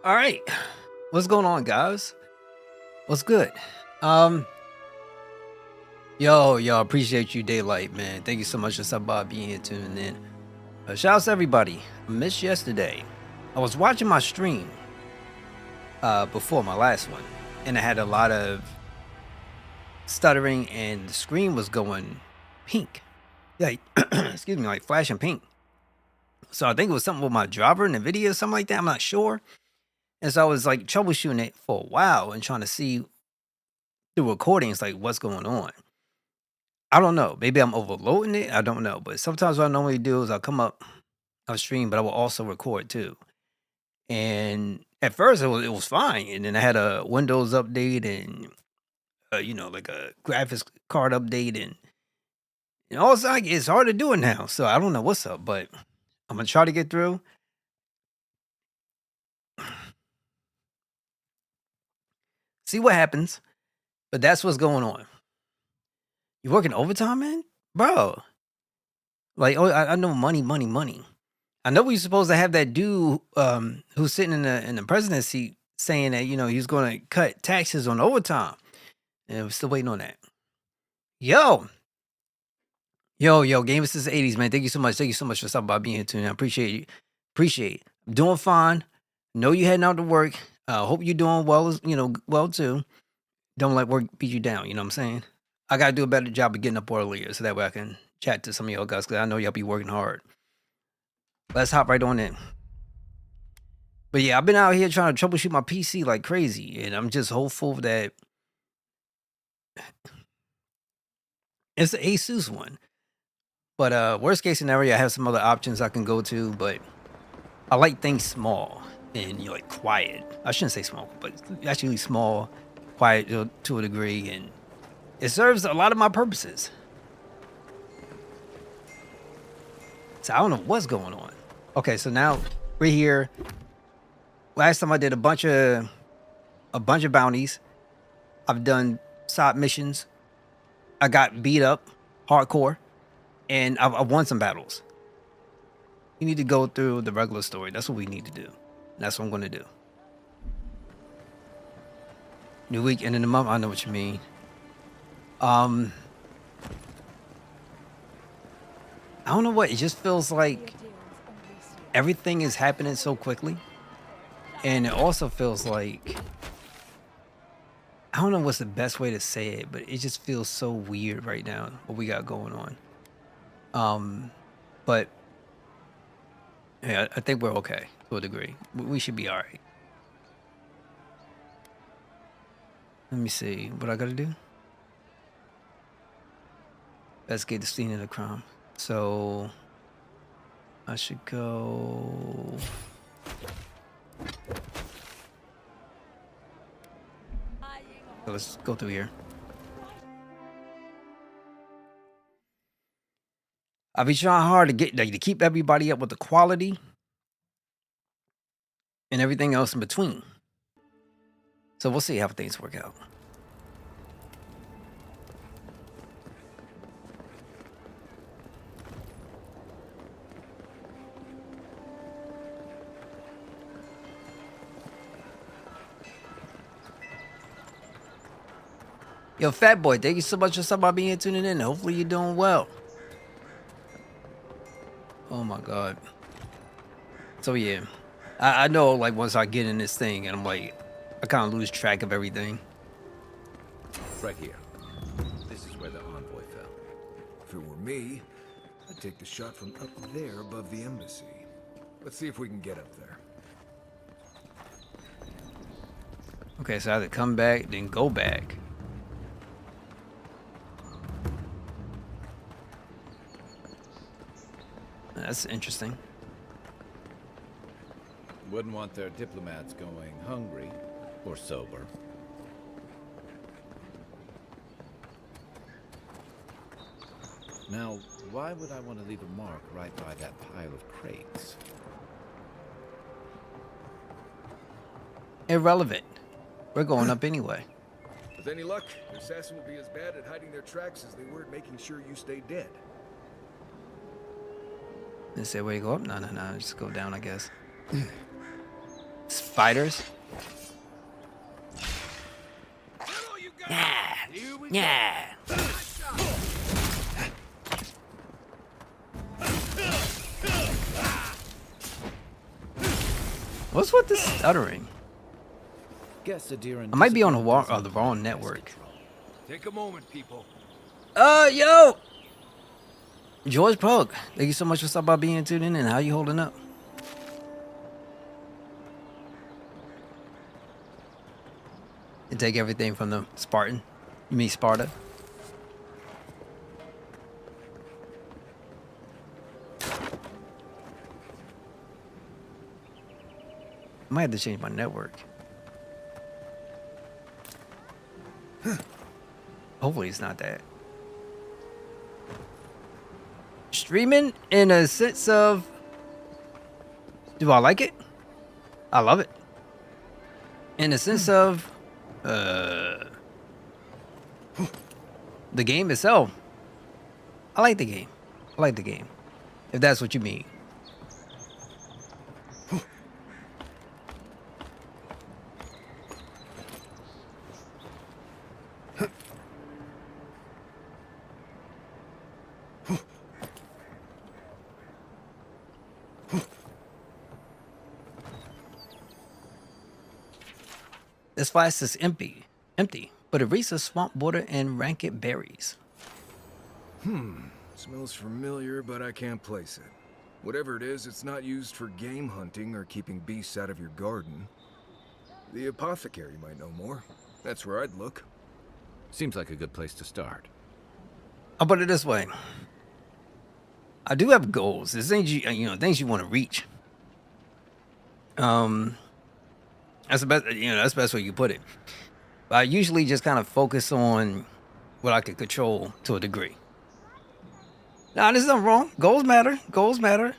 All right. What's going on, guys? What's good? Um, yo, appreciate you, Daylight, man. Thank you so much for stopping by, being here, tuning in. Shout out to everybody. I missed yesterday. I was watching my stream before my last one, and I had a lot of stuttering, and the screen was going pink. Like, excuse me, like flashing pink. So I think it was something with my driver in the video, something like that. I'm not sure. And so I was like troubleshooting it for a while and trying to see through recordings like what's going on. I don't know. Maybe I'm overloading it. I don't know. But sometimes what I normally do is I'll come up, I'll stream, but I will also record too. And at first it was fine, and then I had a Windows update and like a graphics card update, and also like, it's hard to do it now. So I don't know what's up, but I'm gonna try to get through. See what happens. But that's what's going on. You working overtime, man, bro? Like, oh, I know money, money, money. I know we supposed to have that dude who's sitting in the presidency saying that he's going to cut taxes on overtime, and we're still waiting on that. Yo, yo, gamers since the '80s, man. Thank you so much. Thank you so much for stopping by, being here tonight. I appreciate you. Appreciate it. I'm doing fine. Know you heading out to work. Hope you're doing well, well too. Don't let work beat you down. You know what I'm saying? I gotta do a better job of getting up earlier so that way I can chat to some of y'all guys because I know y'all be working hard. Let's hop right on in. But yeah, I've been out here trying to troubleshoot my PC like crazy, and I'm just hopeful that it's the Asus one. But worst case scenario, I have some other options I can go to, but I like things small and like quiet. I shouldn't say small, but actually small, quiet to a degree, and it serves a lot of my purposes. So I don't know what's going on. Okay, so now we're here. Last time I did a bunch of bounties. I've done side missions. I got beat up hardcore, and I've won some battles. You need to go through the regular story. That's what we need to do. That's what I'm going to do. New week, end of the month. I know what you mean. I don't know what. It just feels like everything is happening so quickly. And it also feels like, I don't know what's the best way to say it, but it just feels so weird right now, what we got going on. But yeah, I think we're okay to a degree. We should be all right. Let me see what I got to do. Investigate the scene of the crime. So I should go. So let's go through here. I'll be trying hard to keep everybody up with the quality and everything else in between. So we'll see how things work out. Yo, Fat Boy, thank you so much for stopping by, being here, tuning in. Hopefully you're doing well. Oh my God. So yeah, I know like once I get in this thing and I'm like, I kind of lose track of everything. Right here. This is where the envoy fell. If it were me, I'd take the shot from up there above the embassy. Let's see if we can get up there. Okay, so I have to come back, then go back. That's interesting. Wouldn't want their diplomats going hungry or sober. Now, why would I want to leave a mark right by that pile of crates? Irrelevant. We're going up anyway. With any luck, the assassin will be as bad at hiding their tracks as they were at making sure you stay dead. Didn't say where you go up? No. Just go down, I guess. Spiders. Yeah. Yeah. What's with this stuttering? Guess a deer and I might be on discipline the doesn't wrong pest network. control. Take a moment, people. Yo! George Pug, thank you so much for stopping by being tuned in, and how you holding up? You take everything from the Spartan. You mean Sparta? I might have to change my network. Hopefully it's not that. Streaming in a sense of, do I like it? I love it. In a sense of, the game itself. I like the game. I like the game. If that's what you mean. This flask is empty, but it reeks of swamp water and rancid berries. Smells familiar, but I can't place it. Whatever it is, it's not used for game hunting or keeping beasts out of your garden. The apothecary might know more. That's where I'd look. Seems like a good place to start. I'll put it this way. I do have goals. There's things things you want to reach. That's the best, that's the best way you put it. But I usually just kind of focus on what I can control to a degree. Now, there's nothing wrong. Goals matter. Goals matter.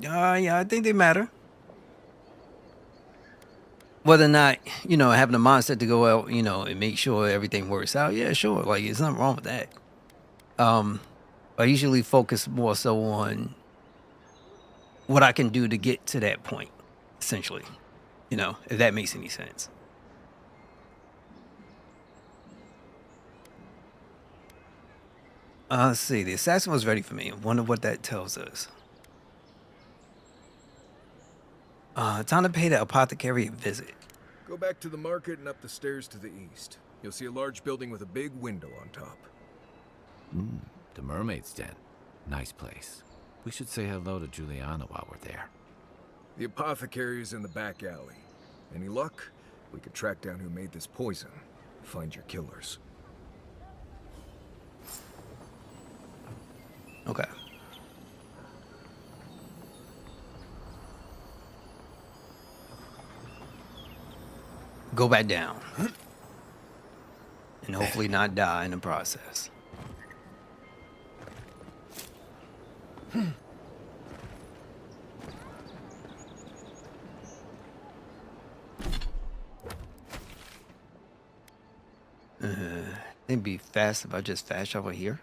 Yeah, I think they matter. Whether or not, having a mindset to go out, and make sure everything works out. Yeah, sure. Like, there's nothing wrong with that. I usually focus more so on what I can do to get to that point, essentially. If that makes any sense. Let's see. The assassin was ready for me. I wonder what that tells us. Time to pay the apothecary a visit. Go back to the market and up the stairs to the east. You'll see a large building with a big window on top. The Mermaid's Den. Nice place. We should say hello to Juliana while we're there. The apothecary is in the back alley. Any luck? We could track down who made this poison. Find your killers. Okay. Go back down. And hopefully not die in the process. It'd be fast if I just fast travel here.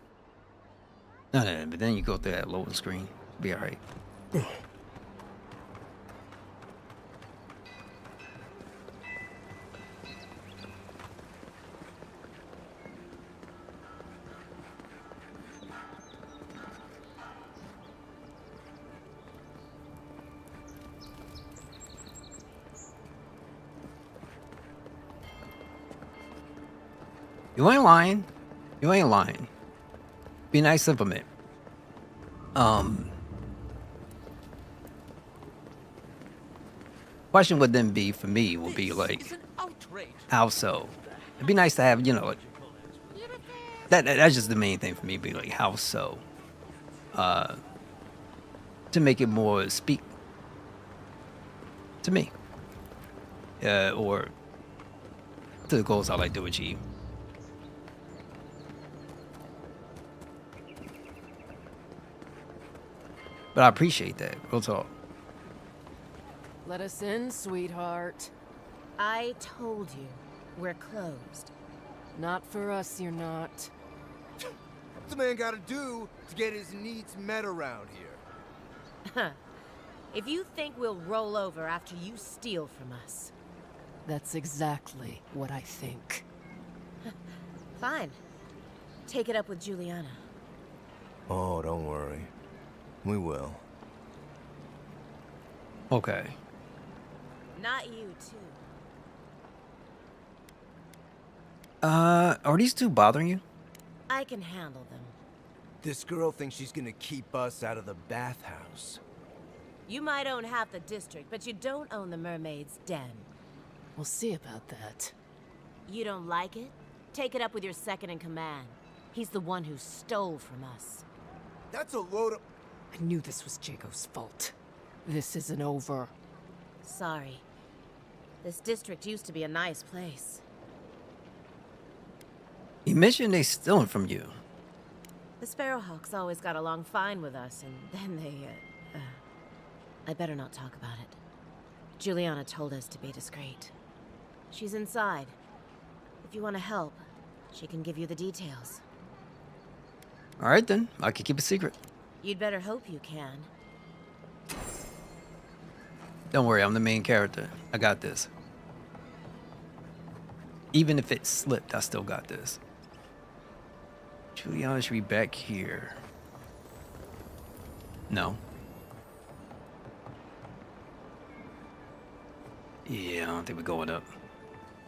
No, but then you go through that loading screen. Be alright. You ain't lying. You ain't lying. Be nice implement. Question would then be for me would be like, how so? It'd be nice to have, like, that's just the main thing for me. Be like, how so? To make it more speak to me, or to the goals I like to achieve. But I appreciate that. Real talk. Let us in, sweetheart. I told you, we're closed. Not for us, you're not. What's a man gotta do to get his needs met around here? If you think we'll roll over after you steal from us. That's exactly what I think. Fine. Take it up with Juliana. Oh, don't worry. We will. Okay. Not you, too. Are these two bothering you? I can handle them. This girl thinks she's gonna keep us out of the bathhouse. You might own half the district, but you don't own the mermaid's den. We'll see about that. You don't like it? Take it up with your second in command. He's the one who stole from us. That's a load of... I knew this was Jago's fault. This isn't over. Sorry. This district used to be a nice place. You mentioned they stealing from you. The Sparrowhawks always got along fine with us, and then they, I better not talk about it. Juliana told us to be discreet. She's inside. If you want to help, she can give you the details. All right, then. I can keep a secret. You'd better hope you can. Don't worry, I'm the main character. I got this. Even if it slipped, I still got this. Juliana should be back here. No. Yeah, I don't think we're going up.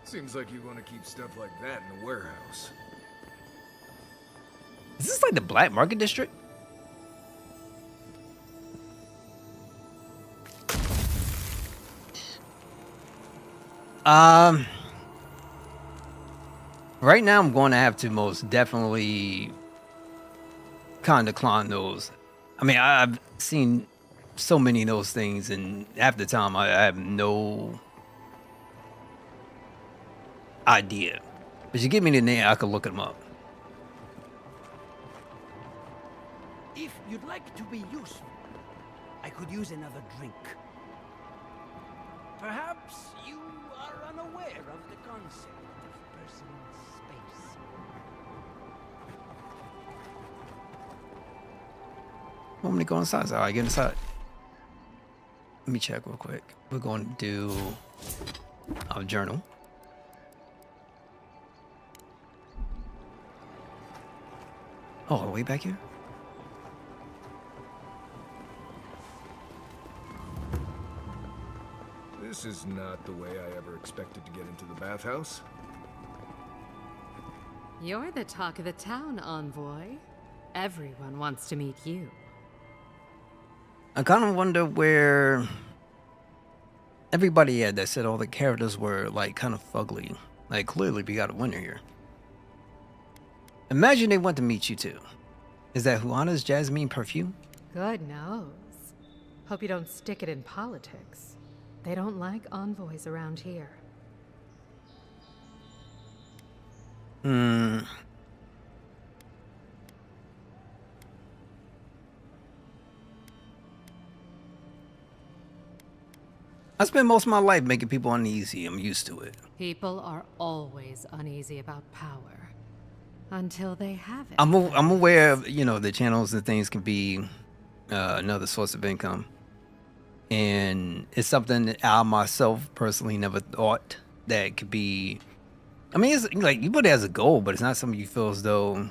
Seems like you want to keep stuff like that in the warehouse. Is this like the Black Market District? Right now I'm going to have to most definitely kind of decline those. I mean, I've seen so many of those things, and half the time I have no idea. But you give me the name, I could look them up. If you'd like to be useful, I could use another drink. Perhaps you are unaware of the concept of personal space. Want me to go inside? All right, get inside. Let me check real quick. We're going to do our journal. Oh, way back here? This is not the way I ever expected to get into the bathhouse. You're the talk of the town, Envoy. Everyone wants to meet you. I kind of wonder where everybody had that said all the characters were like kind of fugly. Like clearly we got a winner here. Imagine they want to meet you too. Is that Juana's Jasmine perfume? Good knows. Hope you don't stick it in politics. They don't like envoys around here. I spent most of my life making people uneasy. I'm used to it. People are always uneasy about power. Until they have it. I'm aware of, you know, the channels and things can be another source of income. And it's something that I myself personally never thought that could be. I mean, it's like you put it as a goal, but it's not something you feel as though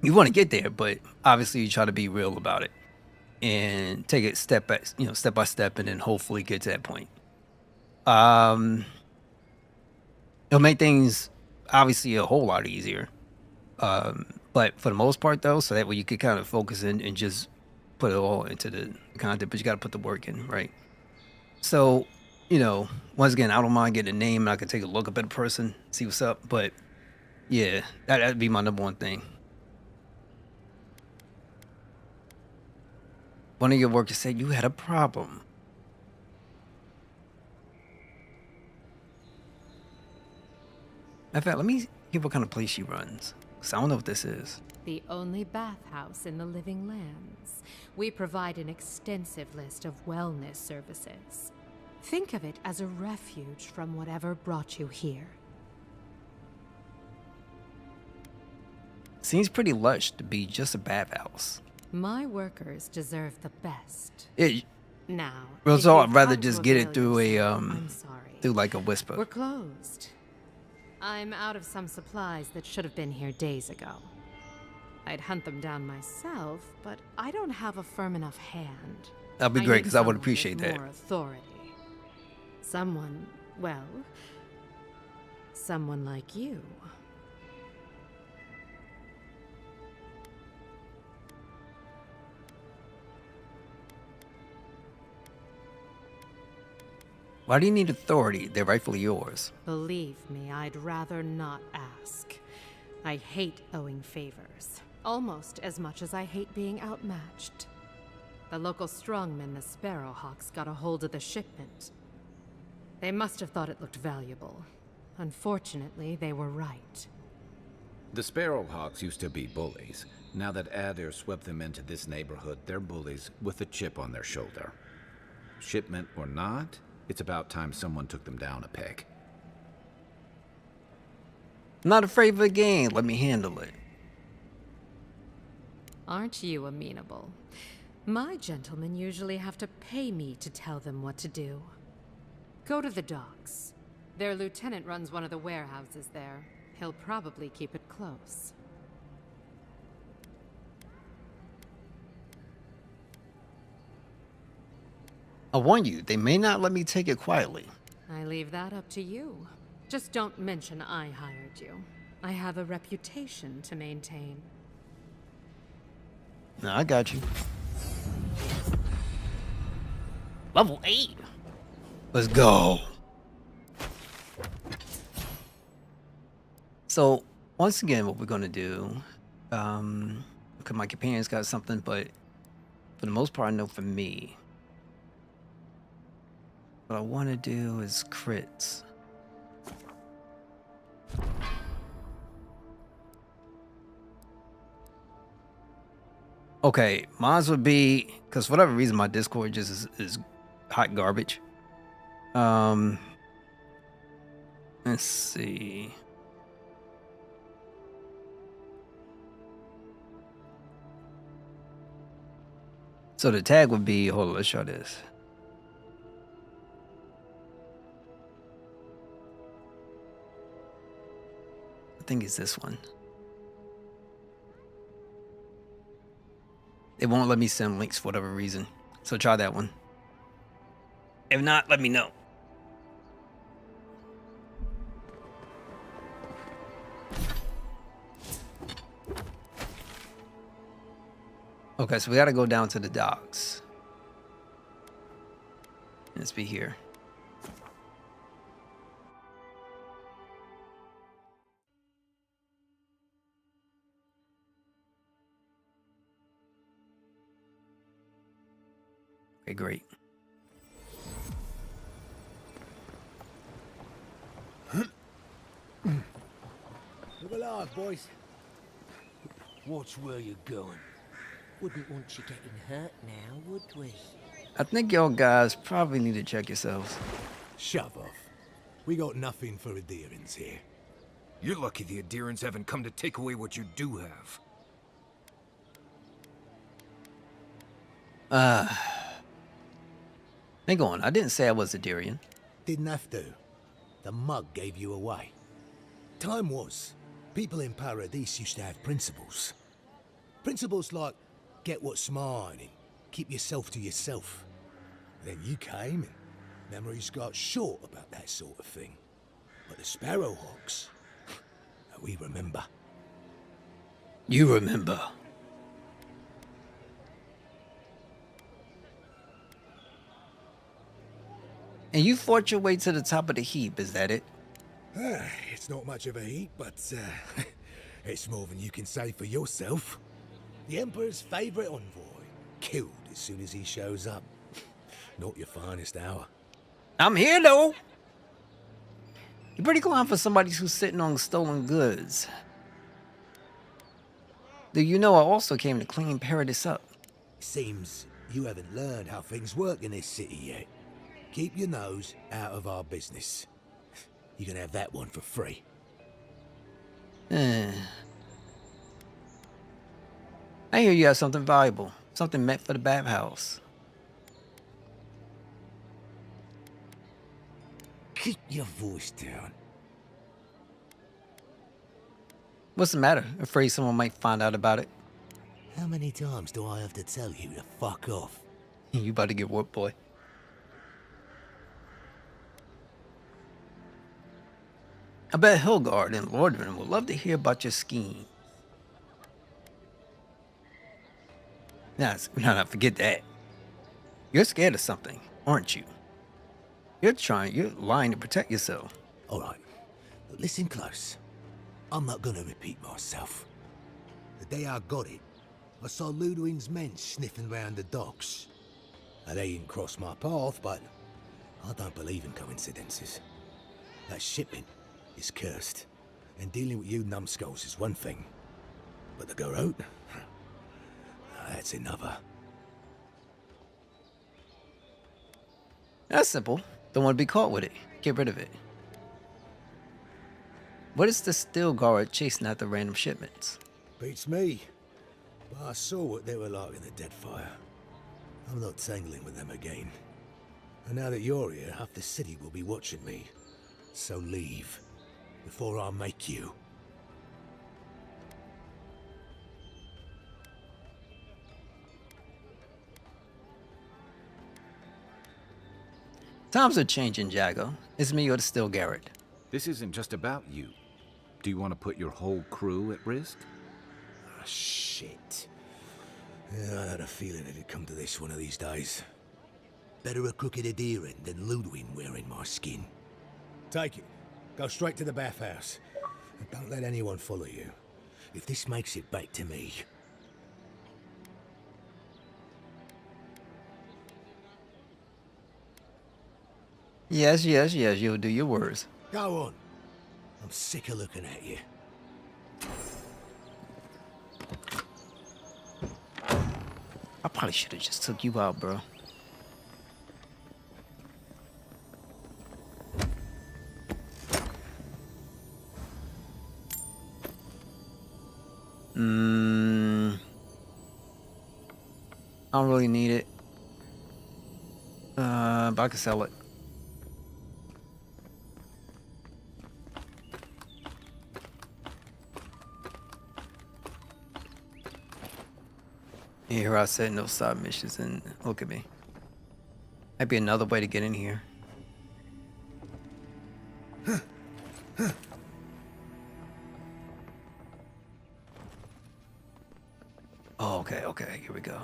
you want to get there. But obviously, you try to be real about it and take it step by step, and then hopefully get to that point. It'll make things obviously a whole lot easier. But for the most part, though, so that way you could kind of focus in and just put it all into the content, but you got to put the work in, right? So, you know, once again, I don't mind getting a name and I can take a look up at a person, see what's up. But yeah, that'd be my number one thing. One of your workers said you had a problem. In fact, let me hear what kind of place she runs, because I don't know what this is. The only bathhouse in the living lands. We provide an extensive list of wellness services. Think of it as a refuge from whatever brought you here. Seems pretty lush to be just a bathhouse. My workers deserve the best. Yeah, Now, Real if talk, you've I'd rather come to just get it avail through a yourself, I'm sorry. through like a whisper. We're closed. I'm out of some supplies that should have been here days ago. I'd hunt them down myself, but I don't have a firm enough hand. That'd be great, need because I would someone with appreciate that. More authority. Someone, well, someone like you. Why do you need authority? They're rightfully yours. Believe me, I'd rather not ask. I hate owing favors, almost as much as I hate being outmatched. The local strongmen, the Sparrowhawks, got a hold of the shipment. They must have thought it looked valuable. Unfortunately, they were right. The Sparrowhawks used to be bullies. Now that Adair swept them into this neighborhood, they're bullies with a chip on their shoulder. Shipment or not, it's about time someone took them down a peg. Not afraid of the game. Let me handle it. Aren't you amenable? My gentlemen usually have to pay me to tell them what to do. Go to the docks. Their lieutenant runs one of the warehouses there. He'll probably keep it close. I warn you, they may not let me take it quietly. I leave that up to you. Just don't mention I hired you. I have a reputation to maintain. No, I got you. Level 8. Let's go. So, once again, what we're going to do, because my companions got something, but for the most part, I know for me, what I want to do is crits. Okay, mine would be, because for whatever reason, my Discord just is hot garbage. Let's see. So the tag would be, hold on, let's show this. I think it's this one. It won't let me send links for whatever reason. So try that one. If not, let me know. Okay, so we gotta go down to the docks. Let's be here. Okay, great. Look alive, boys. Watch where you're going. Wouldn't want you getting hurt now, would we? I think y'all guys probably need to check yourselves. Shove off. We got nothing for adherents here. You're lucky the adherents haven't come to take away what you do have. Hang on, I didn't say I was a Darian. Didn't have to. The mug gave you away. Time was, people in Paradise used to have principles. Principles like, get what's mine and keep yourself to yourself. Then you came and memories got short about that sort of thing. But the Sparrowhawks, we remember. You remember. And you fought your way to the top of the heap, is that it? It's not much of a heat, but it's more than you can say for yourself. The Emperor's favorite envoy, killed as soon as he shows up. Not your finest hour. I'm here though. You're pretty calm for somebody who's sitting on stolen goods. Do you know I also came to clean Paradise up? Seems you haven't learned how things work in this city yet. Keep your nose out of our business. You can have that one for free. I hear you have something valuable. Something meant for the bathhouse. keep your voice down. What's the matter? Afraid someone might find out about it? How many times do I have to tell you to fuck off? You about to get whooped, boy. I bet Hilgard and Lordran would love to hear about your scheme. No, forget that. You're scared of something, aren't you? You're lying to protect yourself. All right, but listen close. I'm not gonna repeat myself. The day I got it, I saw Ludwig's men sniffing round the docks. Now, they didn't cross my path, but I don't believe in coincidences. That shipment is cursed, and dealing with you numbskulls is one thing. But the GOOOO? That's another. That's simple. Don't want to be caught with it. Get rid of it. What is the steel guard chasing after random shipments? Beats me. But I saw what they were like in the Deadfire. I'm not tangling with them again. And now that you're here, half the city will be watching me. So leave, before I make you. Times are changing, Jago. It's me or the Steel Garrett. This isn't just about you. Do you want to put your whole crew at risk? Ah, shit. Yeah, I had a feeling it'd come to this one of these days. Better a crooked adherent than Ludwig wearing my skin. Take it. Go straight to the bathhouse. And don't let anyone follow you. If this makes it back to me. Yes, you'll do your words. Go on. I'm sick of looking at you. I probably should have just took you out, bro. I don't really need it. But I can sell it. Here I said no side missions, and look at me. Might be another way to get in here. Oh, okay, here we go.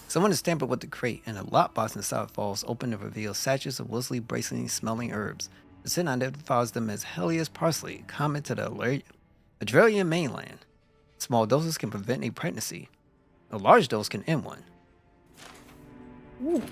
Someone is tampered with the crate, and a lockbox inside falls open to reveal sachets of loosely bracing smelling herbs. The sin identifies them as Helios parsley, common to the Adrelian mainland. Small doses can prevent a pregnancy. A large dose can end one. Ooh.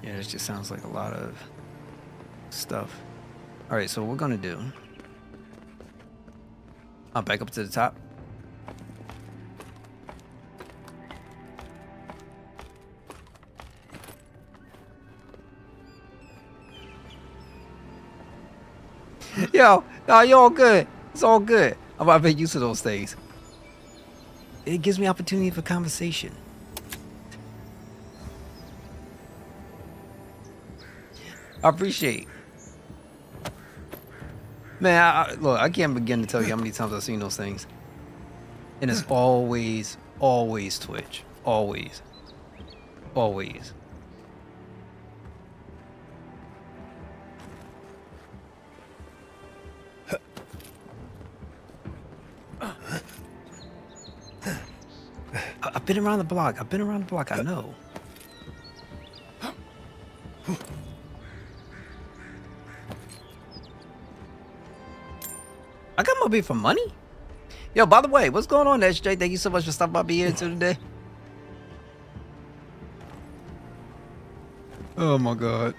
Yeah, this just sounds like a lot of stuff. Alright, so what we're gonna do, I'll back up to the top. Yo, no, you're all good. It's all good. I'm about to get used to those things. It gives me opportunity for conversation. I appreciate. Man, look, I can't begin to tell you how many times I've seen those things. And it's always Twitch. Always. I've been around the block. I know. I got my beat for money? Yo, by the way, what's going on, SJ? Thank you so much for stopping by here today. Oh my god.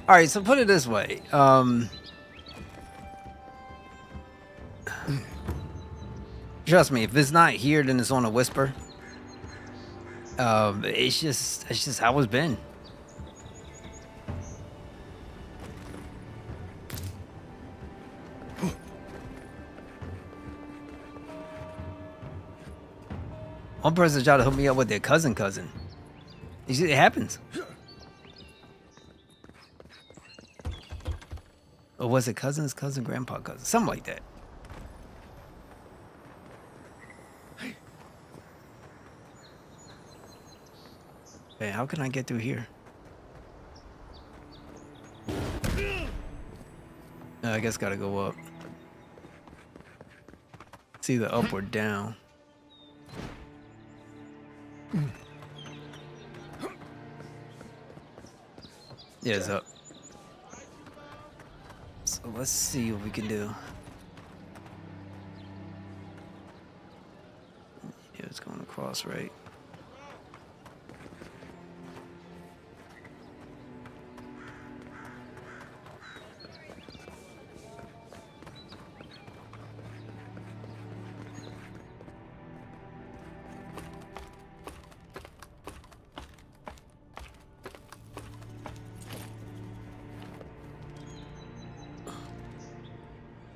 Alright, so put it this way. Trust me, if it's not here, then it's on a whisper. It's just how it's been. One person tried to hook me up with their cousin. You see, it happens. Or was it cousin, grandpa, cousin? Something like that. Hey, how can I get through here? I guess gotta go up. It's either up or down. Yeah, it's up. So let's see what we can do. Yeah, it's going across, right?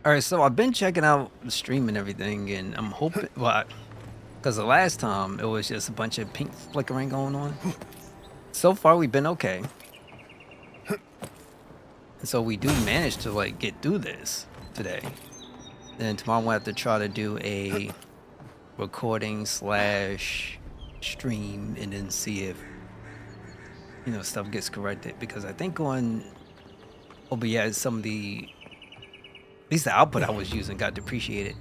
All right, so I've been checking out the stream and everything, and I'm hoping, well, because the last time it was just a bunch of pink flickering going on. So far, we've been okay. And so we do manage to like get through this today. Then tomorrow we'll have to try to do a recording / stream, and then see if stuff gets corrected. Because I think on OBS some of the at least the output I was using got depreciated.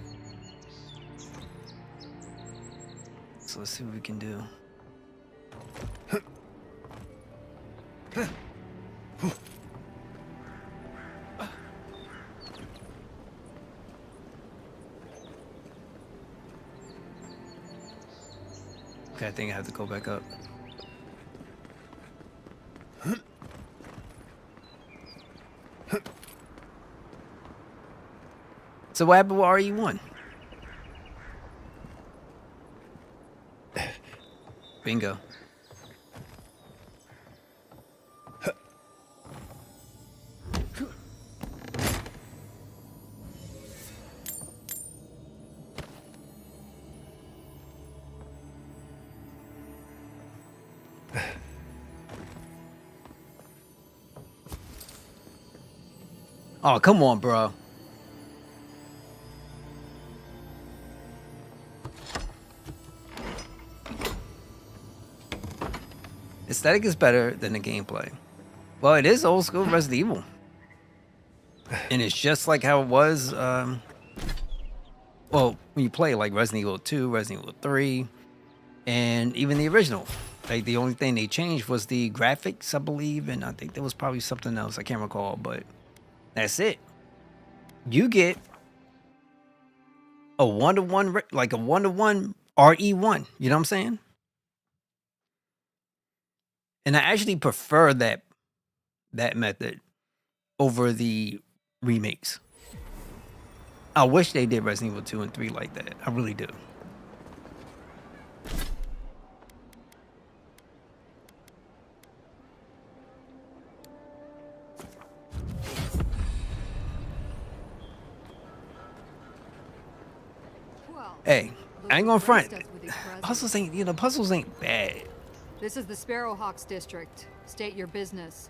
So let's see what we can do. Okay, I think I have to go back up. So what happened with RE1? Bingo. Oh, come on, bro. Aesthetic is better than the gameplay. Well, it is old school Resident Evil. And it's just like how it was, well, when you play like Resident Evil 2, Resident Evil 3, and even the original. Like, the only thing they changed was the graphics, I believe, and I think there was probably something else, I can't recall, but that's it. You get a one-to-one, like a one-to-one RE1, you know what I'm saying? And I actually prefer that method over the remakes. I wish they did Resident Evil 2 and 3 like that. I really do. Hey, I ain't gonna front. Puzzles ain't bad. This is the Sparrowhawks district. State your business.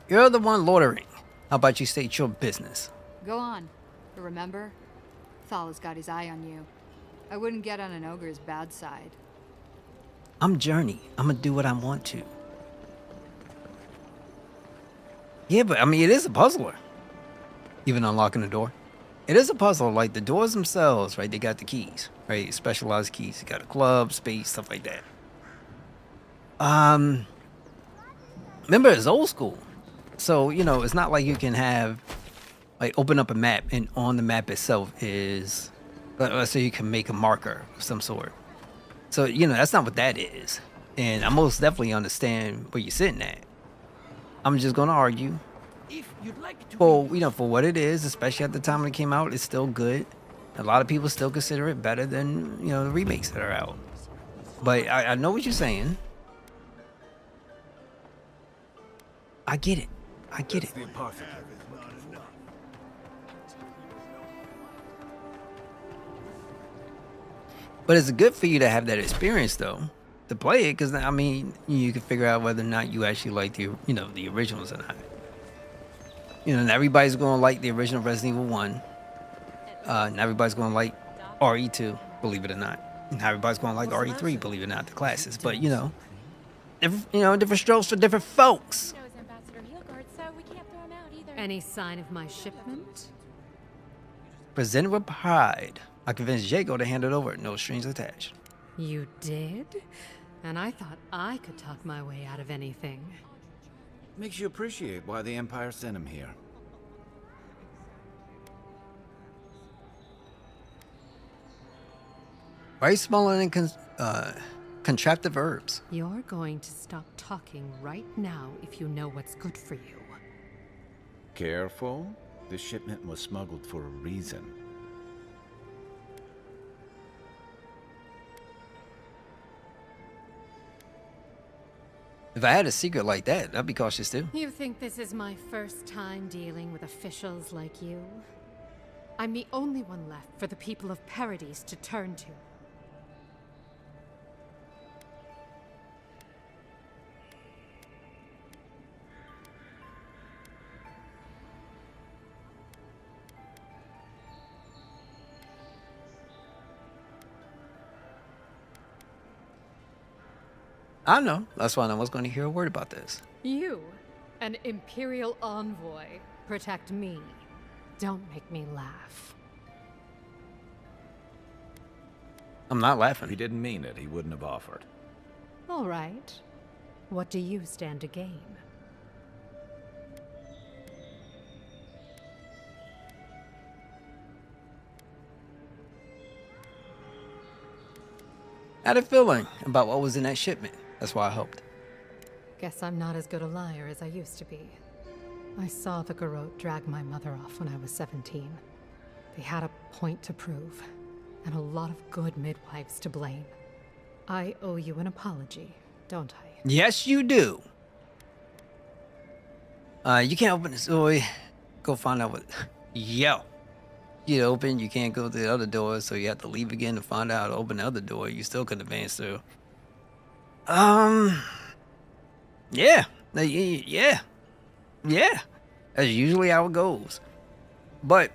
You're the one loitering. How about you state your business? Go on. But remember, Thala's got his eye on you. I wouldn't get on an ogre's bad side. I'm Journey. I'm gonna do what I want to. Yeah, but I mean, it is a puzzler. Even unlocking the door. It is a puzzle, like the doors themselves, right? They got the keys, right? Specialized keys. You got a club, space, stuff like that. Remember, it's old school. So, it's not like you can have, like, open up a map and on the map itself is, let's say you can make a marker of some sort. So, that's not what that is. And I most definitely understand where you're sitting at. I'm just going to argue. If you'd like to Well, for what it is, especially at the time when it came out, it's still good. A lot of people still consider it better than, you know, the remakes that are out. But I know what you're saying. I get it. I get it. The apothecary. But it's good for you to have that experience, though, to play it, because I mean, you can figure out whether or not you actually like the, you know, the originals or not. You know, and everybody's going to like the original Resident Evil 1. And everybody's going to like RE2, believe it or not. And everybody's going to like RE3, believe it or not, the classes. But you know, different strokes for different folks. Any sign of my shipment? Presented with pride. I convinced Jago to hand it over, no strings attached. You did? And I thought I could talk my way out of anything. Makes you appreciate why the Empire sent him here. Why are you smelling contractive herbs? You're going to stop talking right now if you know what's good for you. Careful. This shipment was smuggled for a reason. If I had a secret like that, I'd be cautious too. You think this is my first time dealing with officials like you? I'm the only one left for the people of Paradise to turn to. I know. That's why I was going to hear a word about this. You, an Imperial envoy, protect me. Don't make me laugh. I'm not If laughing. he didn't mean it, he wouldn't have offered. All right. What do you stand to gain? I had a feeling about what was in that shipment. That's why I helped. Guess I'm not as good a liar as I used to be. I saw the GOOOOO drag my mother off when I was 17. They had a point to prove, and a lot of good midwives to blame. I owe you an apology, don't I? Yes, you do. You can't open this door. Go find out what. Yo. You open, you can't go to the other door, so you have to leave again to find out how to open the other door. You still can advance through. Yeah. Yeah. That's usually how it goes. But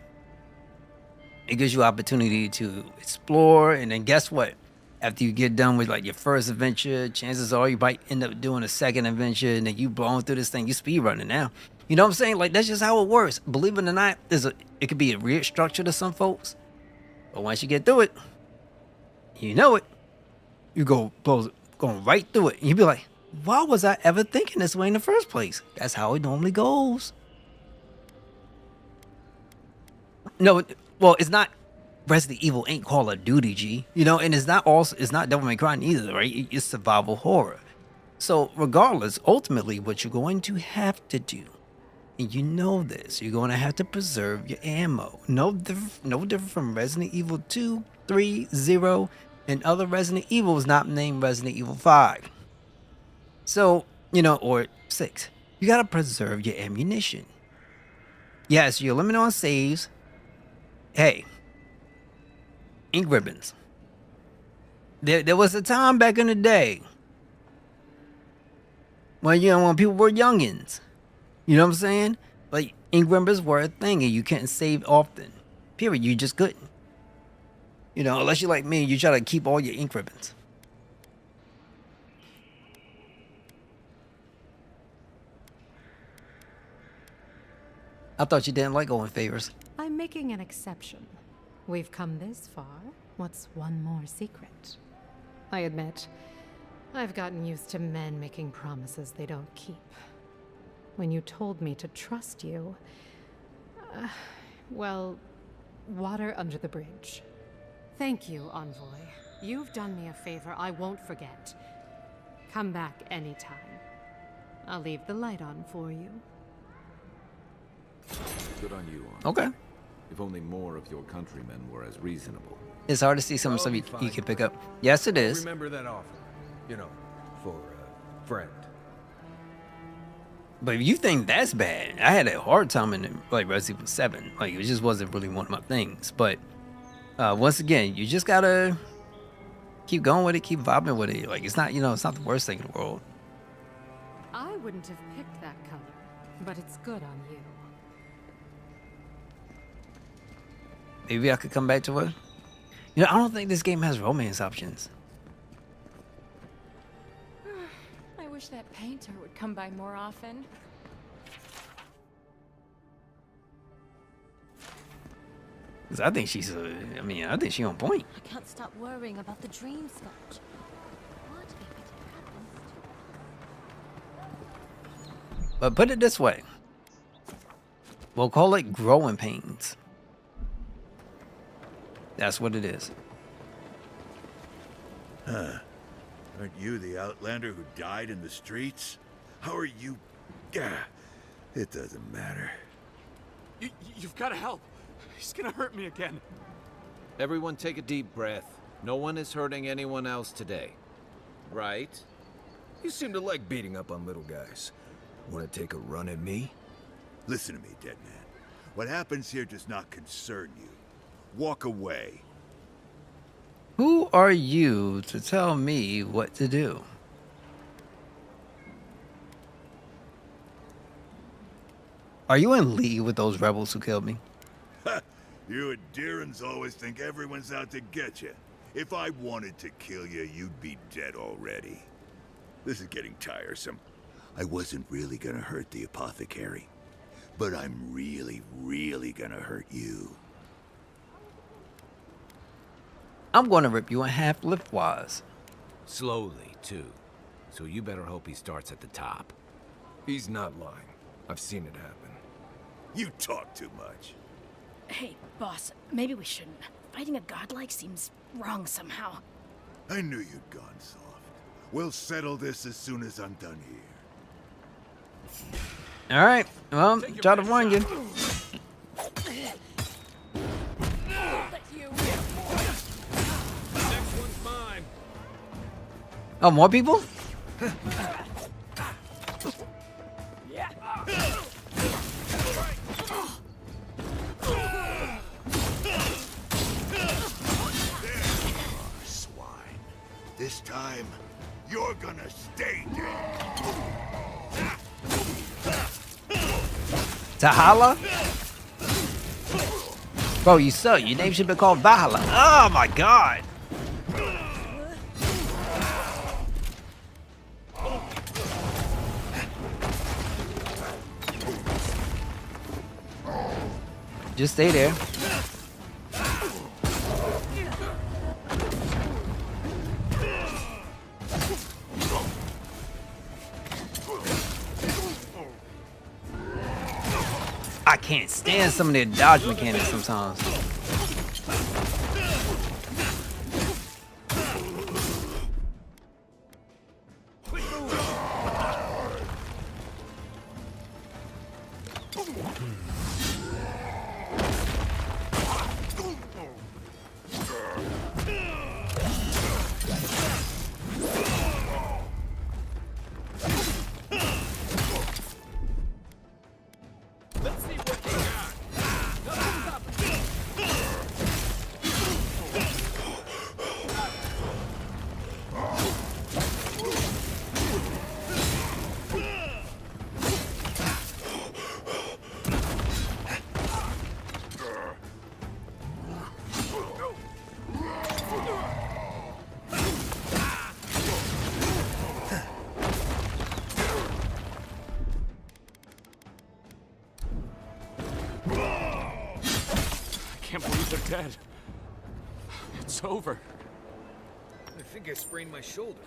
it gives you opportunity to explore, and then guess what? After you get done with like your first adventure, chances are you might end up doing a second adventure, and then you blowing through this thing. You speed running now. You know what I'm saying? Like, that's just how it works. Believe it or not, it could be a weird structure to some folks, but once you get through it, you know it. You going right through it. And you be like, why was I ever thinking this way in the first place? That's how it normally goes. No, well, it's not. Resident Evil ain't Call of Duty, G. You know, and it's not Devil May Cry either, right? It's survival horror. So regardless, ultimately, what you're going to have to do, and you know this, you're going to have to preserve your ammo. No different from Resident Evil 2, 3, 0, and other Resident Evils not named Resident Evil 5. So, you know, or 6. You got to preserve your ammunition. Yes, you're limited on saves. Hey. Ink ribbons. There was a time back in the day when, you know, when people were youngins. You know what I'm saying? Like, ink ribbons were a thing and you couldn't save often. Period. You just couldn't. You know, unless you're like me, you try to keep all your ink ribbons. I thought you didn't like Owen favors. I'm making an exception. We've come this far. What's one more secret? I admit, I've gotten used to men making promises they don't keep. When you told me to trust you, well, water under the bridge. Thank you, Envoy. You've done me a favor I won't forget. Come back anytime. I'll leave the light on for you. Good on you, on. Okay. If only more of your countrymen were as reasonable. It's hard to see some stuff you can pick up. Yes, it is. Remember that offer, you know, for a friend. But if you think that's bad, I had a hard time in like Resident Evil 7. Like it just wasn't really one of my things. But once again, you just gotta keep going with it, keep vibing with it. Like it's not, it's not the worst thing in the world. I wouldn't have picked that color, but it's good on you. Maybe I could come back to it. I don't think this game has romance options. I wish that painter would come by more often. Cause I think she's, I think she's on point. I can't stop worrying about the dream sculpture. What if it happens? But put it this way. We'll call it growing pains. That's what it is. Huh. Aren't you the outlander who died in the streets? How are you? Gah, it doesn't matter. You've got to help. He's gonna hurt me again. Everyone take a deep breath. No one is hurting anyone else today. Right? You seem to like beating up on little guys. Want to take a run at me? Listen to me, dead man. What happens here does not concern you. Walk away. Who are you to tell me what to do? Are you in league with those rebels who killed me? You and Deerins always think everyone's out to get you. If I wanted to kill you, you'd be dead already. This is getting tiresome. I wasn't really gonna hurt the apothecary, but I'm really, really gonna hurt you. I'm going to rip you in half lip-wise. Slowly, too. So you better hope he starts at the top. He's not lying. I've seen it happen. You talk too much. Hey, boss, maybe we shouldn't. Fighting a godlike seems wrong somehow. I knew you'd gone soft. We'll settle this as soon as I'm done here. All right. Well, try to warn you. Next one's mine. Oh, more people? Swine. This time, you're gonna stay dead. Tahala? Bro, you suck. Your name should be called Valhalla. Oh my god. Just stay there. I can't stand some of their dodge mechanics sometimes. I can't believe they're dead. It's over. I think I sprained my shoulder.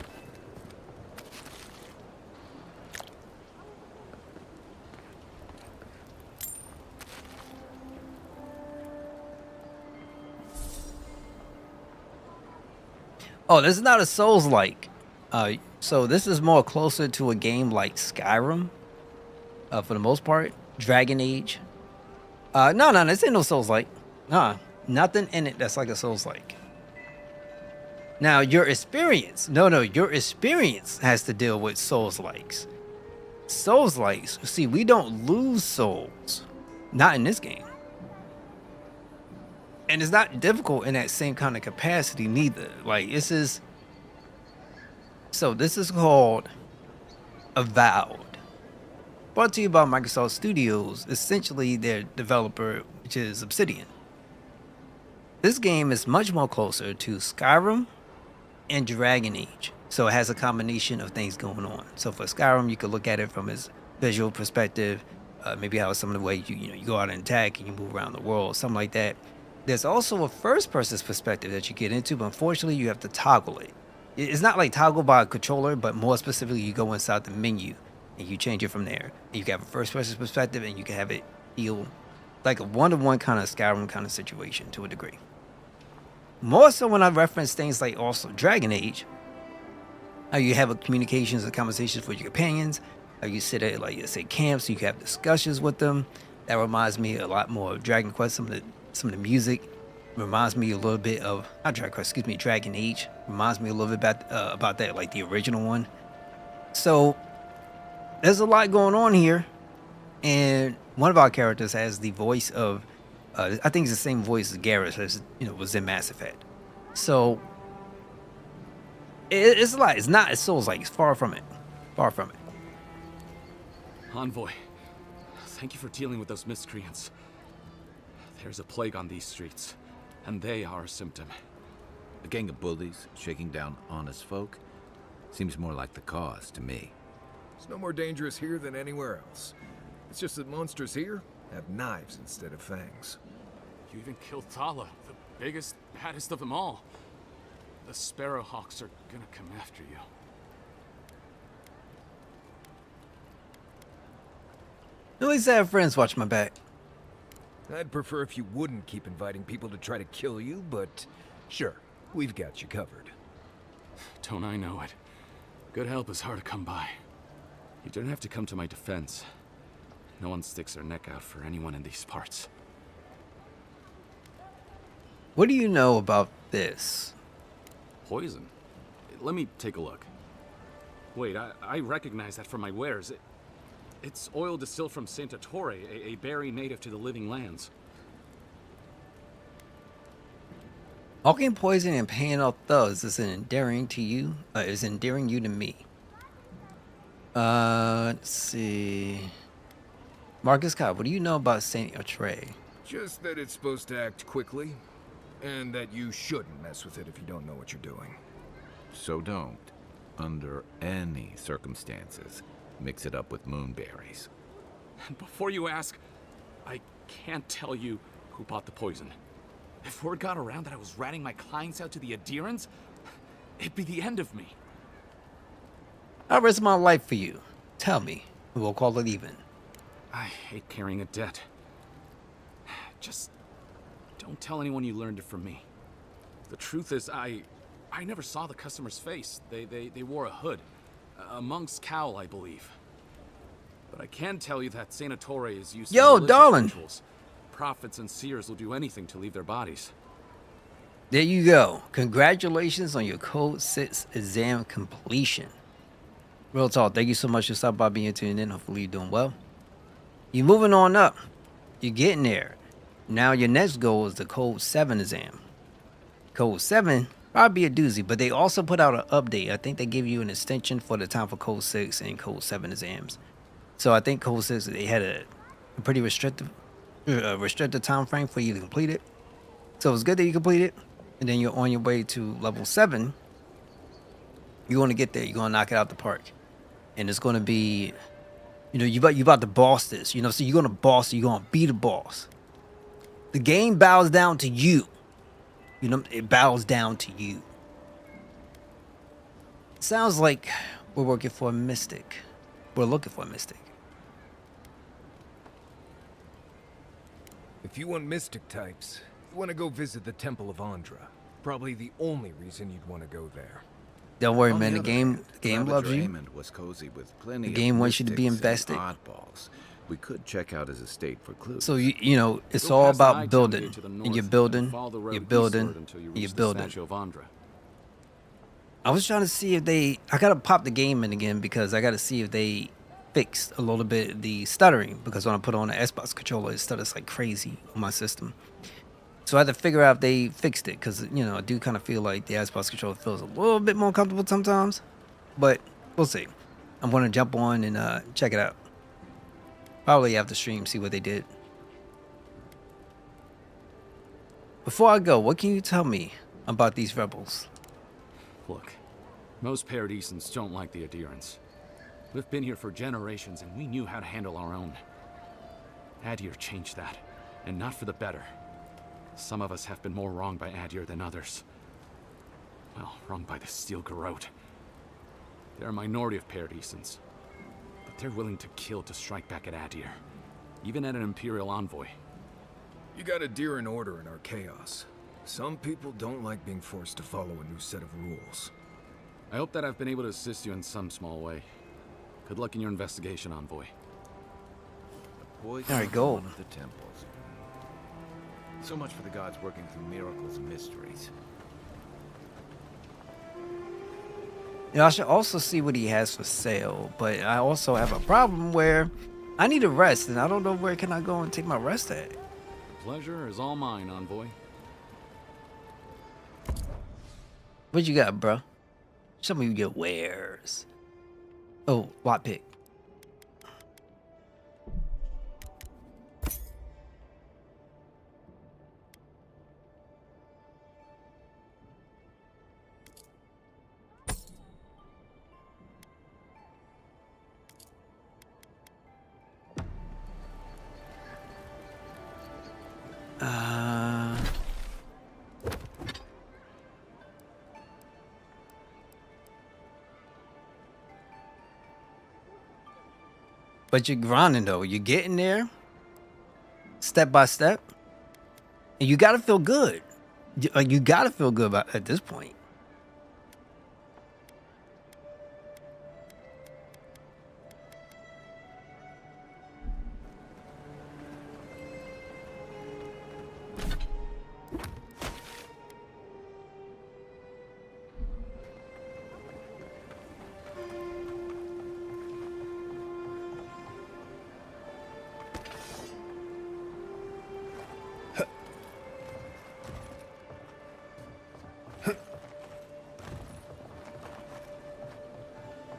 Oh, this is not a Souls-like. So this is more closer to a game like Skyrim. For the most part. Dragon Age. No, this ain't no Souls-like. Nothing in it that's like a Souls-like. Now, your experience, your experience has to deal with Souls-likes. Souls-likes, see, we don't lose souls. Not in this game. And it's not difficult in that same kind of capacity neither. Like, this is called Avowed. Brought to you by Microsoft Studios, essentially their developer, which is Obsidian. This game is much more closer to Skyrim and Dragon Age. So it has a combination of things going on. So for Skyrim, you could look at it from its visual perspective, maybe how some of the way you go out and attack and you move around the world, something like that. There's also a first-person's perspective that you get into, but unfortunately, you have to toggle it. It's not like toggle by a controller, but more specifically, you go inside the menu and you change it from there. And you can have a first-person perspective, and you can have it feel like a one-to-one kind of Skyrim kind of situation to a degree. More so when I reference things like also Dragon Age, how you have communications and conversations with your companions, how you sit at, like, say, camps, so you can have discussions with them. That reminds me a lot more of Dragon Quest. Some of the music reminds me a little bit of, not Dragon Quest, excuse me, Dragon Age. Reminds me a little bit about that, like the original one. So there's a lot going on here. And one of our characters has the voice of, I think it's the same voice as Garrus, as was in Mass Effect. So it's a lot. It's not as Souls-like. It's far from it. Far from it. Envoy, thank you for dealing with those miscreants. There's a plague on these streets, and they are a symptom. A gang of bullies shaking down honest folk seems more like the cause to me. It's no more dangerous here than anywhere else. It's just that monsters here have knives instead of fangs. You even killed Thala, the biggest, baddest of them all. The Sparrowhawks are gonna come after you. At least I have friends watch my back. I'd prefer if you wouldn't keep inviting people to try to kill you, but sure, we've got you covered. Don't I know it? Good help is hard to come by. You don't have to come to my defense. No one sticks their neck out for anyone in these parts. What do you know about this? Poison? Let me take a look. Wait, I recognize that from my wares. It's oil distilled from Santa Torre, a berry native to the living lands. Hawking poison and paying off thugs is endearing to you. Is endearing you to me. Let's see. Marcus Cobb, what do you know about Saint Otray? Just that it's supposed to act quickly, and that you shouldn't mess with it if you don't know what you're doing. So don't, under any circumstances, mix it up with moonberries. And before you ask, I can't tell you who bought the poison. If word got around that I was ratting my clients out to the adherents, it'd be the end of me. I'll risk my life for you. Tell me, and we'll call it even. I hate carrying a debt. Just don't tell anyone you learned it from me. The truth is, I never saw the customer's face. They wore a hood. A monk's cowl, I believe. But I can tell you that Santa Torre is used to religious darling. rituals. Prophets and seers will do anything to leave their bodies. There you go. Congratulations on your Code 6 exam completion. Real talk, thank you so much for stopping by, being tuned in. Hopefully you're doing well. You're moving on up. You're getting there. Now your next goal is the Code 7 exam. Code 7 probably be a doozy, but they also put out an update. I think they give you an extension for the time for Code 6 and Code 7 exams. So I think Code 6, they had a pretty restricted time frame for you to complete it. So it's good that you complete it, and then you're on your way to level 7. You're going to get there. You're going to knock it out the park. And it's going to be, you about to boss this. So you're going to boss it. You're going to be the boss. The game bows down to you. It bows down to you. Sounds like we're working for a mystic. We're looking for a mystic. If you want mystic types, you want to go visit the Temple of Andra. Probably the only reason you'd want to go there. Don't worry, On man. the The other game hand, loves you. Raymond was cozy with plenty The game of wants you to be mystics and invested. oddballs. We could check out his estate for clues. So you know, it's Go all past the about high town building, gate to the and north, you're then building, follow the road you're building, eastward until you you're reach the building. Statue of Andra. I was trying to see if I gotta pop the game in again because I gotta see if they fixed a little bit the stuttering, because when I put on the Xbox controller, it stutters like crazy on my system. So I had to figure out if they fixed it, because you know I do kind of feel like the Xbox controller feels a little bit more comfortable sometimes, but we'll see. I'm gonna jump on and check it out. Probably after stream, see what they did. Before I go, what can you tell me about these rebels? Look, most Paradisans don't like the adherents. We've been here for generations, and we knew how to handle our own. Adir changed that, and not for the better. Some of us have been more wronged by Adir than others. Well, wronged by the Steel Garrote. They're a minority of Paradisans, but they're willing to kill to strike back at Adir, even at an Imperial envoy. You got a deer in order in our chaos. Some people don't like being forced to follow a new set of rules. I hope that I've been able to assist you in some small way. Good luck in your investigation, Envoy. Poison All right, go. one of the temples. So much for the gods working through miracles and mysteries. You know, I should also see what he has for sale, but I also have a problem where I need a rest, and I don't know where can I go and take my rest at. The pleasure is all mine, Envoy. What you got, bro? Show me your wares. Oh, lockpick. But you're grinding though. You're getting there, step by step, and you gotta feel good. You gotta feel good about at this point.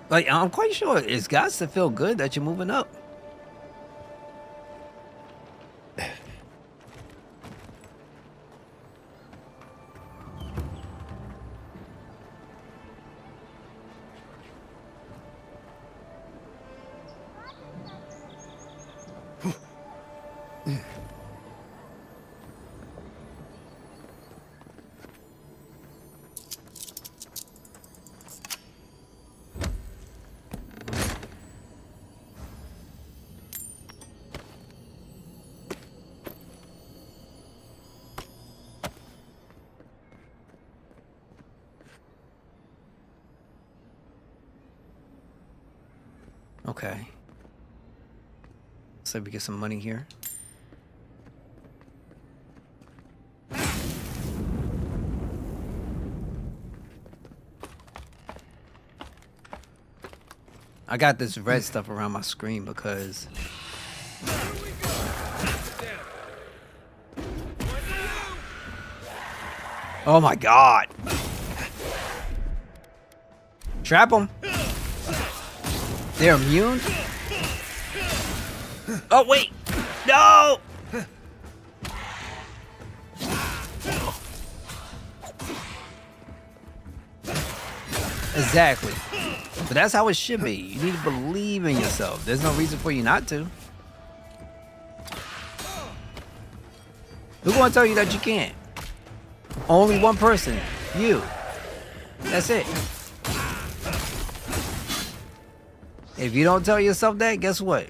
Like, I'm quite sure it's got to feel good that you're moving up. Okay. So we get some money here. I got this red stuff around my screen because oh my god. Trap them. They're immune? Oh, wait! No! Exactly. But that's how it should be. You need to believe in yourself. There's no reason for you not to. Who's gonna tell you that you can't? Only one person. You. That's it. If you don't tell yourself that, guess what?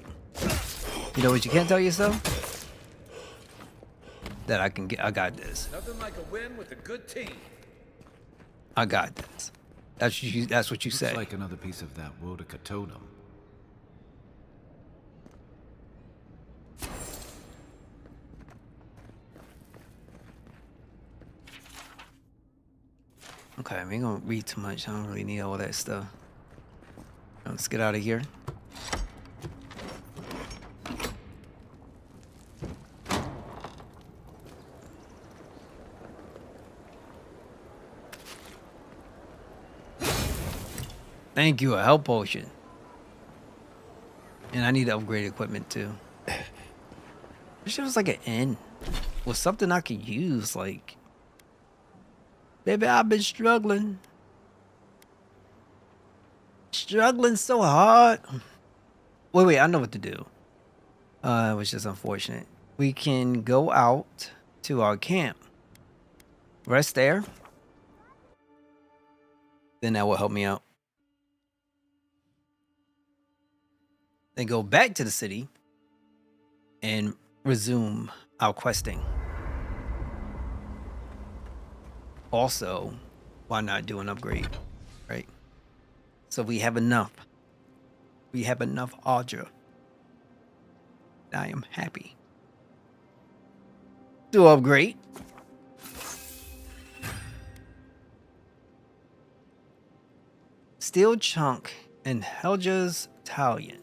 You know what you can't tell yourself? That I got this. Nothing like a win with a good team. I got this. That's what you say. Looks like another piece of that Wodaka totem. Okay, we ain't gonna read too much. I don't really need all that stuff. Let's get out of here. Thank you, a health potion. And I need to upgrade equipment too. This shit was like an inn. Was something I could use, like, baby, I've been struggling. Struggling so hard. Wait, I know what to do. It was just unfortunate. We can go out to our camp. Rest there. Then that will help me out. Then go back to the city and resume our questing. Also, why not do an upgrade, right? So we have enough. We have enough Audra. I am happy to upgrade. Steel Chunk and Helja's Talion.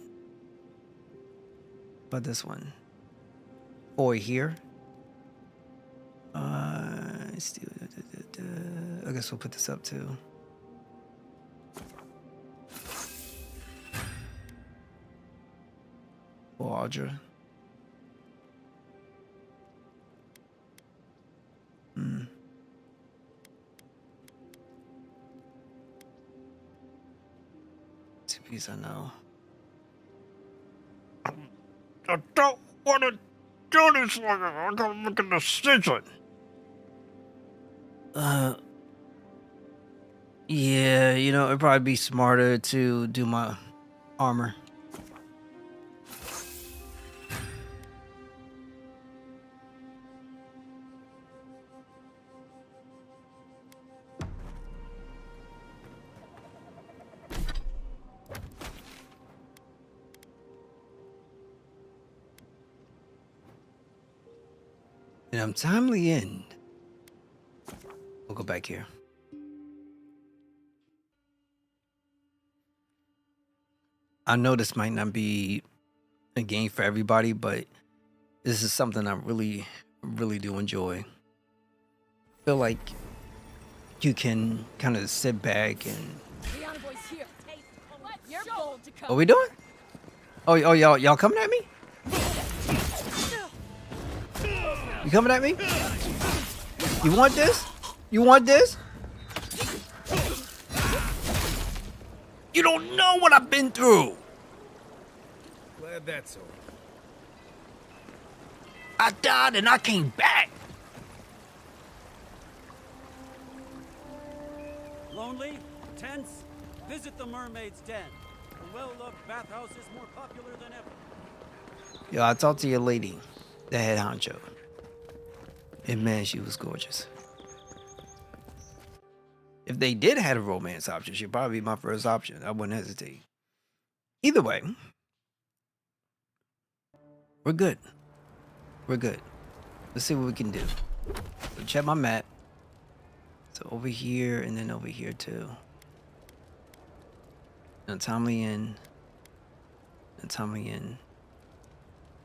But this one. Or here. Steel, I guess we'll put this up too. For Audra. Two piece I know. I don't want to do this longer. I gotta make a decision. Yeah, you know, it'd probably be smarter to do my armor. And I'm timely end. We'll go back here. I know this might not be a game for everybody, but this is something I really do enjoy. Feel like you can kind of sit back and. What we doing? Oh, y'all coming at me? You coming at me? You want this? You want this? You don't know what I've been through. Glad that's over. I died and I came back. Lonely? Tense? Visit the Mermaid's Den. The well-loved bathhouse is more popular than ever. Yo, I talked to your lady, the head honcho. And man, she was gorgeous. If they did have a romance option, she'd probably be my first option. I wouldn't hesitate. Either way, we're good. We're good. Let's see what we can do. So check my map. So over here and then over here too. Now timely in. And timely in.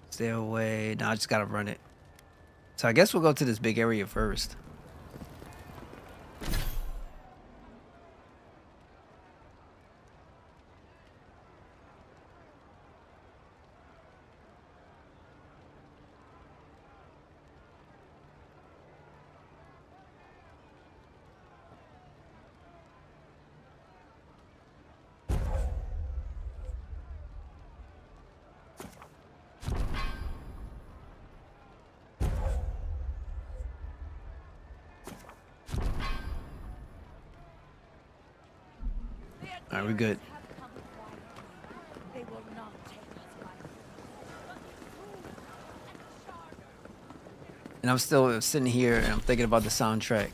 Stay away. Now I just gotta run it. So I guess we'll go to this big area first. All right, we're good. And I'm still sitting here and I'm thinking about the soundtrack.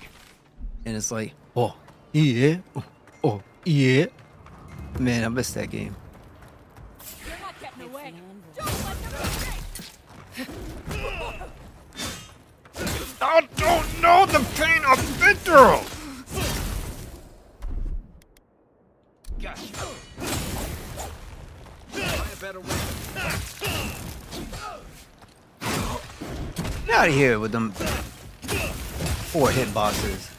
And it's like, oh, yeah. Oh, yeah. Man, I missed that game. You're not getting away. I don't know the pain I've been through. out of here with them 4 hit bosses.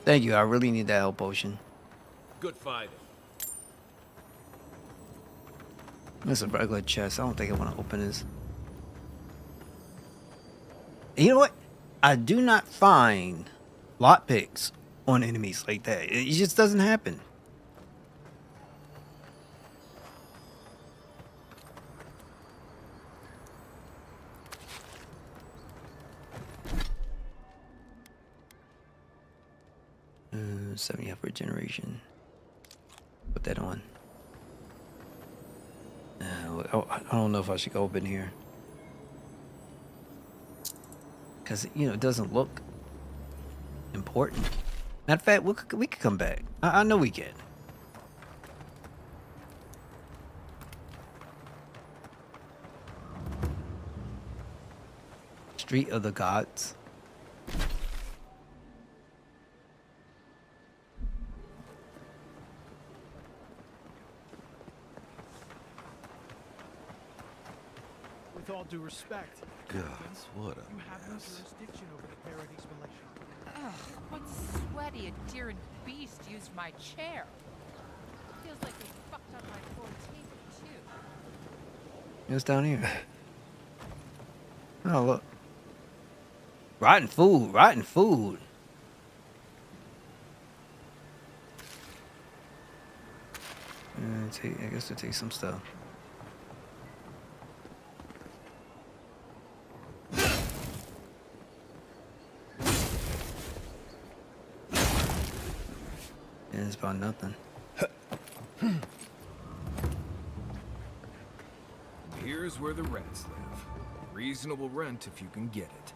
Thank you. I really need that health potion. Good fighting. It's a regular chest. I don't think I want to open this. You know what? I do not find lockpicks on enemies like that. It just doesn't happen. Uh, 70 up regeneration. Put that on. I don't know if I should go up in here. Because, you know, it doesn't look important. Matter of fact, we could come back. I know we can. Street of the Gods. With all due respect, God, what a you have no mess. jurisdiction over the Paradise relations. Ugh, what sweaty Adherent beast used my chair? Feels like they fucked up my poor table, too. It's down here. Oh, look. Rotten food, rotten food. I guess to take some stuff. Yeah, it's about nothing. Here's where the rats live. Reasonable rent if you can get it.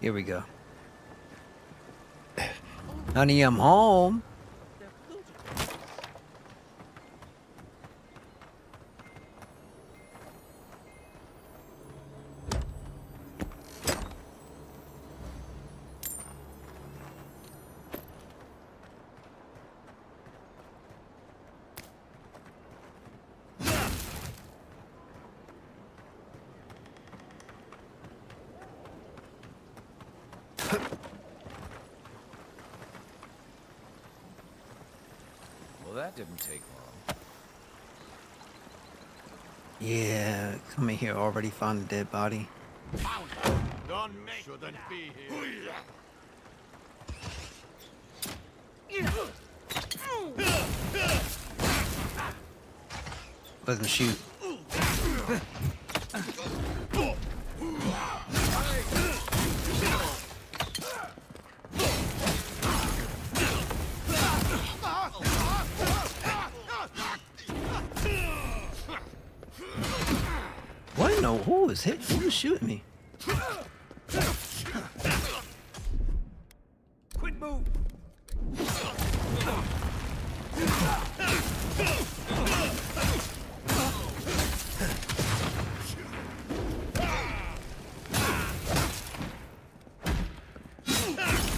Here we go. Honey, I'm home. Well, that didn't take long. Yeah, come in here. Already found a dead body. Shouldn't be here. Let him shoot. What? No, who was hit? Who was shooting me? Quit move.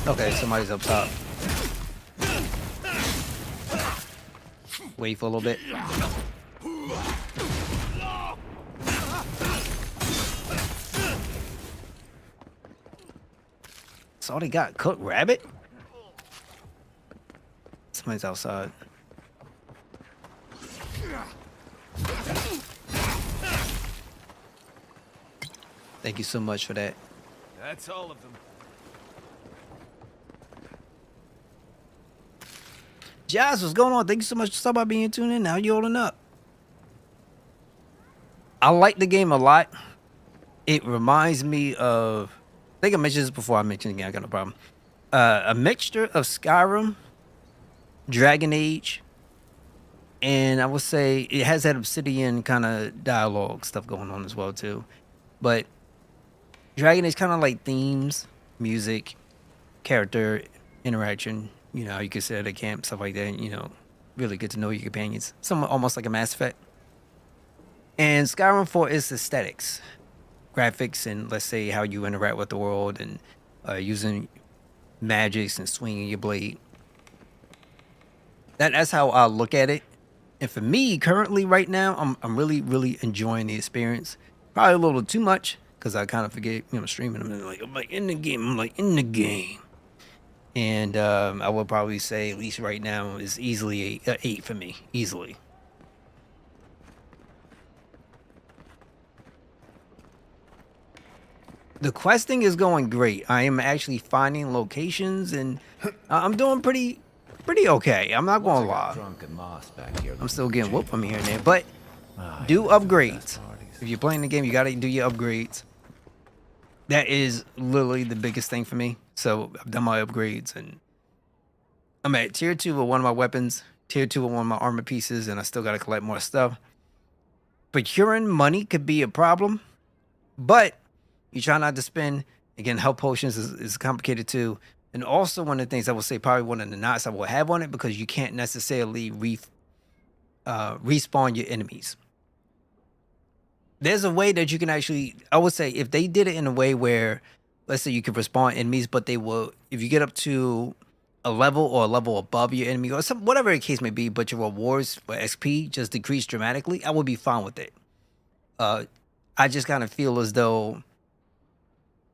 Okay, somebody's up top. Wait for a little bit. That's all they got. Cooked rabbit? Somebody's outside. Thank you so much for that. That's all of them. Jazz, what's going on? Thank you so much for stopping by being tuned in. Now you holding up. I like the game a lot. It reminds me of, I think I mentioned this before. I mentioned it again. I got no problem. A mixture of Skyrim, Dragon Age, and I would say it has that Obsidian kind of dialogue stuff going on as well too. But Dragon is kind of like themes, music, character interaction. You know, you could sit at a camp, stuff like that. You know, really get to know your companions. Somewhat almost like a Mass Effect. And Skyrim for its aesthetics, graphics, and let's say how you interact with the world and using magics and swinging your blade. That's how I look at it. And for me, currently, right now, I'm really enjoying the experience. Probably a little too much because I kind of forget, you know, streaming. I'm like in the game. I'm like in the game. And I would probably say, at least right now, is easily a 8 for me, easily. The questing is going great. I am actually finding locations, and I'm doing pretty okay. I'm not gonna lie. I'm still getting whooped from here and there, but do upgrades. If you're playing the game, you gotta do your upgrades. That is literally the biggest thing for me. So I've done my upgrades, and I'm at tier 2 with one of my weapons, tier 2 with one of my armor pieces, and I still gotta collect more stuff. Procuring money could be a problem, but you try not to spend. Again, health potions is complicated too. And also one of the things I would say, probably one of the knots I will have on it, because you can't necessarily respawn your enemies. There's a way that you can actually, I would say, if they did it in a way where, let's say you could respawn enemies, but they will, if you get up to a level or a level above your enemy or some, whatever the case may be, but your rewards for XP just decrease dramatically, I would be fine with it. I just kind of feel as though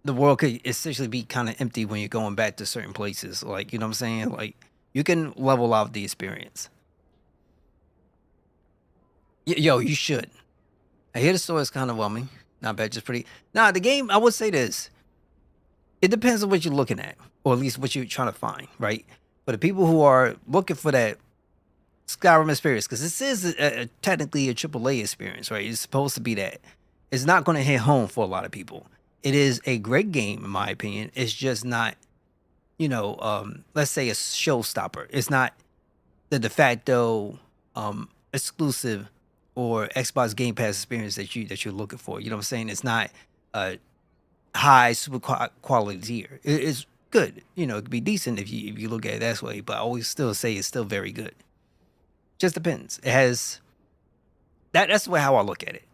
the world could essentially be kind of empty when you're going back to certain places. Like, you know what I'm saying? Like, you can level out the experience. Yo, you should. I hear the story is kind of whelming. Not bad, just pretty. Nah, the game, I would say this. It depends on what you're looking at, or at least what you're trying to find, right? For the people who are looking for that Skyrim experience, because this is technically a AAA experience, right? It's supposed to be that. It's not going to hit home for a lot of people. It is a great game, in my opinion. It's just not, you know, let's say a showstopper. It's not the de facto exclusive or Xbox Game Pass experience that you're looking for. You know what I'm saying? It's not high super quality tier. It's good. You know, it could be decent if you look at it that way. But I always still say it's still very good. Just depends. It has that's the way how I look at it.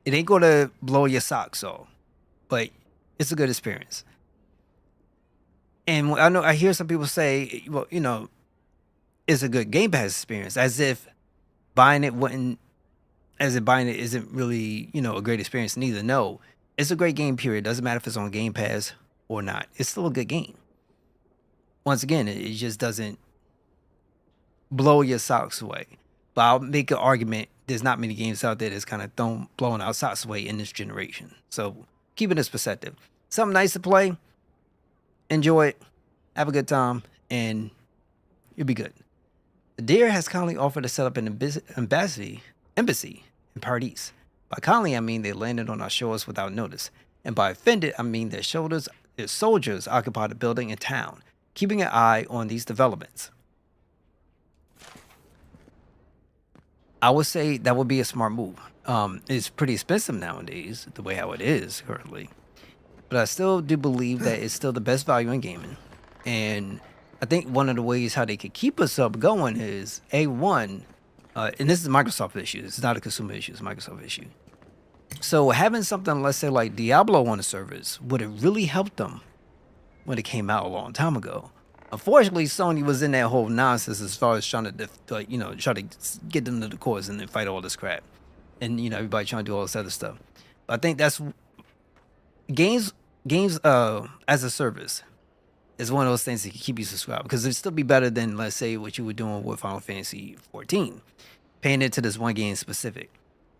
It ain't gonna blow your socks off, but it's a good experience. And I know I hear some people say, well, you know, it's a good Game Pass experience, as if buying it isn't really, you know, a great experience. Neither. No, it's a great game. Period. Doesn't matter if it's on Game Pass or not. It's still a good game. Once again, it just doesn't blow your socks away. But I'll make an argument. There's not many games out there that's kind of blowing our socks away in this generation. So keep it in perspective. Something nice to play. Enjoy it. Have a good time. And you'll be good. The Deer has kindly offered to set up an embassy in Paradise. By kindly, I mean they landed on our shores without notice. And by offended, I mean their soldiers occupied a building in town, keeping an eye on these developments. I would say that would be a smart move. It's pretty expensive nowadays, the way how it is currently. But I still do believe that it's still the best value in gaming. And I think one of the ways how they could keep us up going is, and this is a Microsoft issue. It's not a consumer issue. It's a Microsoft issue. So having something, let's say, like Diablo on the servers would have really helped them when it came out a long time ago. Unfortunately, Sony was in that whole nonsense as far as trying to, try to get them to the courts and then fight all this crap. And, you know, everybody trying to do all this other stuff. But I think that's games as a service is one of those things that can keep you subscribed, because it'd still be better than, let's say, what you were doing with Final Fantasy 14, paying into this one game specific.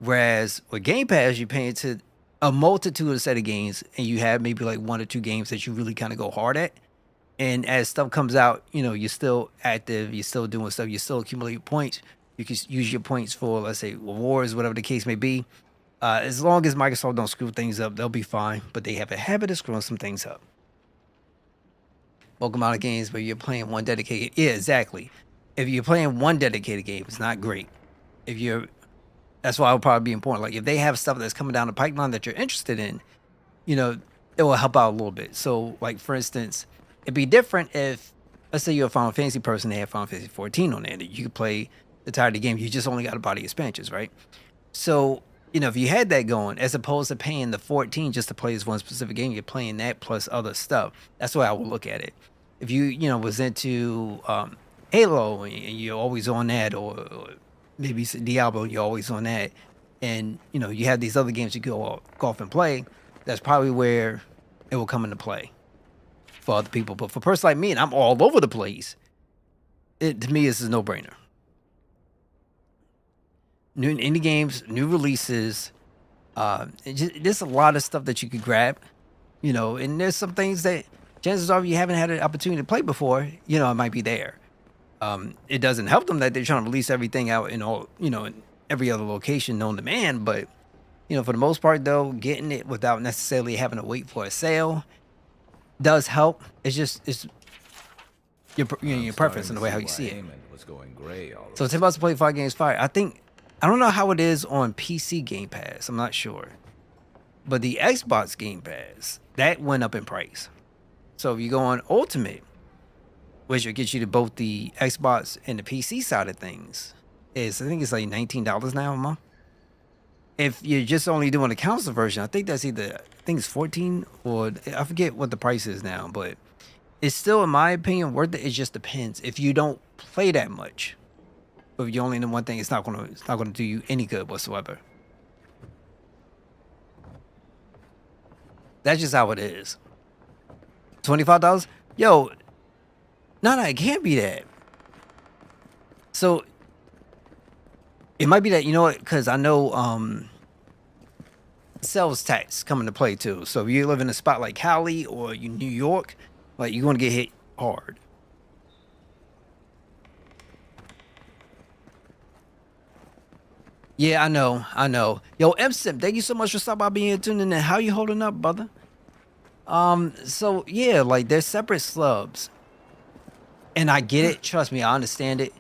Whereas with Game Pass, you're paying to a multitude of set of games, and you have maybe like 1 or 2 games that you really kind of go hard at. And as stuff comes out, you know, you're still active, you're still doing stuff, you still accumulate points. You can use your points for, let's say, rewards, whatever the case may be. As long as Microsoft don't screw things up, they'll be fine. But they have a habit of screwing some things up. Bulk amount of games where you're playing one dedicated. Yeah, exactly. If you're playing one dedicated game, it's not great. That's why it would probably be important. Like if they have stuff that's coming down the pipeline that you're interested in, you know, it will help out a little bit. So, like for instance, it'd be different if, let's say you're a Final Fantasy person, they have Final Fantasy 14 on there, and you could play the entirety of the game. You just only got to buy the expansions, right? So, you know, if you had that going, as opposed to paying the 14 just to play this one specific game, you're playing that plus other stuff. That's the way I would look at it. If you know, was into Halo and you're always on that, or maybe Diablo, you're always on that, and you know, you have these other games you go off and play, that's probably where it will come into play for other people. But for a person like me, and I'm all over the place, to me, this is a no-brainer. New indie games, new releases, there's a lot of stuff that you could grab, you know, and there's some things that chances are you haven't had an opportunity to play before, you know, it might be there. It doesn't help them that they're trying to release everything out in all, you know, in every other location known to man, but you know, for the most part though, getting it without necessarily having to wait for a sale does help. It's just, it's your preference and the way how you see it. Was going gray all So Tim about to play 5 games fire. I don't know how it is on PC Game Pass. I'm not sure. But the Xbox Game Pass, that went up in price. So if you go on Ultimate, which will get you to both the Xbox and the PC side of things, I think it's like $19 now a month. If you're just only doing the console version, I think that's I think it's 14 or I forget what the price is now, but it's still, in my opinion, worth it. It just depends. If you don't play that much, but if you only know one thing, it's not gonna do you any good whatsoever. That's just how it is. $25? Yo, no, it can't be that. So it might be that, you know what, because I know sales tax come into play too. So if you live in a spot like Cali or New York, like you're gonna get hit hard. Yeah, I know. Yo, MSIM, thank you so much for stopping by, being tuned in. How you holding up, brother? So yeah, like they're separate slubs. And I get it, trust me, I understand it.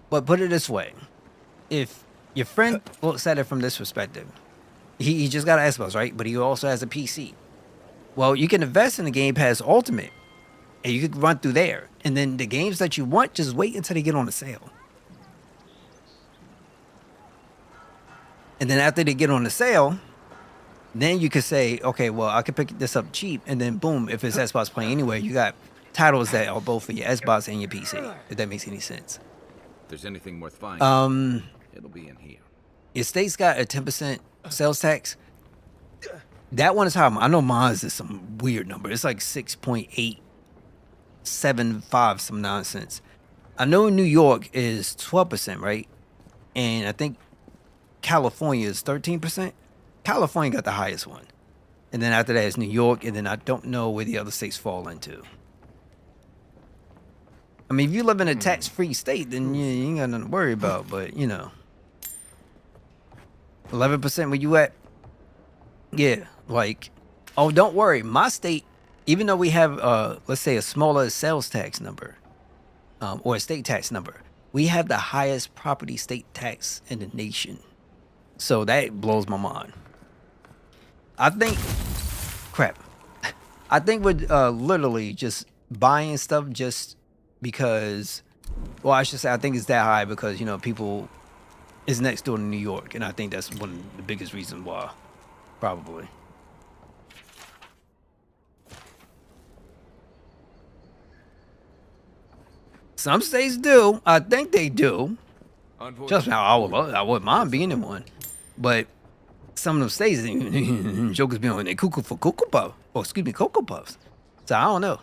But put it this way. If your friend looks at it from this perspective, he just got an Xbox, right? But he also has a PC. Well, you can invest in the Game Pass Ultimate, and you could run through there. And then the games that you want, just wait until they get on the sale. And then after they get on the sale, then you could say, okay, well, I could pick this up cheap. And then boom, if it's Xbox playing anywhere, you got titles that are both for your Xbox and your PC, if that makes any sense. If there's anything worth finding, it'll be in here. Your state's got a 10% sales tax. That one is high. I know mine's is some weird number. It's like 6.875, some nonsense. I know New York is 12%, right? And I think California is 13%. California got the highest one. And then after that is New York, and then I don't know where the other states fall into. I mean, if you live in a tax-free state, then you ain't got nothing to worry about, but, you know. 11% where you at? Yeah, like, oh, don't worry. My state, even though we have, let's say, a smaller sales tax number, or a state tax number, we have the highest property state tax in the nation. So that blows my mind. I think, crap. I think we're literally just buying stuff just because, well, I should say I think it's that high because, you know, people is next door to New York, and I think that's one of the biggest reasons why, probably. Some states do. I think they do. Just now, I wouldn't mind being in one, but some of them states, jokers be on their cuckoo for Cocoa Puff, or excuse me, Cocoa Puffs. So I don't know.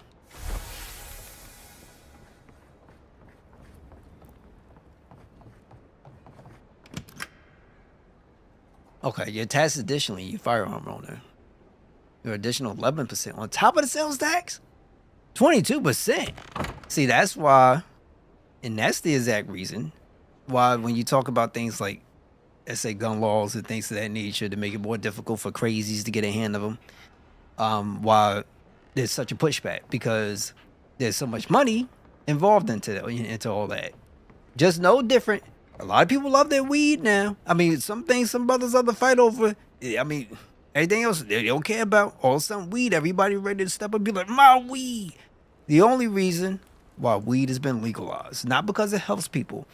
Okay, your tax additionally, your firearm owner. Your additional 11% on top of the sales tax? 22%. See, that's why, and that's the exact reason why when you talk about things like, let's say, gun laws and things of that nature to make it more difficult for crazies to get a hand of them, why there's such a pushback, because there's so much money involved into all that. Just no different. A lot of people love their weed now. I mean, some things some brothers love to fight over. I mean, Everything else they don't care about. All of a sudden, weed, everybody ready to step up and be like, my weed. The only reason why weed has been legalized, not because it helps people,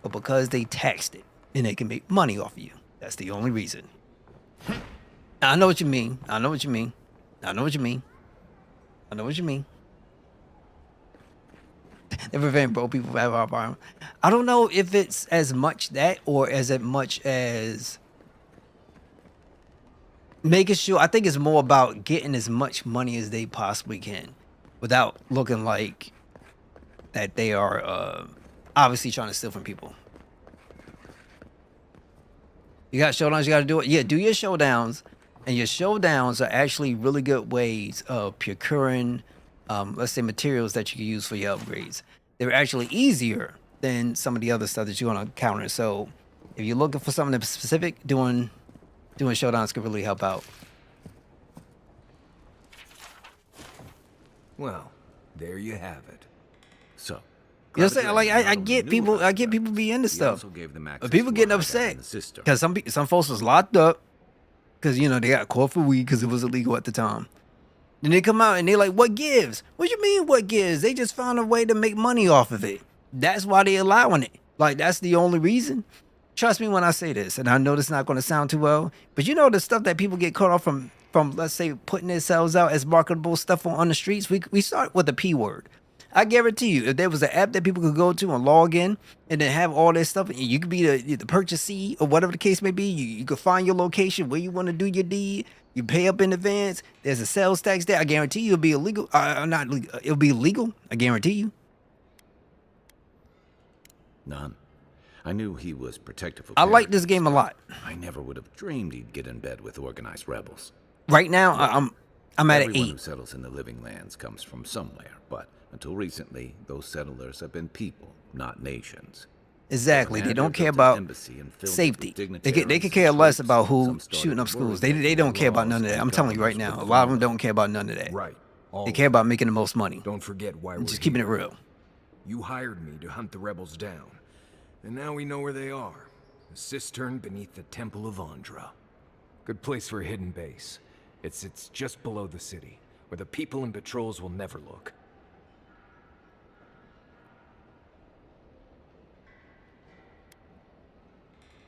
but because they taxed it and they can make money off of you. That's the only reason. I know what you mean. I know what you mean. I know what you mean. I know what you mean. They prevent broke people from having a problem. I don't know if it's as much that or as much as making sure. I think it's more about getting as much money as they possibly can without looking like that they are obviously trying to steal from people. You got showdowns, you got to do it. Yeah, do your showdowns. And your showdowns are actually really good ways of procuring, let's say, materials that you can use for your upgrades. They're actually easier than some of the other stuff that you're going to encounter. So if you're looking for something specific, doing showdowns can really help out. Well, there you have it. So, You know what I'm saying? Like I get people be into stuff. But people getting upset because some folks was locked up because you know they got caught for weed because it was illegal at the time. Then they come out and they like, what gives? What you mean what gives? They just found a way to make money off of it. That's why they allowing it. Like that's the only reason. Trust me when I say this, and I know this is not going to sound too well, but you know the stuff that people get caught off from let's say putting themselves out as marketable stuff on the streets. We start with the P word. I guarantee you, if there was an app that people could go to and log in and then have all this stuff, you could be the purchasee or whatever the case may be. You could find your location where you want to do your deed. You pay up in advance. There's a sales tax there. I guarantee you it'll be illegal. Not legal. It'll be legal. I guarantee you. None. I knew he was protective of I like this game a lot. I never would have dreamed he'd get in bed with organized rebels. Right now, I'm at an 8. Everyone who settles in the living lands comes from somewhere, but until recently, those settlers have been people, not nations. Exactly. They don't care about safety. They could care less about who shooting up schools. They don't care about none of that. I'm telling you right now, a lot of them don't care about none of that. Right. They care about making the most money. Don't forget why we're just keeping it here. real. You hired me to hunt the rebels down, and now we know where they are. A cistern beneath the Temple of Andra. Good place for a hidden base. It's just below the city, where the people and patrols will never look.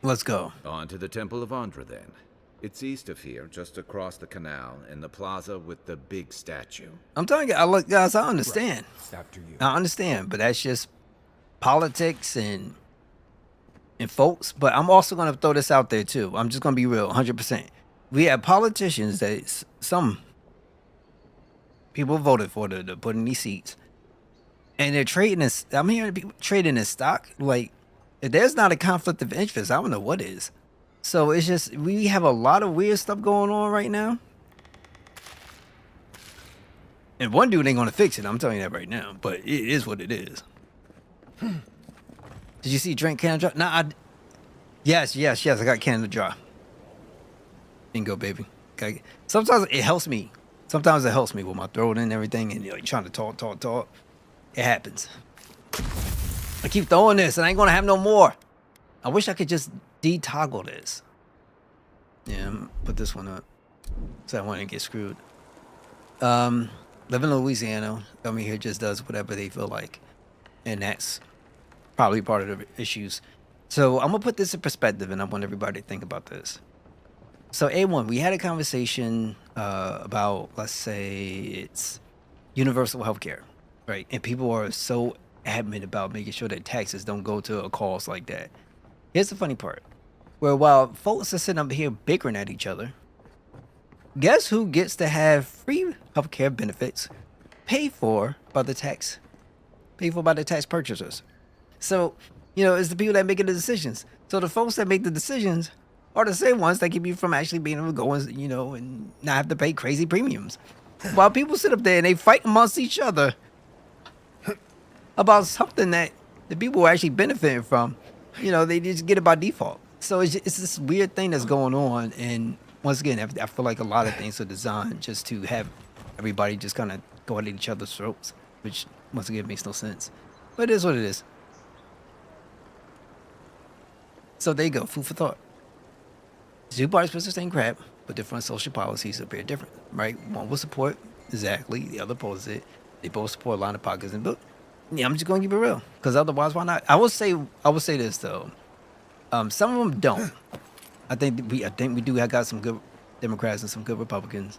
Let's go. On to the Temple of Andra, then. It's east of here, just across the canal, in the plaza with the big statue. I'm telling you, guys, I understand. Right. After you. I understand, but that's just politics and folks. But I'm also going to throw this out there, too. I'm just going to be real, 100%. We have politicians that some people voted for to put in these seats. And they're trading this. I'm hearing people trading in stock. Like, if there's not a conflict of interest, I don't know what is. So it's just, we have a lot of weird stuff going on right now. And one dude ain't going to fix it. I'm telling you that right now. But it is what it is. Did you see drink Canada Dry? Nah, yes. I got Canada Dry. Bingo, baby. Okay. Sometimes it helps me. Sometimes it helps me with my throat and everything. And you're like trying to talk. It happens. I keep throwing this and I ain't going to have no more. I wish I could just de-toggle this. Yeah, put this one up. So I wouldn't get screwed. Living in Louisiana, coming here just does whatever they feel like. And that's probably part of the issues. So I'm going to put this in perspective and I want everybody to think about this. So A1, we had a conversation about, let's say, it's universal healthcare, right? And people are so adamant about making sure that taxes don't go to a cause like that. Here's the funny part. Where while folks are sitting up here bickering at each other, guess who gets to have free healthcare benefits paid for by the tax purchasers? So, you know, it's the people that make the decisions. So the folks that make the decisions are the same ones that keep you from actually being able to go and, you know, and not have to pay crazy premiums. While people sit up there and they fight amongst each other about something that the people are actually benefiting from, you know, they just get it by default. So it's this weird thing that's going on. And once again, I feel like a lot of things are designed just to have everybody just kind of go at each other's throats, which once again makes no sense. But it is what it is. So there you go, food for thought. Two parties supposed to same crap, but different social policies appear different, right? One will support exactly, the other opposes it. They both support line of pockets and book. Yeah, I'm just gonna keep it real, because otherwise, why not? I will say this though. Some of them don't. I think we do. I got some good Democrats and some good Republicans.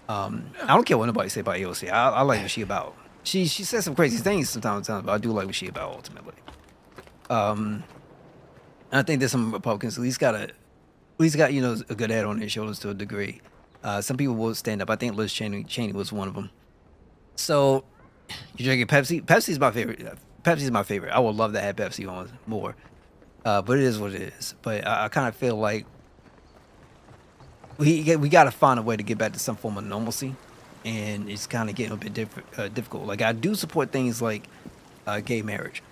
I don't care what nobody say about AOC. I like what she about. She says some crazy things sometimes, but I do like what she about ultimately. I think there's some Republicans at least got a good head on their shoulders to a degree. Some people will stand up. I think Liz Cheney was one of them. So you drinking Pepsi? Pepsi's my favorite. Pepsi's my favorite. I would love to have Pepsi on more, but it is what it is. But I kind of feel like we got to find a way to get back to some form of normalcy, and it's kind of getting a bit difficult. Like I do support things like gay marriage.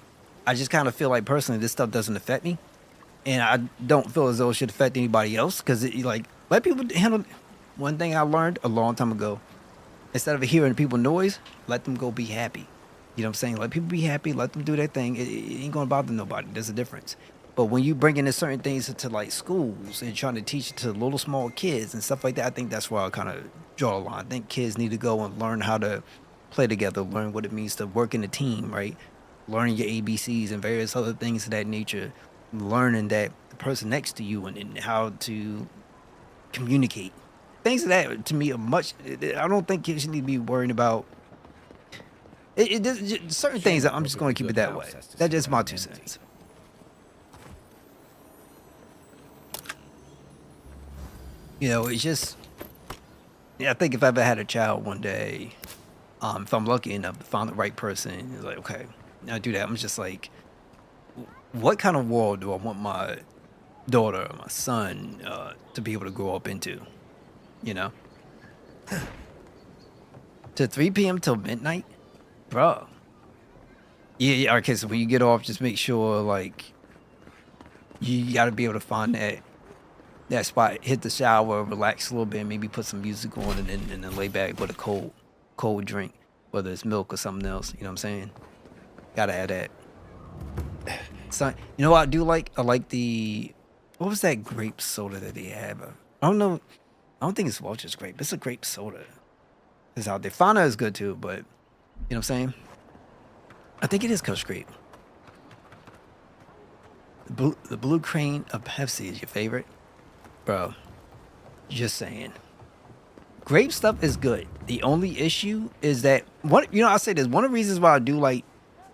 I just kind of feel like personally this stuff doesn't affect me, and I don't feel as though it should affect anybody else because like let people handle. One thing I learned a long time ago, instead of hearing people noise, let them go be happy. You know what I'm saying? Let people be happy. Let them do their thing. It ain't gonna bother nobody. There's a difference. But when you bring in certain things into like schools and trying to teach it to little small kids and stuff like that, I think that's where I kind of draw a line. I think kids need to go and learn how to play together, learn what it means to work in a team, right? Learning your ABCs and various other things of that nature. Learning that the person next to you and how to communicate. Things of that to me are much. I don't think kids need to be worrying about. Certain things. I'm just going to keep it that way. That's just my 2 cents. You know, it's just. Yeah, I think if I ever had a child one day, if I'm lucky enough to find the right person, it's like, okay, now do that. I'm just like, what kind of world do I want my daughter or my son to be able to grow up into? You know, to 3 p.m. till midnight, bro. Yeah. Okay, so when you get off, just make sure like you got to be able to find that spot, hit the shower, relax a little bit, maybe put some music on, and then lay back with a cold drink, whether it's milk or something else. You know what I'm saying? Gotta have that. So you know what I do like? I like what was that grape soda that they have? I don't know. I don't think it's Welch's grape. It's a grape soda. It's out there. Fana is good too, but you know what I'm saying? I think it is Kush Grape. The blue crane of Pepsi is your favorite? Bro, just saying. Grape stuff is good. The only issue is that I'll say this. One of the reasons why I do like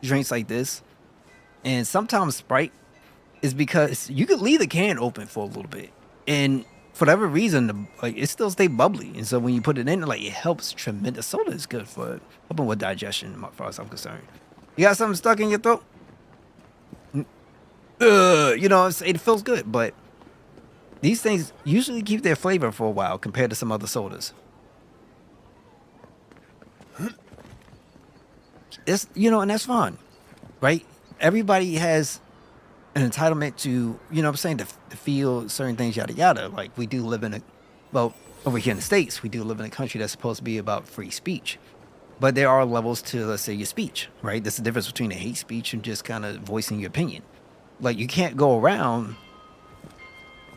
drinks like this, and sometimes Sprite, is because you could leave the can open for a little bit, and for whatever reason, it still stay bubbly. And so when you put it in, like it helps tremendous. Soda is good for helping with digestion, as far as I'm concerned. You got something stuck in your throat? It feels good, but these things usually keep their flavor for a while compared to some other sodas. And that's fine, right? Everybody has an entitlement to, to feel certain things, yada, yada. Like we do live over here in the States, we do live in a country that's supposed to be about free speech. But there are levels to, let's say, your speech, right? There's a difference between a hate speech and just kind of voicing your opinion. Like you can't go around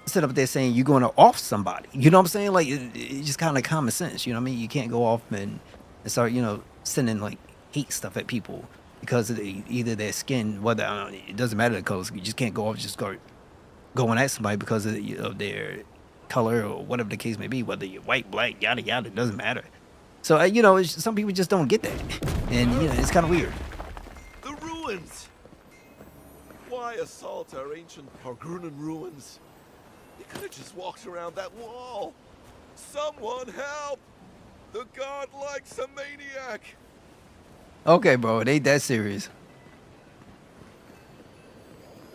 sit up there saying you're going to off somebody. You know what I'm saying? Like it's just kind of common sense. You know what I mean? You can't go off and start, sending like hate stuff at people because of either their skin, whether it doesn't matter the colors. You just can't go off just start going at somebody because of their color or whatever the case may be. Whether you're white, black, yada yada, it doesn't matter. So some people just don't get that, and it's kind of weird. The ruins. Why assault our ancient Pargrunan ruins? You could have just walked around that wall. Someone help! The god likes a maniac. Okay, bro, it ain't that serious.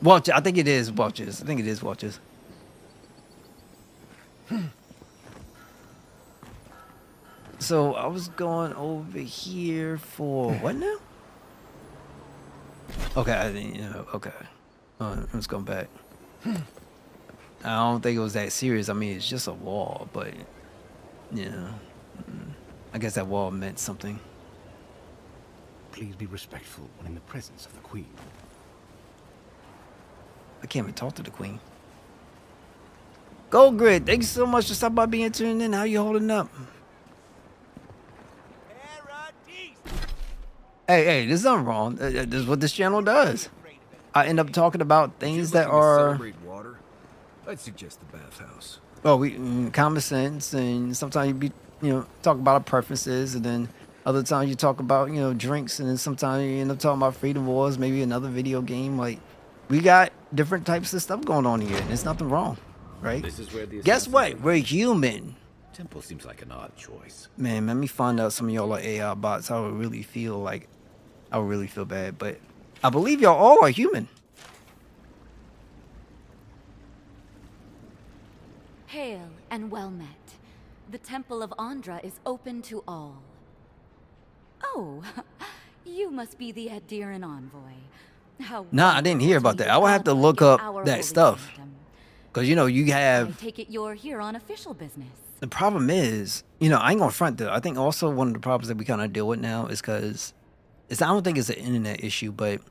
Watch, I think it is Watches. I think it is Watches. So I was going over here for what now? Okay, okay. Let's go back. I don't think it was that serious. I mean, it's just a wall, but I guess that wall meant something. Please be respectful when in the presence of the Queen. I can't even talk to the Queen. Gold Grid, thanks so much for stopping by being tuned in. How you holding up? Hey, there's nothing wrong. This is what this channel does. I end up talking about things that are Celebrate water? I'd suggest the bathhouse. well, common sense, and sometimes you be talk about our preferences, and then other times you talk about drinks, and then sometimes you end up talking about Freedom Wars, maybe another video game. Like we got different types of stuff going on here, and there's nothing wrong, right? This is where the Guess what? We're human. Temple seems like an odd choice. Man, let me find out some of y'all are AI bots. I would really feel bad, but I believe y'all all are human. Hail and well met. The Temple of Andra is open to all. Oh, you must be the Adiran envoy. How Nah, I didn't hear about that. I would have to look up that stuff. Because, you I have... take it you're here on official business. The problem is, I ain't gonna front though. I think also one of the problems that we kind of deal with now is because I don't think it's an internet issue, but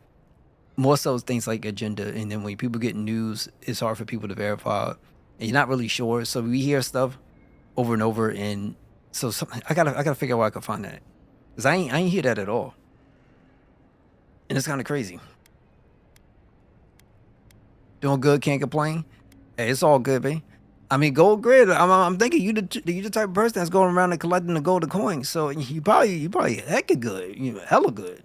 more so things like agenda. And then when people get news, it's hard for people to verify. And you're not really sure. So we hear stuff over and over. And so I gotta figure out where I can find that. Because I ain't hear that at all. And it's kind of crazy. Doing good, can't complain. Hey, it's all good, babe. I mean, Gold Grid. I'm thinking you the type of person that's going around and collecting the golden coins. So you probably hecka good. Hella good.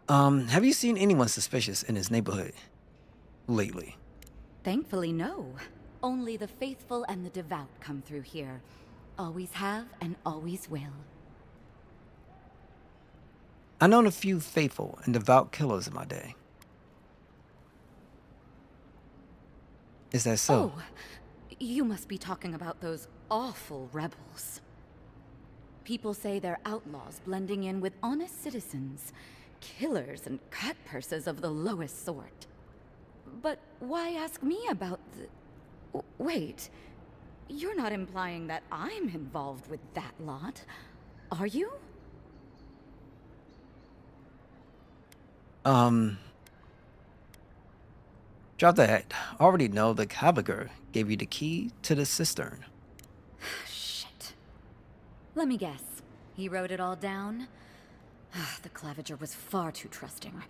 Have you seen anyone suspicious in this neighborhood lately? Thankfully, no. Only the faithful and the devout come through here. Always have and always will. I known a few faithful and devout killers in my day. Is that so? Oh, you must be talking about those awful rebels. People say they're outlaws blending in with honest citizens, killers and cut purses of the lowest sort. But why ask me about the... Wait, you're not implying that I'm involved with that lot, are you? Drop that. I already know the Cavager gave you the key to the cistern. Shit. Let me guess. He wrote it all down? The Claviger was far too trusting.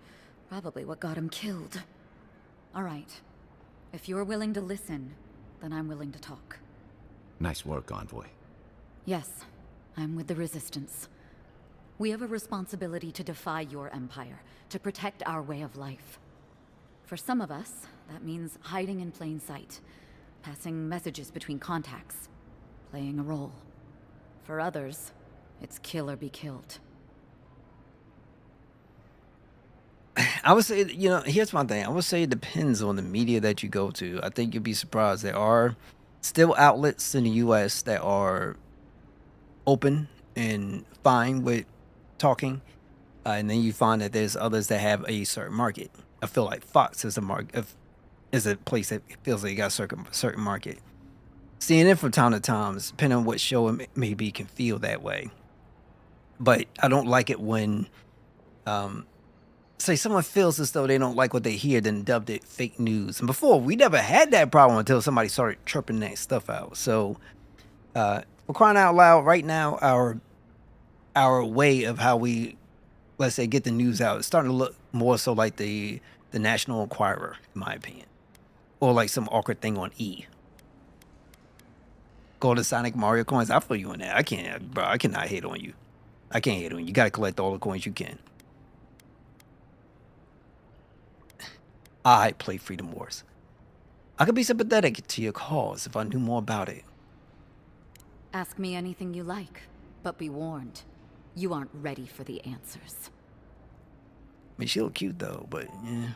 Probably what got him killed. All right. If you're willing to listen, then I'm willing to talk. Nice work, Envoy. Yes, I'm with the Resistance. We have a responsibility to defy your empire, to protect our way of life. For some of us, that means hiding in plain sight, passing messages between contacts, playing a role. For others, it's kill or be killed. I would say, here's my thing. I would say it depends on the media that you go to. I think you'd be surprised. There are still outlets in the U.S. that are open and fine with talking. And then you find that there's others that have a certain market. I feel like Fox is a place that feels like it got a certain market. CNN from time to time, depending on what show it may be, can feel that way. But I don't like it when, say someone feels as though they don't like what they hear, then dubbed it fake news. And before, we never had that problem until somebody started chirping that stuff out. So, for crying out loud, right now, our way of how we, let's say, get the news out is starting to look more so like the National Enquirer, in my opinion. Or like some awkward thing on E. Go to Sonic Mario coins. I feel you on that. I cannot hate on you. I can't hate on you. You gotta collect all the coins you can. I play Freedom Wars. I could be sympathetic to your cause if I knew more about it. Ask me anything you like, but be warned. You aren't ready for the answers. I mean, she look cute though, but yeah.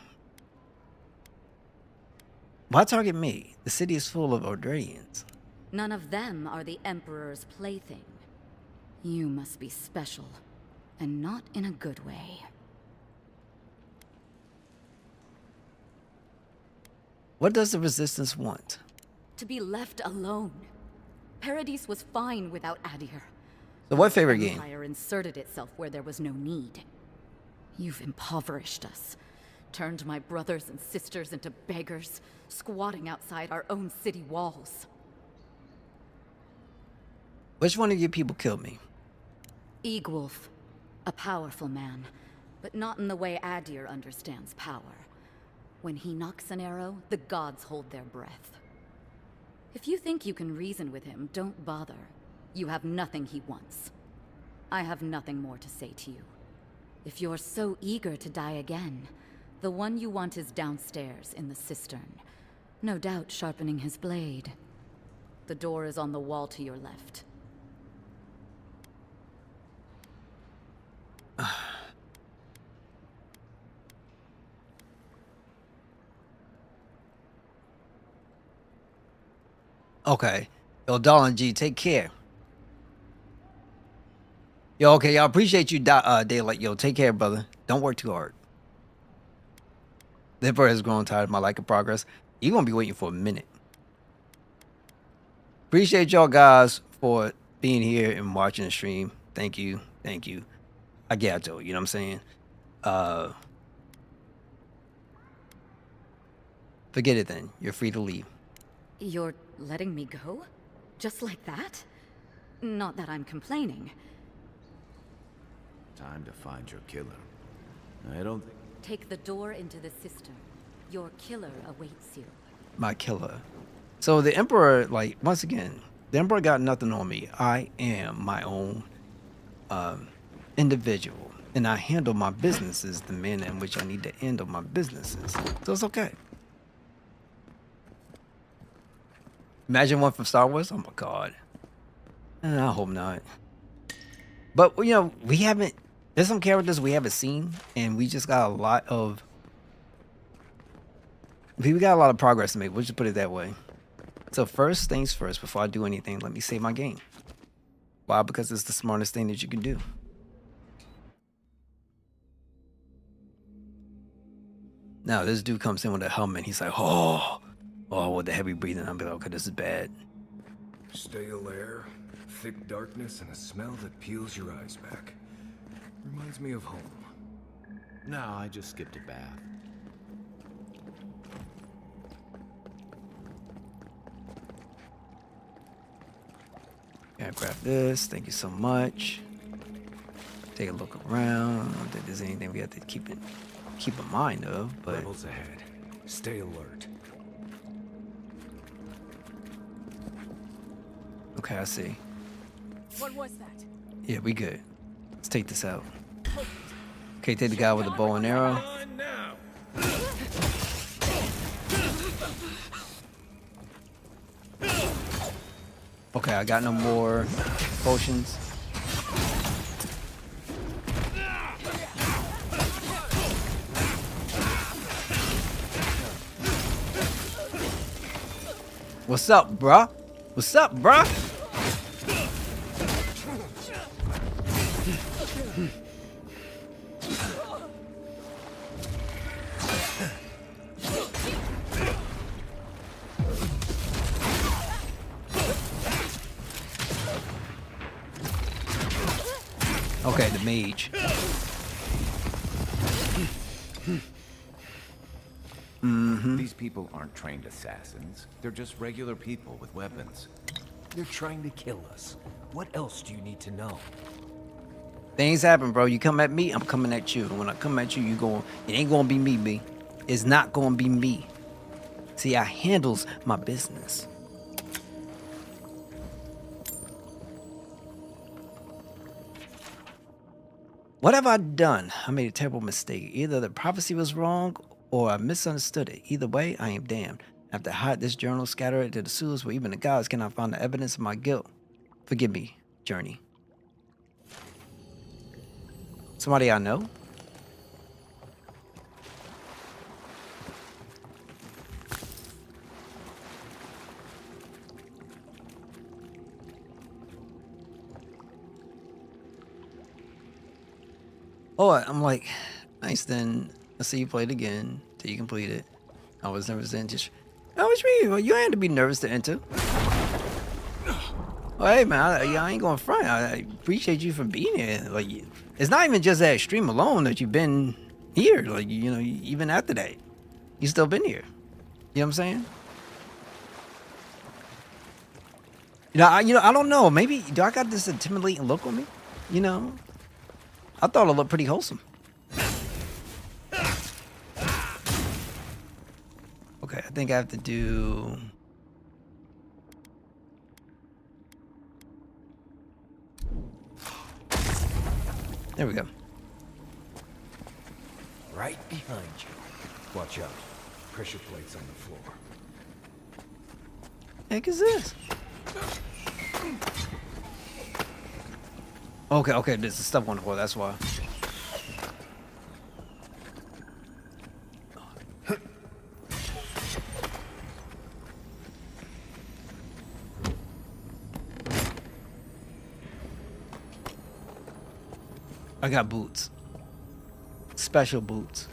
Why target me? The city is full of Ordradians. None of them are the Emperor's plaything. You must be special, and not in a good way. What does the Resistance want? To be left alone. Paradise was fine without Adir. So what favorite game? Empire inserted itself where there was no need. You've impoverished us, Turned my brothers and sisters into beggars, squatting outside our own city walls. Which one of your people killed me? Eagwolf, a powerful man, but not in the way Adir understands power. When he knocks an arrow, the gods hold their breath. If you think you can reason with him, don't bother. You have nothing he wants. I have nothing more to say to you. If you're so eager to die again, the one you want is downstairs in the cistern, no doubt sharpening his blade. The door is on the wall to your left. Okay. Yo, darling G, take care. Yo, okay, y'all appreciate you, Daylight. Yo, take care, brother. Don't work too hard. The Emperor has grown tired of my lack of progress. You're gonna be waiting for a minute. Appreciate y'all guys for being here and watching the stream. Thank you. Thank you. I get it, you know what I'm saying? Forget it then. You're free to leave. You're letting me go? Just like that? Not that I'm complaining. Time to find your killer. I don't think... Take the door into the cistern. Your killer awaits you. My killer. So the Emperor, like, once again, the Emperor got nothing on me. I am my own individual. And I handle my businesses the manner in which I need to handle my businesses. So it's okay. Imagine one from Star Wars? Oh my god. I hope not. But, you know, we haven't... There's some characters we haven't seen, and we just got a lot of... We got a lot of progress to make. We'll just put it that way. So first things first, before I do anything, let me save my game. Why? Because it's the smartest thing that you can do. Now, this dude comes in with a helmet. He's like, oh, with the heavy breathing. I'll be like, okay, this is bad. Stale air, thick darkness, and a smell that peels your eyes back. Reminds me of home. No, I just skipped a bath. Yeah, grab this. Thank you so much. Take a look around. I don't think there's anything we have to keep in mind of, but... Rebels ahead. Stay alert. Okay, I see. What was that? Yeah, we good. Let's take this out. Okay, take the guy with the bow and arrow. Okay, I got no more potions. What's up, bruh? What's up, bruh? Okay, the mage. These people aren't trained assassins. They're just regular people with weapons. They're trying to kill us. What else do you need to know? Things happen, bro. You come at me, I'm coming at you. And when I come at you, it ain't gonna be me, B. It's not gonna be me. See, I handles my business. What have I done? I made a terrible mistake. Either the prophecy was wrong or I misunderstood it. Either way, I am damned. I have to hide this journal, scatter it to the sewers where even the gods cannot find the evidence of my guilt. Forgive me, Journey. Somebody I know? Oh, I'm like, nice then. I see you played again till you complete it. I was nervous then. Just, oh, what you mean? Well, you ain't had to be nervous to enter. Well, hey man, I ain't going front. I appreciate you for being here. Like, it's not even just that stream alone that you've been here. Like, you know, even after that, you still been here. You know what I'm saying? I don't know. Maybe do I got this intimidating look on me? You know, I thought it looked pretty wholesome. Okay, I think I have to do. There we go. Right behind you. Watch out. Pressure plates on the floor. Heck is this? Okay, there's stuff on the floor, that's why. I got boots. Special boots.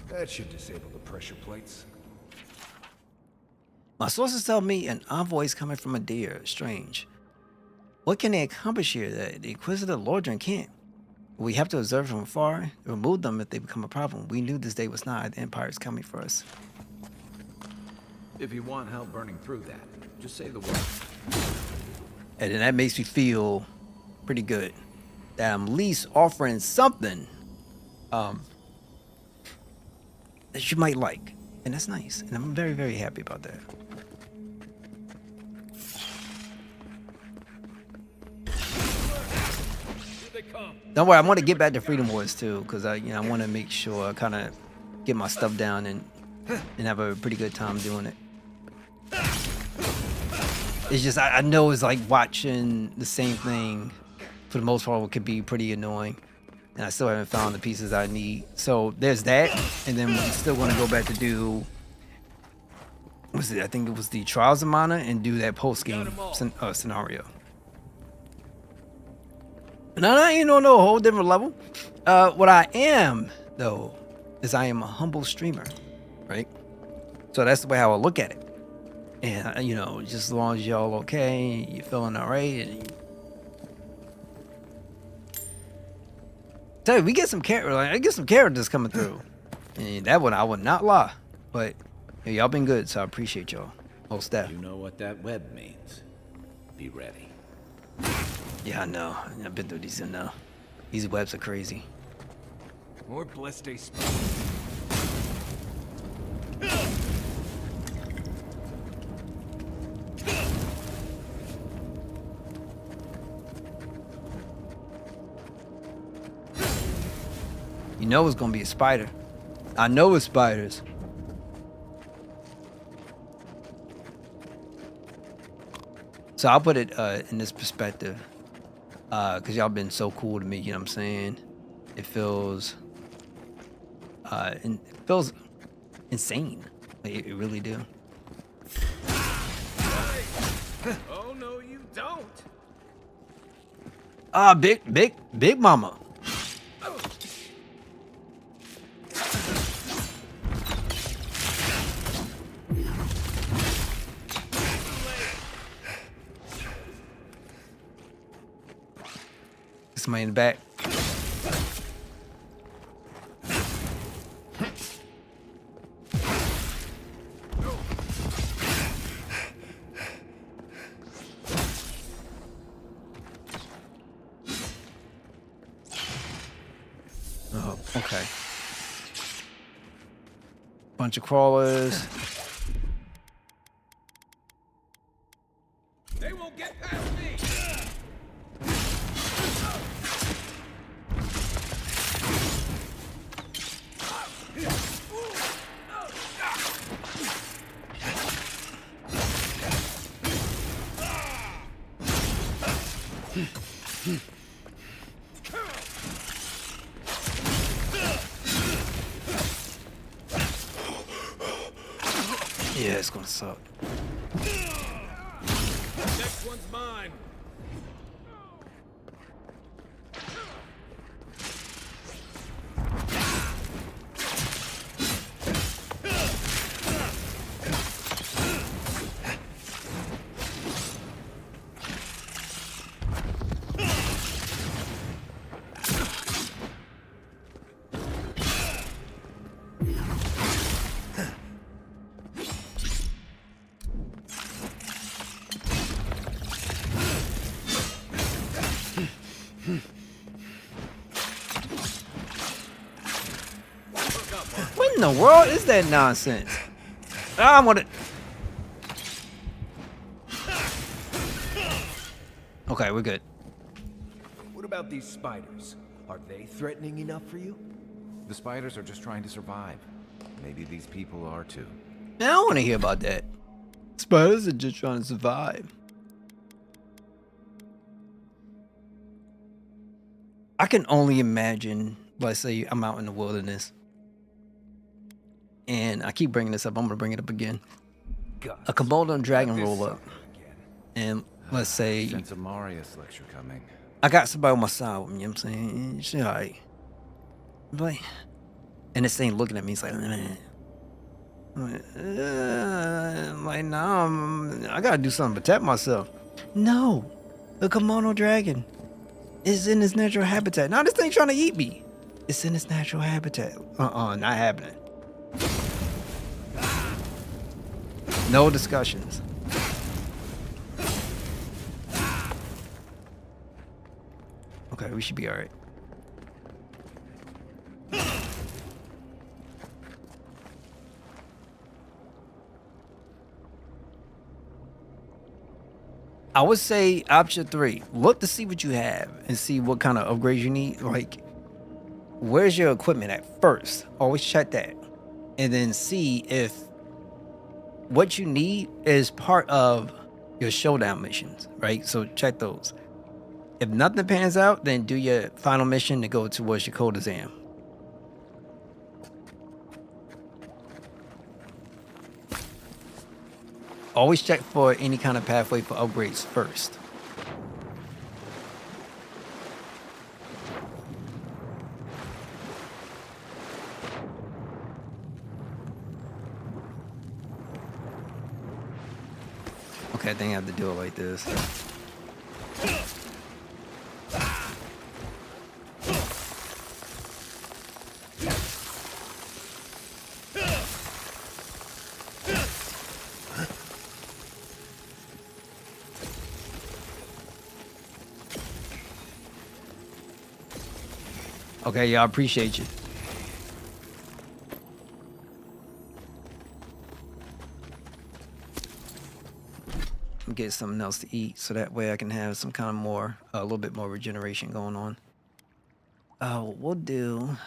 That should disable the pressure plates. My sources tell me an envoy is coming from a deer. Strange. What can they accomplish here that the Inquisitor Lordran can't? We have to observe from afar, remove them if they become a problem. We knew this day was nigh. The Empire is coming for us. If you want help burning through that, just say the word. And then that makes me feel pretty good. That I'm at least offering something that you might like. And that's nice. And I'm very, very happy about that. Don't worry, I want to get back to Freedom Wars too, because I want to make sure I kind of get my stuff down and have a pretty good time doing it. It's just I know it's like watching the same thing for the most part, could be pretty annoying, and I still haven't found the pieces I need. So there's that, and then we're still going to go back to do. I think it was the Trials of Mana and do that post game scenario. No, I ain't on no whole different level. What I am, though, is I am a humble streamer, right? So that's the way how I look at it. And, just as long as y'all okay, you're feeling all right. And tell you, we get some characters. I get some characters coming through. And that one, I would not lie. But y'all been good, so I appreciate y'all. Whole staff. You know what that web means. Be ready. Yeah, I know. I've been through these enough. These webs are crazy. More blessed day spots. You know it's gonna be a spider. I know it's spiders. So I'll put it in this perspective, because y'all been so cool to me, you know what I'm saying? It feels insane. Like, it really do. Oh no, you don't. Big mama. Somebody in the back. Oh, okay. Bunch of crawlers. They won't get past me. Yeah, it's gonna suck. Next one's mine. What in the world is that nonsense? I want it. Okay, we're good. What about these spiders? Are they threatening enough for you? The spiders are just trying to survive. Maybe these people are too. I don't want to hear about that. Spiders are just trying to survive. I can only imagine, let's say I'm out in the wilderness. And I keep bringing this up. I'm going to bring it up again. A Komodo dragon roll up. And let's say Sense of Marius lecture coming. I got somebody on my side with me, you know what I'm saying? She alright. But, and this thing looking at me, it's like, man. Like, nah, I gotta do something to protect myself. No, the Komodo dragon is in its natural habitat. Now this thing trying to eat me. It's in its natural habitat. Not happening. No discussions. Okay, we should be all right. I would say option 3. Look to see what you have and see what kind of upgrades you need. Like, where's your equipment at first? Always check that. And then see if what you need is part of your showdown missions, right? So check those. If nothing pans out, then do your final mission to go towards your code exam. Always check for any kind of pathway for upgrades first. Okay, I think I have to do it like this. Okay, yeah, I appreciate you. Get something else to eat so that way I can have some kind of more, a little bit more regeneration going on. What we'll do.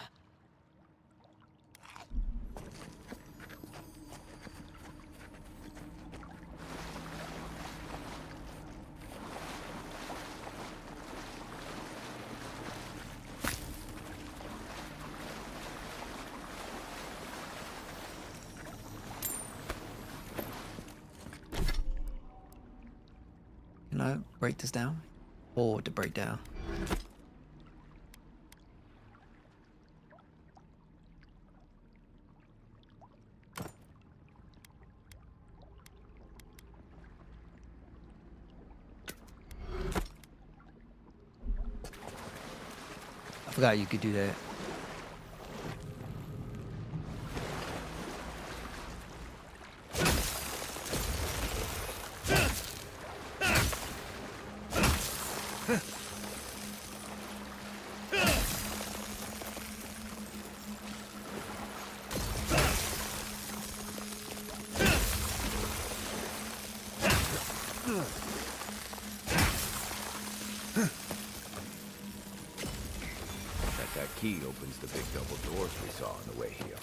Can I break this down? Or to break down? I forgot you could do that. That key opens the big double doors we saw on the way here.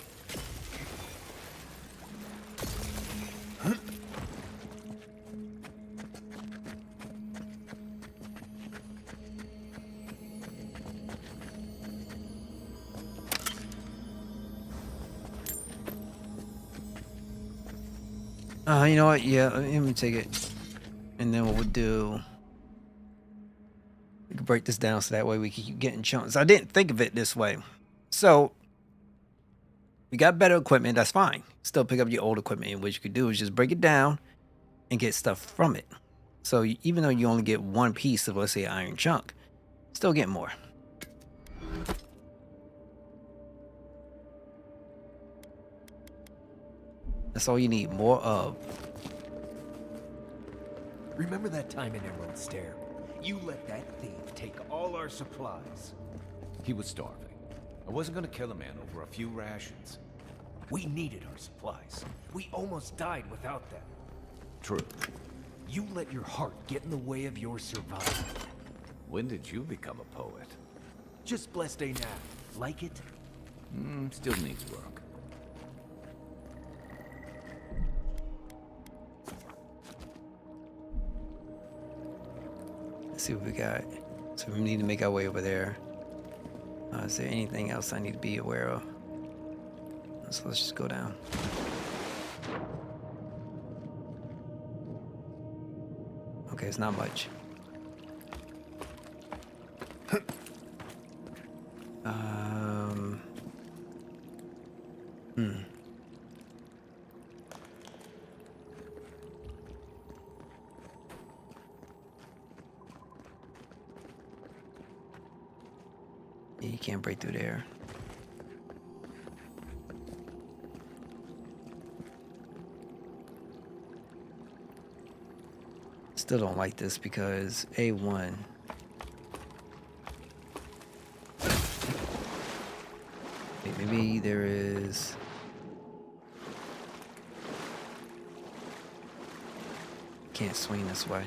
You know what? Yeah, let me take it. And then what we'll do, we can break this down so that way we can keep getting chunks. I didn't think of it this way. So, we got better equipment, that's fine. Still pick up your old equipment, and what you could do is just break it down and get stuff from it. So, even though you only get one piece of, let's say, an iron chunk, still get more. That's all you need, more of. Remember that time in Emerald Stair? You let that thief take all our supplies. He was starving. I wasn't gonna kill a man over a few rations. We needed our supplies. We almost died without them. True. You let your heart get in the way of your survival. When did you become a poet? Just blessed day now. Like it? Still needs work. Let's see what we got. So we need to make our way over there. Is there anything else I need to be aware of? So let's just go down. Okay, it's not much. Yeah, you can't break through there. Still don't like this because A1. Maybe there is. Can't swing this way.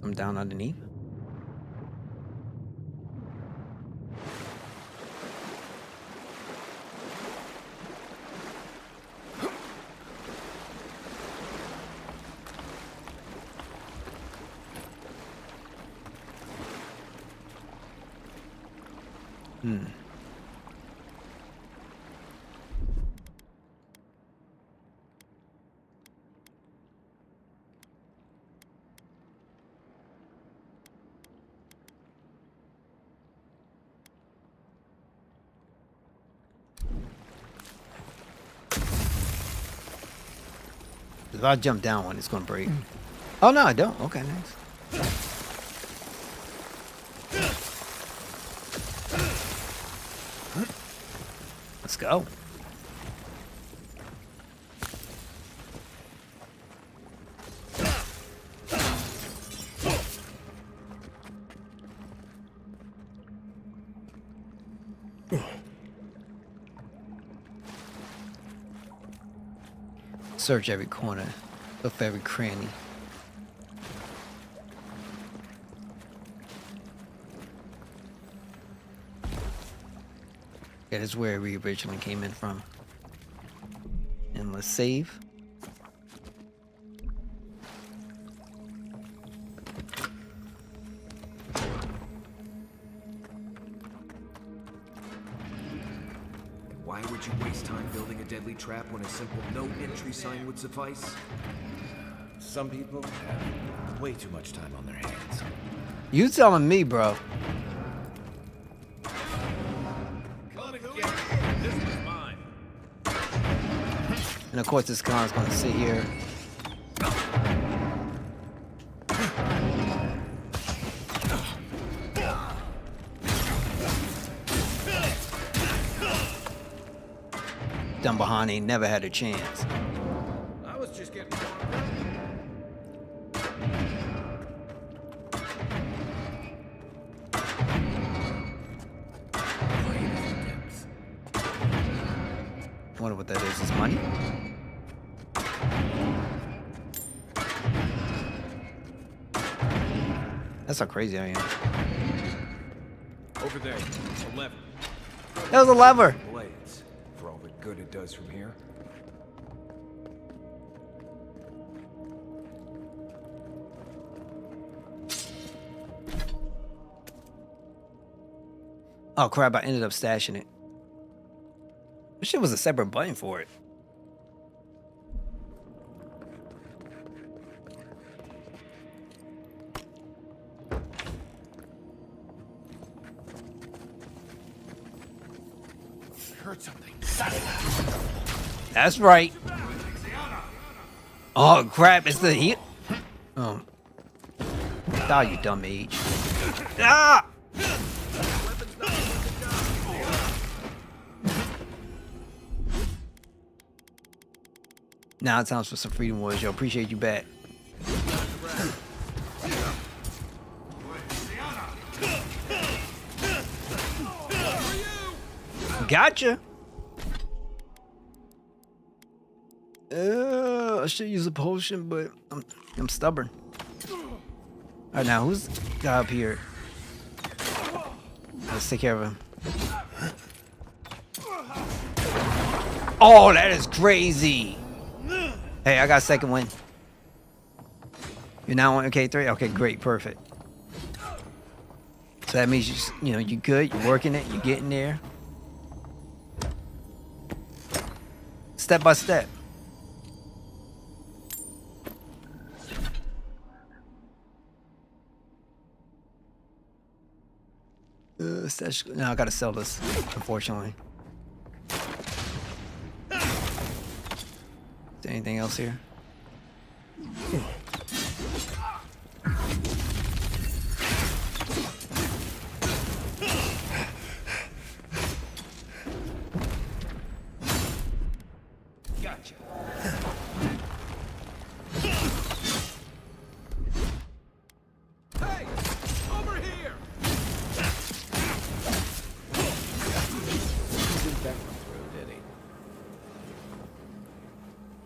I'm down underneath. If I jump down one, it's gonna break. Oh no, I don't. Okay, nice. Let's go. Search every corner, look for every cranny. Yeah, that's where we originally came in from. And let's save. Why would you waste time building a deadly trap when a simple no entry sign would suffice? Some people have way too much time on their hands. You telling me, bro? This was mine. And of course this con's gonna sit here. Done behind ain't never had a chance. I was just getting Wonder what that is. Is money? That's how crazy I am. Over there, a lever. That was a lever. Blades, for all the good it does from here. Oh crap, I ended up stashing it. This shit was a separate button for it. Heard something. That's right. Oh crap, it's the heat. Oh. Die, you dumb age. Ah! Now it's time for some Freedom Wars. Yo, appreciate you back. Gotcha. I should use a potion, but I'm stubborn. All right, now who's the guy up here? Let's take care of him. Oh, that is crazy. Hey, I got second win. You're now on K3? Okay, great, perfect. So that means you know, you're good, you're working it, you're getting there. Step by step. No, I gotta sell this, unfortunately. Is there anything else here? Gotcha. Hey, over here.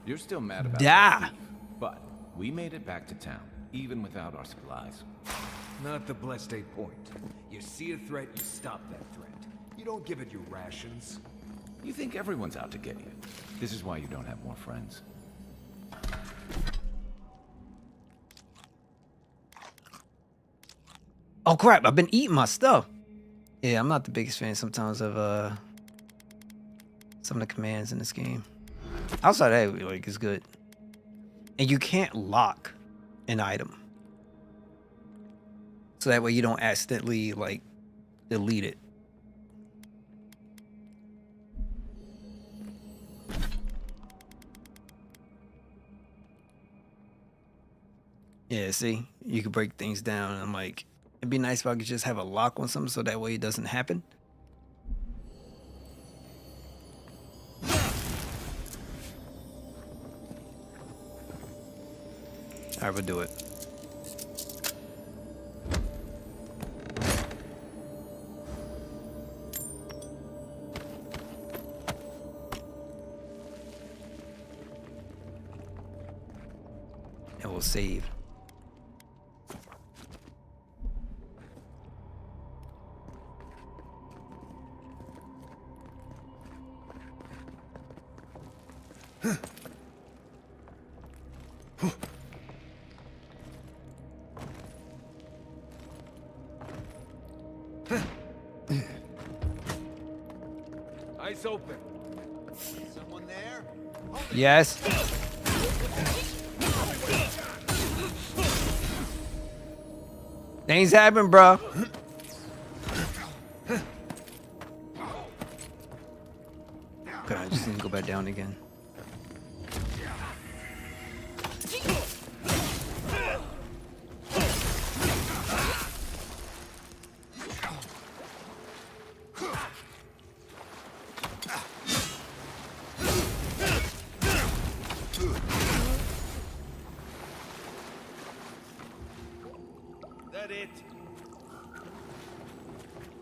You're still mad about Yeah. that thief, but we made it back to town, even without our supplies. Not the blessed 8 point. You see a threat, you stop that threat. You don't give it your rations. You think everyone's out to get you. This is why you don't have more friends. Oh crap, I've been eating my stuff. Yeah, I'm not the biggest fan sometimes of some of the commands in this game. Outside of that, like, it's good. And you can't lock an item. So that way you don't accidentally, like, delete it. Yeah, see? You can break things down. And I'm like, it'd be nice if I could just have a lock on something so that way it doesn't happen. All right, we'll do it. And we'll save. Eyes open. Someone there? Yes. Things happen, bro. Okay, I just need to go back down again. That it?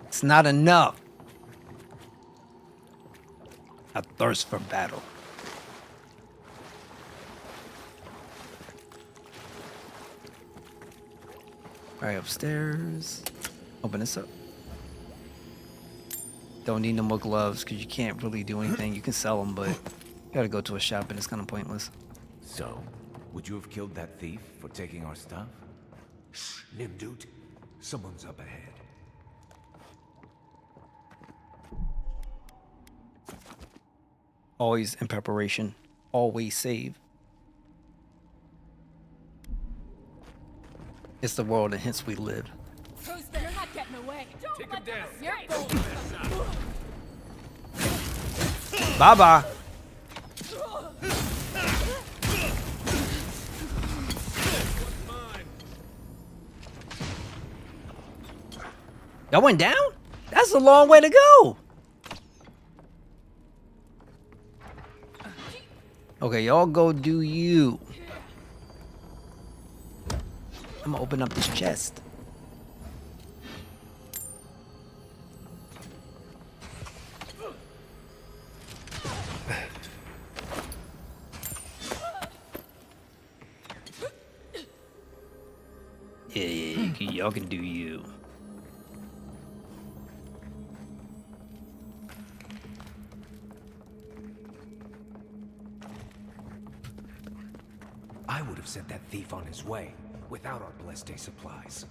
It's not enough. I thirst for battle. All right, upstairs. Open this up. Don't need no more gloves because you can't really do anything. You can sell them, but you gotta go to a shop and it's kind of pointless. So, would you have killed that thief for taking our stuff? Shh, Nimdude. Someone's up ahead. Always in preparation. Always save. It's the world in hence we live. Who's there? You're not getting away. Don't Take him down. Bye-bye. Y'all went down? That's a long way to go. Okay, y'all go do you. I'm gonna open up this chest. Yeah, y'all can do you. I would have sent that thief on his way without our blessed day supplies.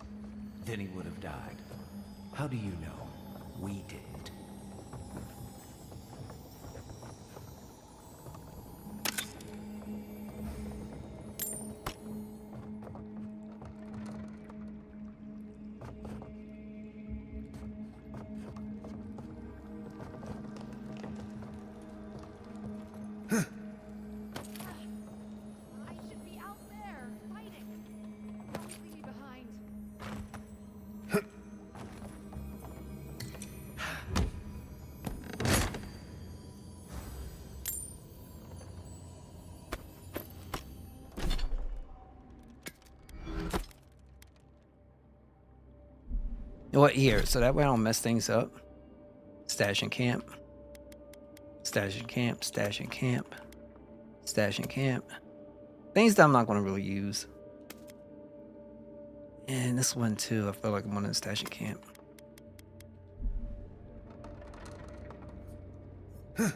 Then he would have died. How do you know? We did. What here? So that way I don't mess things up. Stash and camp. Stash and camp. Stash and camp. Stash and camp. Things that I'm not going to really use. And this one too. I feel like I'm on a stash and camp. No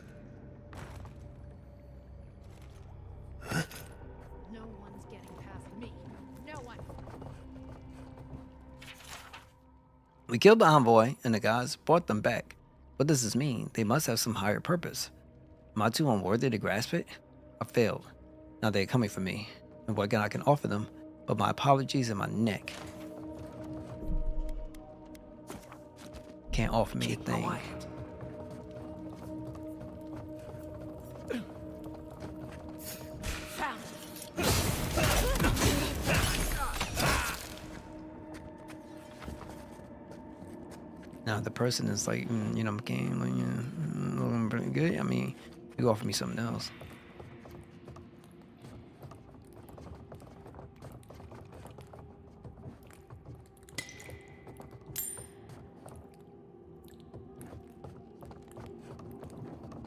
one's getting past me. No one. We killed the envoy, and the guys brought them back. What does this mean? They must have some higher purpose. Am I too unworthy to grasp it? I failed. Now they're coming for me, and what I can offer them but my apologies and my neck. Can't offer me a thing. Now the person is like, you know, game, like, looking pretty good. I mean, you offer me something else.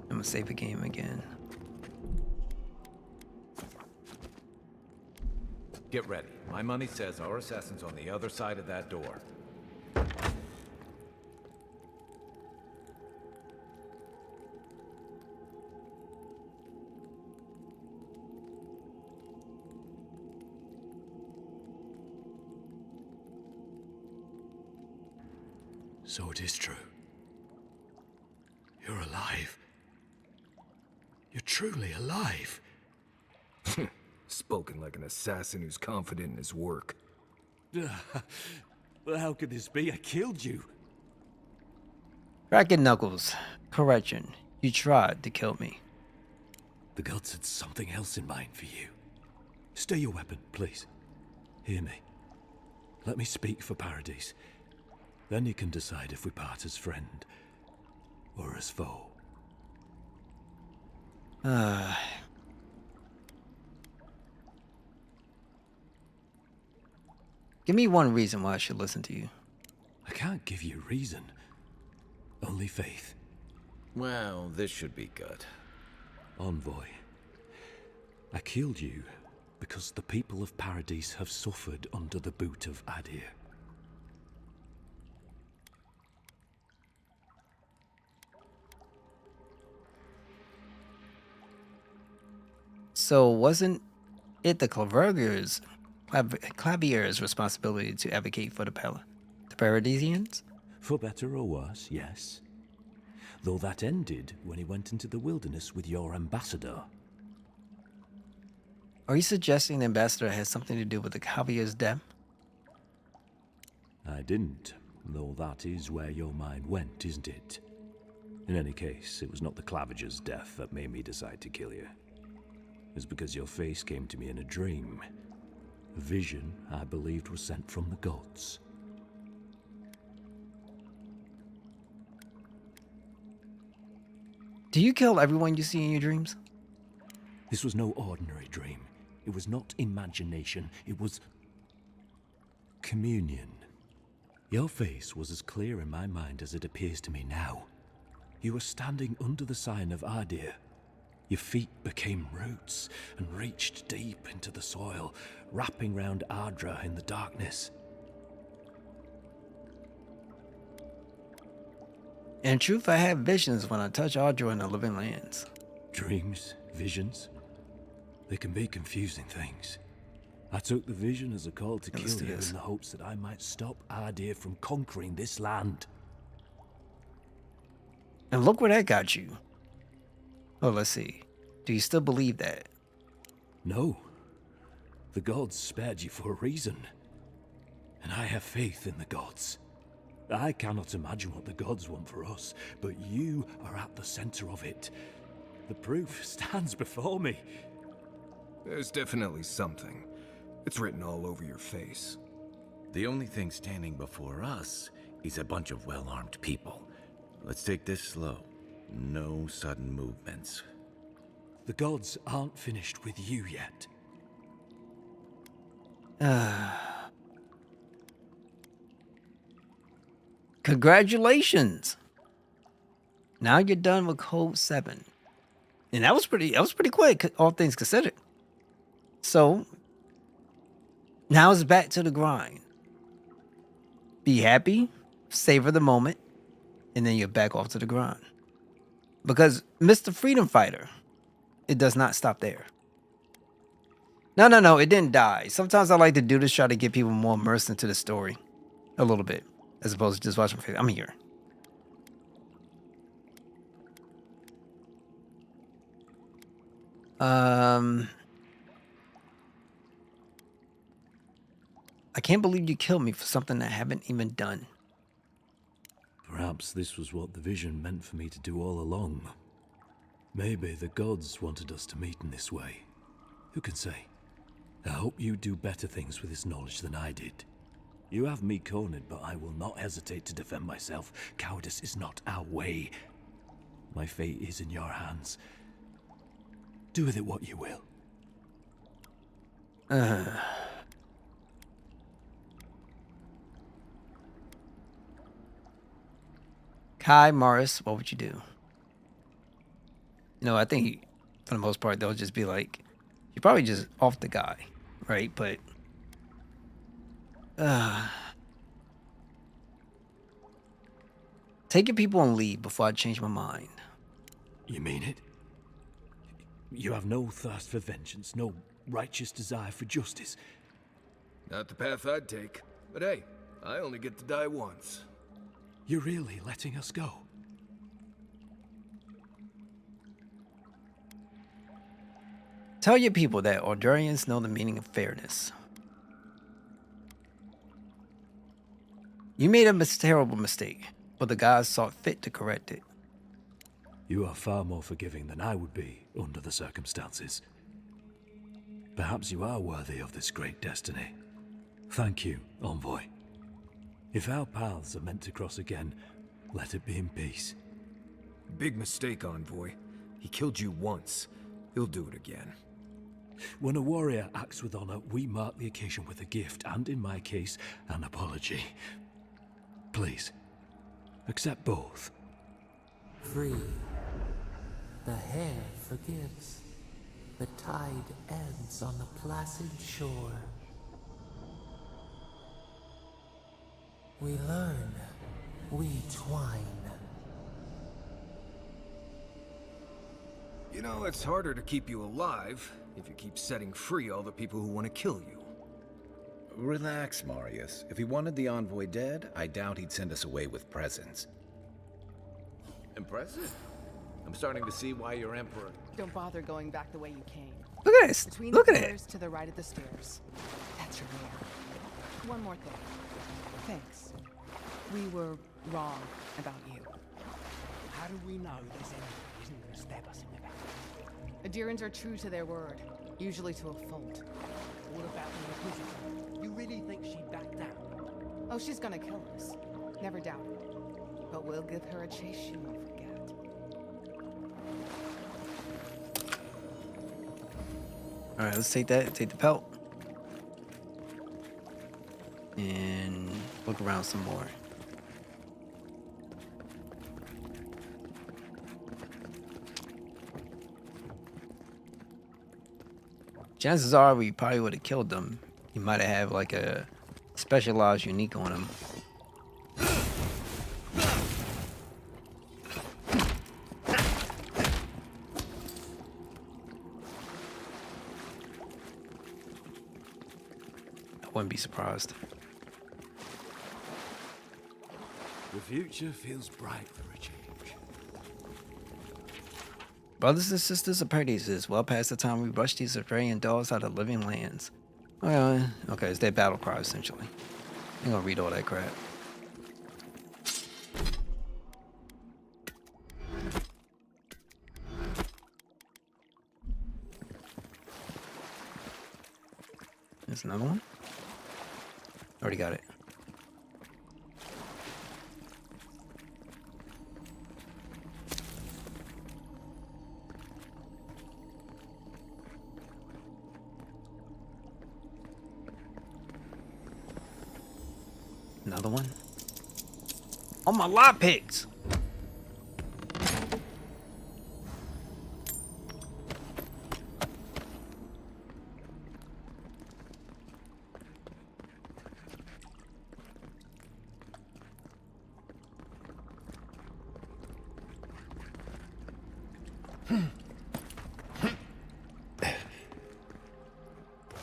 I'm gonna save the game again. Get ready. My money says our assassin's on the other side of that door. So it is true. You're alive. You're truly alive. Spoken like an assassin who's confident in his work. Well, how could this be? I killed you. Crack it, Knuckles. Correction. You tried to kill me. The gods had something else in mind for you. Stay your weapon, please. Hear me. Let me speak for Paradise. Then you can decide if we part as friend or as foe. Give me one reason why I should listen to you. I can't give you reason. Only faith. Well, this should be good. Envoy, I killed you because the people of Paradise have suffered under the boot of Adir. So wasn't it the Clavier's responsibility to advocate for the Paradisians? For better or worse, yes. Though that ended when he went into the wilderness with your ambassador. Are you suggesting the ambassador has something to do with the Clavier's death? I didn't, though that is where your mind went, isn't it? In any case, it was not the Claviger's death that made me decide to kill you. It was because your face came to me in a dream. A vision I believed was sent from the gods. Do you kill everyone you see in your dreams? This was no ordinary dream. It was not imagination. It was communion. Your face was as clear in my mind as it appears to me now. You were standing under the sign of Ardir. Your feet became roots and reached deep into the soil, wrapping round Ardra in the darkness. In truth, I have visions when I touch Ardra in the living lands. Dreams, visions, they can be confusing things. I took the vision as a call to kill you in the hopes that I might stop Ardir from conquering this land. And look where that got you. Oh, let's see. Do you still believe that? No. The gods spared you for a reason. And I have faith in the gods. I cannot imagine what the gods want for us, but you are at the center of it. The proof stands before me. There's definitely something. It's written all over your face. The only thing standing before us is a bunch of well-armed people. Let's take this slow. No sudden movements. The gods aren't finished with you yet. Congratulations. Now you're done with Code 7. And that was pretty quick, all things considered. So now it's back to the grind. Be happy, savor the moment, and then you're back off to the grind. Because Mr. Freedom Fighter, it does not stop there. No, it didn't die. Sometimes I like to do this, try to get people more immersed into the story. A little bit. As opposed to just watching my. I'm here. I can't believe you killed me for something I haven't even done. Perhaps this was what the vision meant for me to do all along. Maybe the gods wanted us to meet in this way. Who can say? I hope you do better things with this knowledge than I did. You have me cornered, but I will not hesitate to defend myself. Cowardice is not our way. My fate is in your hands. Do with it what you will. Kai, Morris, what would you do? You know, I think for the most part, they'll just be like, you're probably just off the guy, right? But, take your people and leave before I change my mind. You mean it? You have no thirst for vengeance, no righteous desire for justice. Not the path I'd take. But hey, I only get to die once. You're really letting us go? Tell your people that Ardurians know the meaning of fairness. You made a terrible mistake, but the gods saw fit to correct it. You are far more forgiving than I would be under the circumstances. Perhaps you are worthy of this great destiny. Thank you, Envoy. If our paths are meant to cross again, let it be in peace. Big mistake, Envoy. He killed you once. He'll do it again. When a warrior acts with honor, we mark the occasion with a gift, and in my case, an apology. Please, accept both. Free. The hair forgives. The tide ebbs on the placid shore. We learn. We twine. You know, it's harder to keep you alive if you keep setting free all the people who want to kill you. Relax, Marius. If he wanted the envoy dead, I doubt he'd send us away with presents. Impressive. I'm starting to see why your emperor... Don't bother going back the way you came. Look at this. Between Look the at it. pillars to the right of the stairs. That's your lair. One more thing. Thanks. We were wrong about you. How do we know this enemy isn't going to stab us in the back? Adirans are true to their word, usually to a fault. What about the Inquisitor? You really think she'd back down? Oh, she's gonna kill us. Never doubt it. But we'll give her a chase she won't forget. All right, let's take that. Take the pelt. And look around some more. Chances are we probably would have killed them. He might have had like a specialized unique on him. I wouldn't be surprised. The future feels bright for a change. Brothers and sisters of Paradise is well past the time we rush these Australian dogs out of living lands. Okay, it's their battle cry essentially. I'm gonna read all that crap. There's another one. Already got it. Another one. Oh, my lot picks.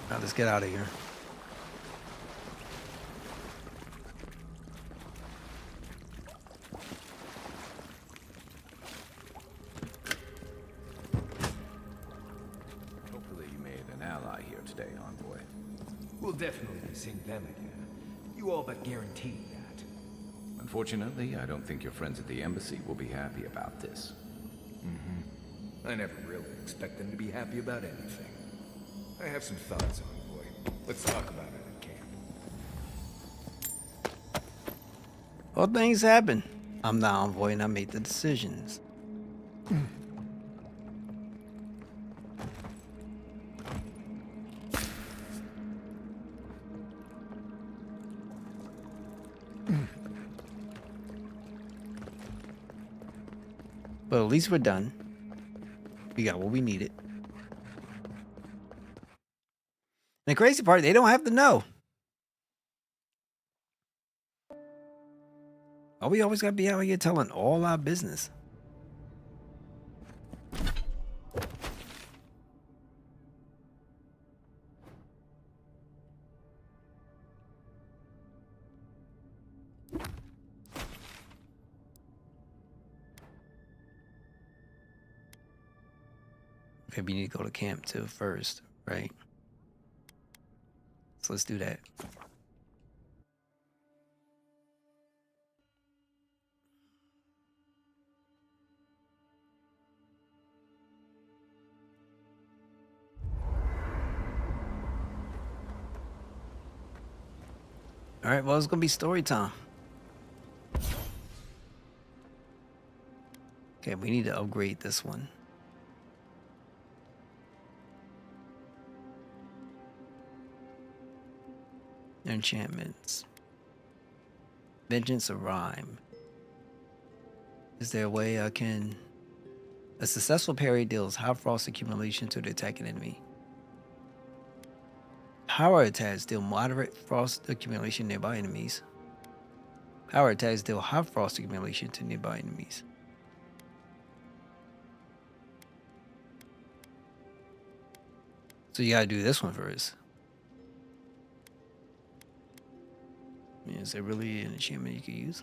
Now let's get out of here. Hopefully you made an ally here today, Envoy. We'll definitely sing them again. You all but guaranteed that. Unfortunately, I don't think your friends at the embassy will be happy about this. I never really expect them to be happy about anything. I have some thoughts, Envoy. Let's talk about it at camp. Well, things happen. I'm the envoy and I make the decisions. But at least we're done. We got what we needed. And the crazy part, they don't have to know. Oh, we always gotta be out here telling all our business. Okay, we need to go to camp too first, right? So let's do that. All right, well, it's gonna be story time. Okay, we need to upgrade this one. Enchantments. Vengeance of Rhyme. Is there a way I can... A successful parry deals high frost accumulation to the attacking enemy. Power attacks deal moderate frost accumulation nearby enemies. Power attacks deal high frost accumulation to nearby enemies. So you gotta do this one first. I mean, is there really an enchantment you could use?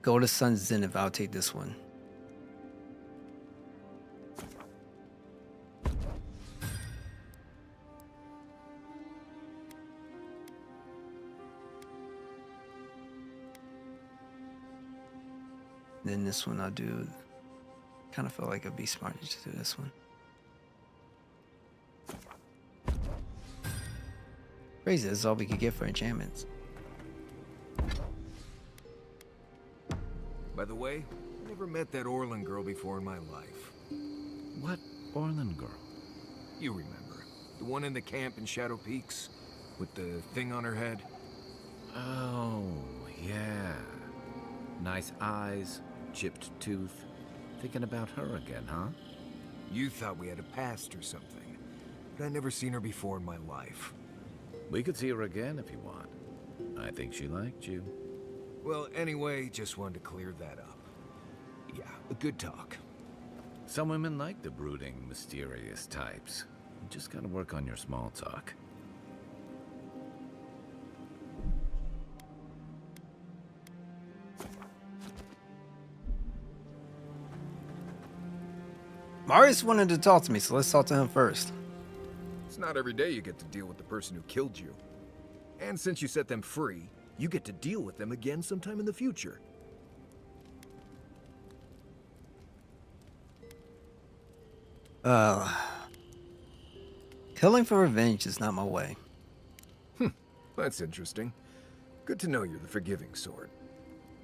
Go to Sun Zenith. I'll take this one. Then this one I'll do. Kind of feel like it'd be smart to just do this one. Crazy, this is all we could get for enchantments. By the way, I never met that Orlin girl before in my life. What Orlin girl? You remember. The one in the camp in Shadow Peaks? With the thing on her head? Oh, yeah. Nice eyes, chipped tooth. Thinking about her again, huh? You thought we had a past or something. But I'd never seen her before in my life. We could see her again if you want. I think she liked you. Well, anyway, just wanted to clear that up. Yeah, a good talk. Some women like the brooding, mysterious types. You just gotta work on your small talk. Marius wanted to talk to me, so let's talk to him first. It's not every day you get to deal with the person who killed you. And since you set them free, you get to deal with them again sometime in the future. Killing for revenge is not my way. That's interesting. Good to know you're the forgiving sort.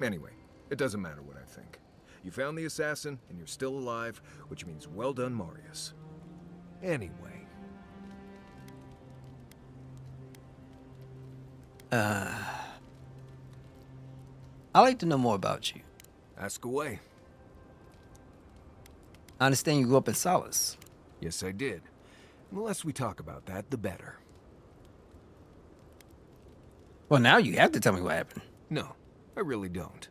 Anyway, it doesn't matter what I think. You found the assassin, and you're still alive, which means well done, Marius. Anyway. I'd like to know more about you. Ask away. I understand you grew up in Solace. Yes, I did. The less we talk about that, the better. Well, now you have to tell me what happened. No, I really don't.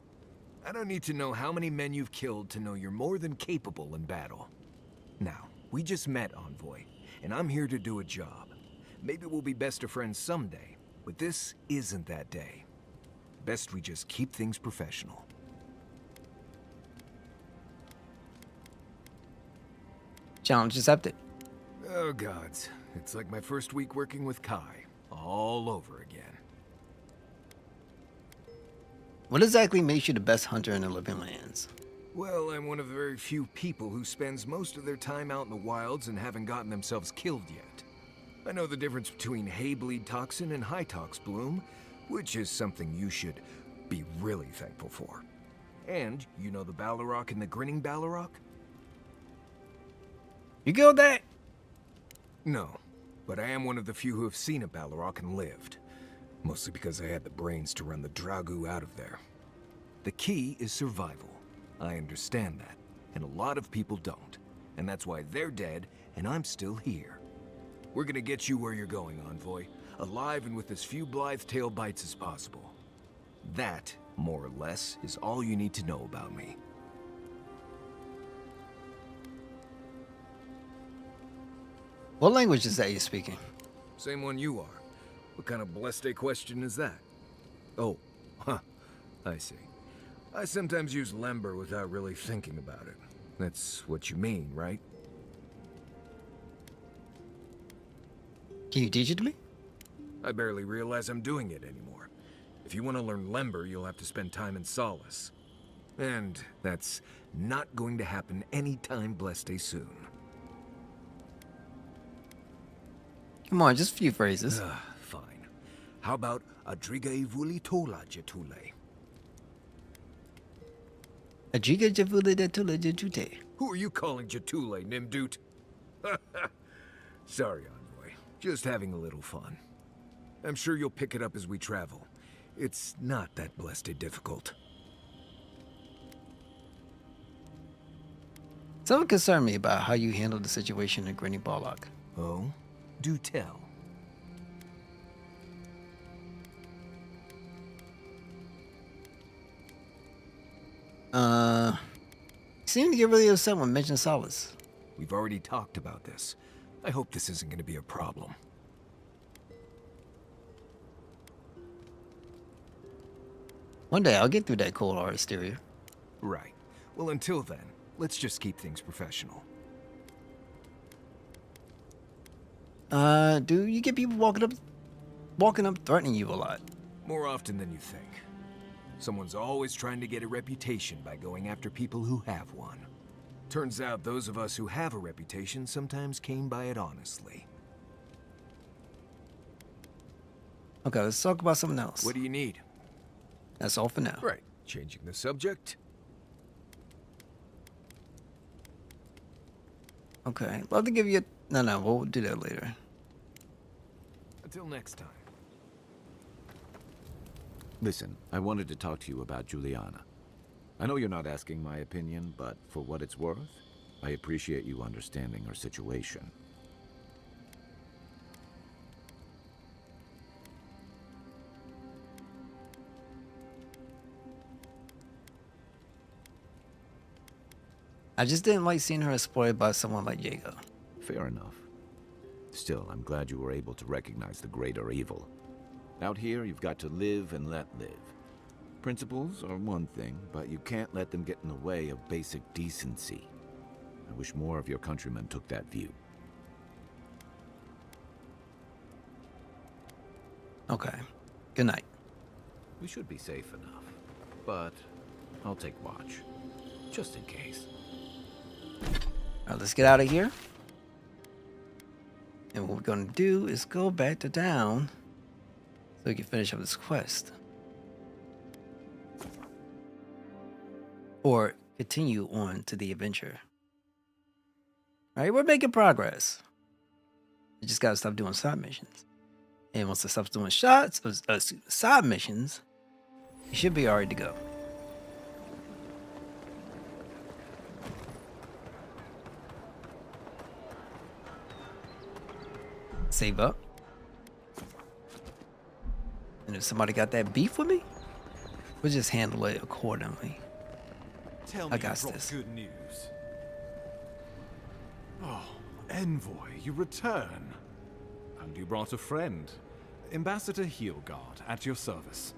I don't need to know how many men you've killed to know you're more than capable in battle. Now, we just met, Envoy, and I'm here to do a job. Maybe we'll be best of friends someday, but this isn't that day. Best we just keep things professional. Challenge accepted. Oh, gods. It's like my first week working with Kai. All over again. What exactly makes you the best hunter in the Living Lands? Well, I'm one of the very few people who spends most of their time out in the wilds and haven't gotten themselves killed yet. I know the difference between Haybleed toxin and Hytox bloom, which is something you should be really thankful for. And you know the Balrog and the Grinning Balrog? You killed that? No, but I am one of the few who have seen a Balrog and lived. Mostly because I had the brains to run the Dragoo out of there. The key is survival. I understand that, and a lot of people don't. And that's why they're dead, and I'm still here. We're gonna get you where you're going, Envoy. Alive and with as few blithe-tail bites as possible. That, more or less, is all you need to know about me. What language is that you're speaking? Same one you are. What kind of blessed question is that? Oh, huh. I see. I sometimes use Lember without really thinking about it. That's what you mean, right? Can you teach it to me? I barely realize I'm doing it anymore. If you want to learn Lember, you'll have to spend time in Solace. And that's not going to happen anytime blessed soon. Come on, just a few phrases. Fine. How about Adriga Ivuli Tola Jetule? Adriga Javula de Tula Jetute. Who are you calling Jetule, Nimdut? Sorry, Envoy. Just having a little fun. I'm sure you'll pick it up as we travel. It's not that blessed difficult. Something concerned me about how you handled the situation in Grinny Ballock. Oh? Do tell. You seem to get really upset when mentioned Solace. We've already talked about this. I hope this isn't going to be a problem. One day I'll get through that cold hard hysteria. Right. Well, until then, let's just keep things professional. Do you get people walking up threatening you a lot? More often than you think. Someone's always trying to get a reputation by going after people who have one. Turns out those of us who have a reputation sometimes came by it honestly. Okay, let's talk about something else. What do you need? That's all for now. Right. Changing the subject? Okay, love to give you. No, we'll do that later. Until next time. Listen, I wanted to talk to you about Juliana. I know you're not asking my opinion, but for what it's worth, I appreciate you understanding her situation. I just didn't like seeing her exploited by someone like Jago. Fair enough. Still, I'm glad you were able to recognize the greater evil. Out here, you've got to live and let live. Principles are one thing, but you can't let them get in the way of basic decency. I wish more of your countrymen took that view. Okay. Good night. We should be safe enough, but I'll take watch, just in case. Alright, let's get out of here. And what we're gonna do is go back to town so we can finish up this quest. Or continue on to the adventure. Alright, we're making progress. You just gotta stop doing side missions. And once I stop doing side missions, you should be alright to go. Save up. And if somebody got that beef with me, we'll just handle it accordingly. Tell me I got you brought this. good news. Oh, Envoy, you return. And you brought a friend. Ambassador Heelguard, at your service.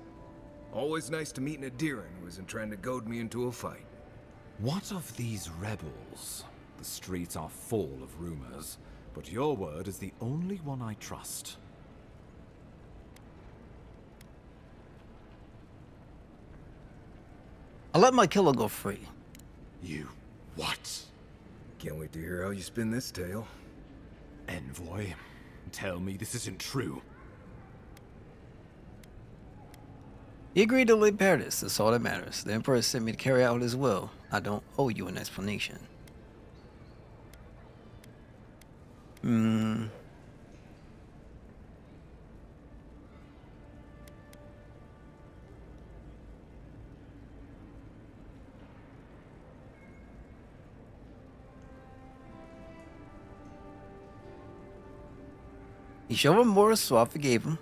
Always nice to meet an Adiran who isn't trying to goad me into a fight. What of these rebels? The streets are full of rumors, but your word is the only one I trust. I let my killer go free. You what? Can't wait to hear how you spin this tale. Envoy, tell me this isn't true. He agreed to leave Paradis, that's all that matters. The Emperor sent me to carry out his will. I don't owe you an explanation. He showed remorse, so I forgave him.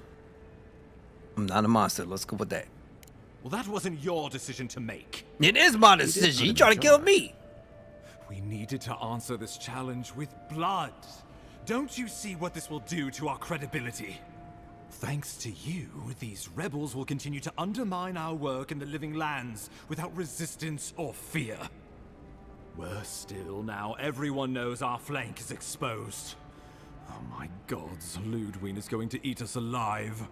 I'm not a monster, let's go with that. Well, that wasn't your decision to make. It is my decision, you tried to kill me! We needed to answer this challenge with blood. Don't you see what this will do to our credibility? Thanks to you, these rebels will continue to undermine our work in the Living Lands without resistance or fear. Worse still, now everyone knows our flank is exposed. Oh my gods, Ludwig is going to eat us alive.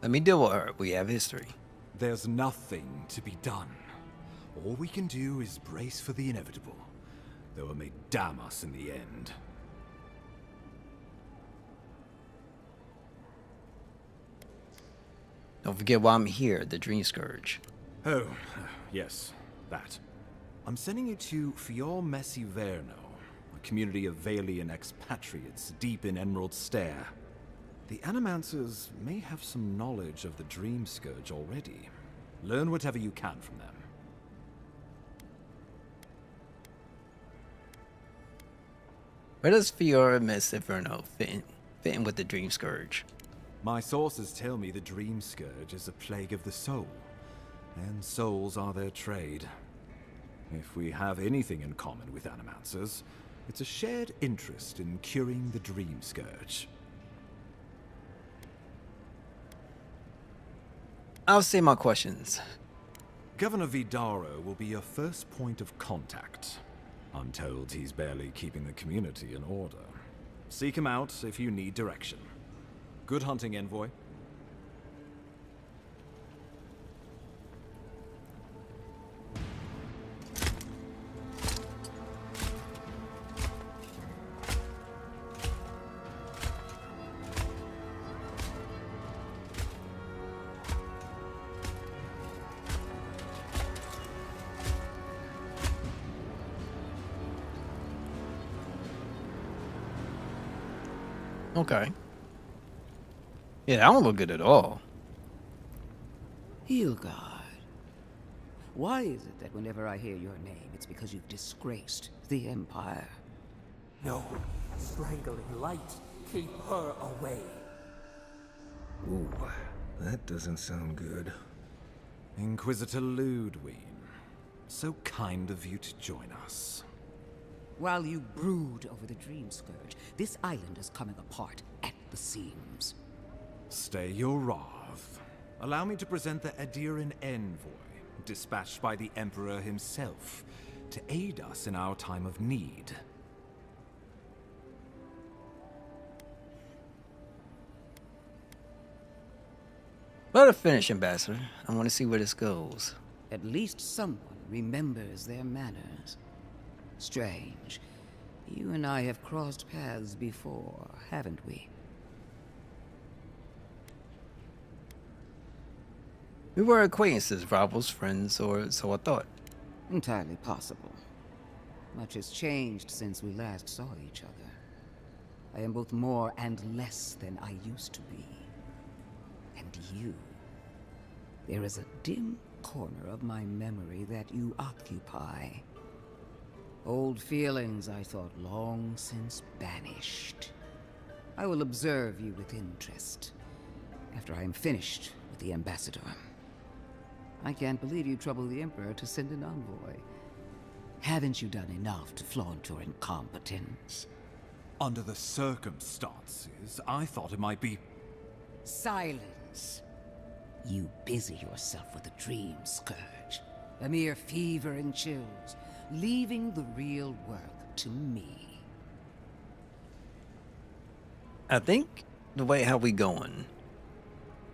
Let me deal with her, we have history. There's nothing to be done. All we can do is brace for the inevitable, though it may damn us in the end. Don't forget why I'm here, the Dream Scourge. Oh, yes, that. I'm sending you to Fior Messi Verno, a community of Valian expatriates deep in Emerald Stair. The Animancers may have some knowledge of the Dream Scourge already. Learn whatever you can from them. Where does Fiora Miss Inferno fit in with the Dream Scourge? My sources tell me the Dream Scourge is a plague of the soul, and souls are their trade. If we have anything in common with Animancers, it's a shared interest in curing the Dream Scourge. I'll say my questions. Governor Vidaro will be your first point of contact. I'm told he's barely keeping the community in order. Seek him out if you need direction. Good hunting, Envoy. Okay. Yeah, that don't look good at all. Hilgard. Why is it that whenever I hear your name, it's because you've disgraced the Empire? No. Strangling light. Keep her away. Ooh, that doesn't sound good. Inquisitor Ludwig. So kind of you to join us. While you brood over the Dream Scourge, this island is coming apart at the seams. Stay your wrath. Allow me to present the Adiran envoy, dispatched by the Emperor himself, to aid us in our time of need. Let it finish, Ambassador. I want to see where this goes. At least someone remembers their manners. Strange. You and I have crossed paths before, haven't we? We were acquaintances, rivals, friends, or so I thought. Entirely possible. Much has changed since we last saw each other. I am both more and less than I used to be. And you. There is a dim corner of my memory that you occupy. Old feelings I thought long since banished. I will observe you with interest after I am finished with the Ambassador. I can't believe you troubled the Emperor to send an envoy. Haven't you done enough to flaunt your incompetence? Under the circumstances, I thought it might be... Silence. You busy yourself with a dream scourge. A mere fever and chills, leaving the real work to me. I think the way how we going,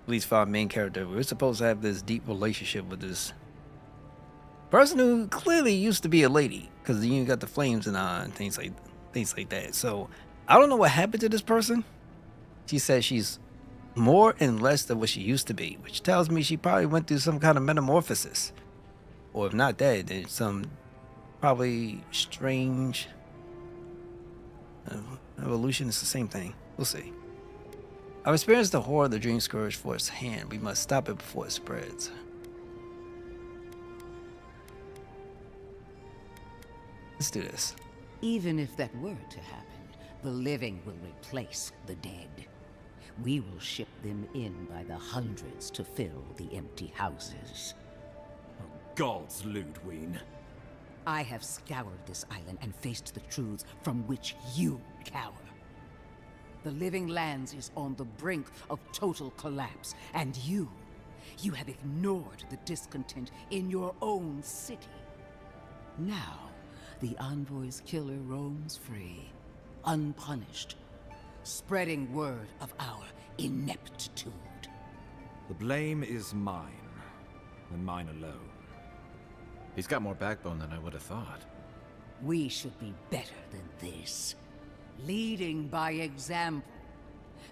at least for our main character, we're supposed to have this deep relationship with this person who clearly used to be a lady, because you got the flames in her eye and things like that. So I don't know what happened to this person. She said she's more and less than what she used to be, which tells me she probably went through some kind of metamorphosis, or if not that, then some probably strange evolution. Is the same thing. We'll see. I've experienced the horror of the Dream Scourge for its hand. We must stop it before it spreads. Let's do this. Even if that were to happen, the living will replace the dead. We will ship them in by the hundreds to fill the empty houses. Oh, gods, Ludwig. I have scoured this island and faced the truths from which you cower. The Living Lands is on the brink of total collapse, and you have ignored the discontent in your own city. Now, the Envoy's killer roams free, unpunished, spreading word of our ineptitude. The blame is mine, and mine alone. He's got more backbone than I would have thought. We should be better than this. Leading by example.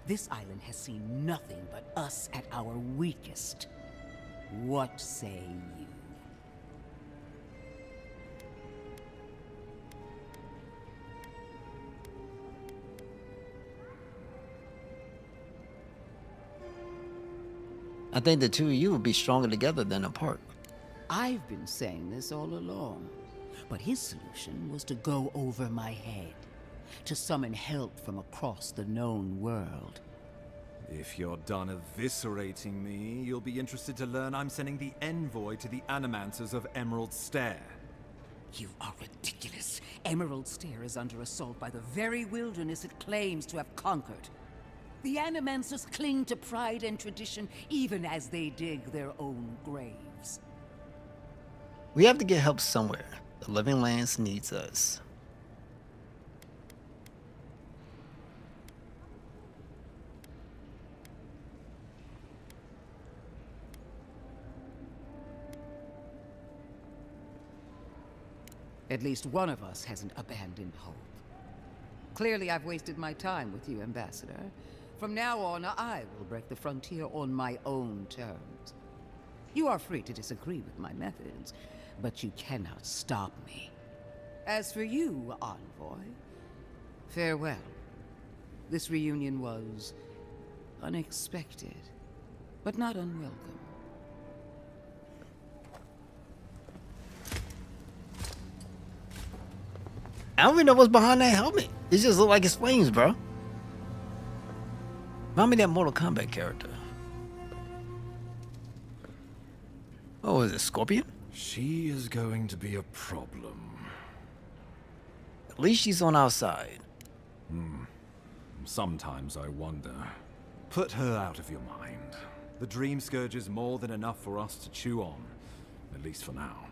This island has seen nothing but us at our weakest. What say you? I think the two of you would be stronger together than apart. I've been saying this all along, but his solution was to go over my head, to summon help from across the known world. If you're done eviscerating me, you'll be interested to learn I'm sending the envoy to the Animancers of Emerald Stair. You are ridiculous. Emerald Stair is under assault by the very wilderness it claims to have conquered. The Animancers cling to pride and tradition even as they dig their own graves. We have to get help somewhere. The Living Lands needs us. At least one of us hasn't abandoned hope. Clearly I've wasted my time with you, Ambassador. From now on, I will break the frontier on my own terms. You are free to disagree with my methods, but you cannot stop me. As for you, Envoy, farewell. This reunion was unexpected, but not unwelcome. I don't even know what's behind that helmet. It just look like it's flames, bro. Remind me of that Mortal Kombat character. Oh, is it Scorpion? She is going to be a problem. At least she's on our side. Sometimes I wonder. Put her out of your mind. The Dream Scourge is more than enough for us to chew on, at least for now.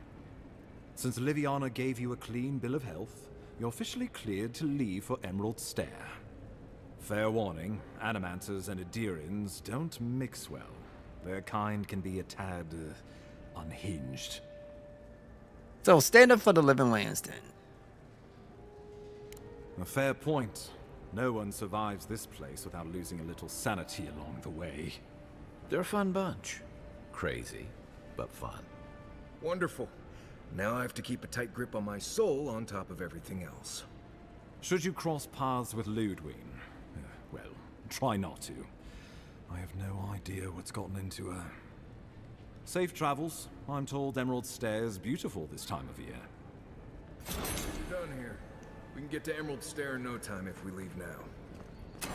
Since Liviana gave you a clean bill of health, you're officially cleared to leave for Emerald Stair. Fair warning, Animanters and Adirians don't mix well. Their kind can be a tad unhinged. So stand up for the living lands then. A fair point. No one survives this place without losing a little sanity along the way. They're a fun bunch. Crazy, but fun. Wonderful. Now I have to keep a tight grip on my soul on top of everything else. Should you cross paths with Ludwig, well, try not to. I have no idea what's gotten into her. Safe travels. I'm told Emerald Stair is beautiful this time of year. We're done here. We can get to Emerald Stair in no time if we leave now.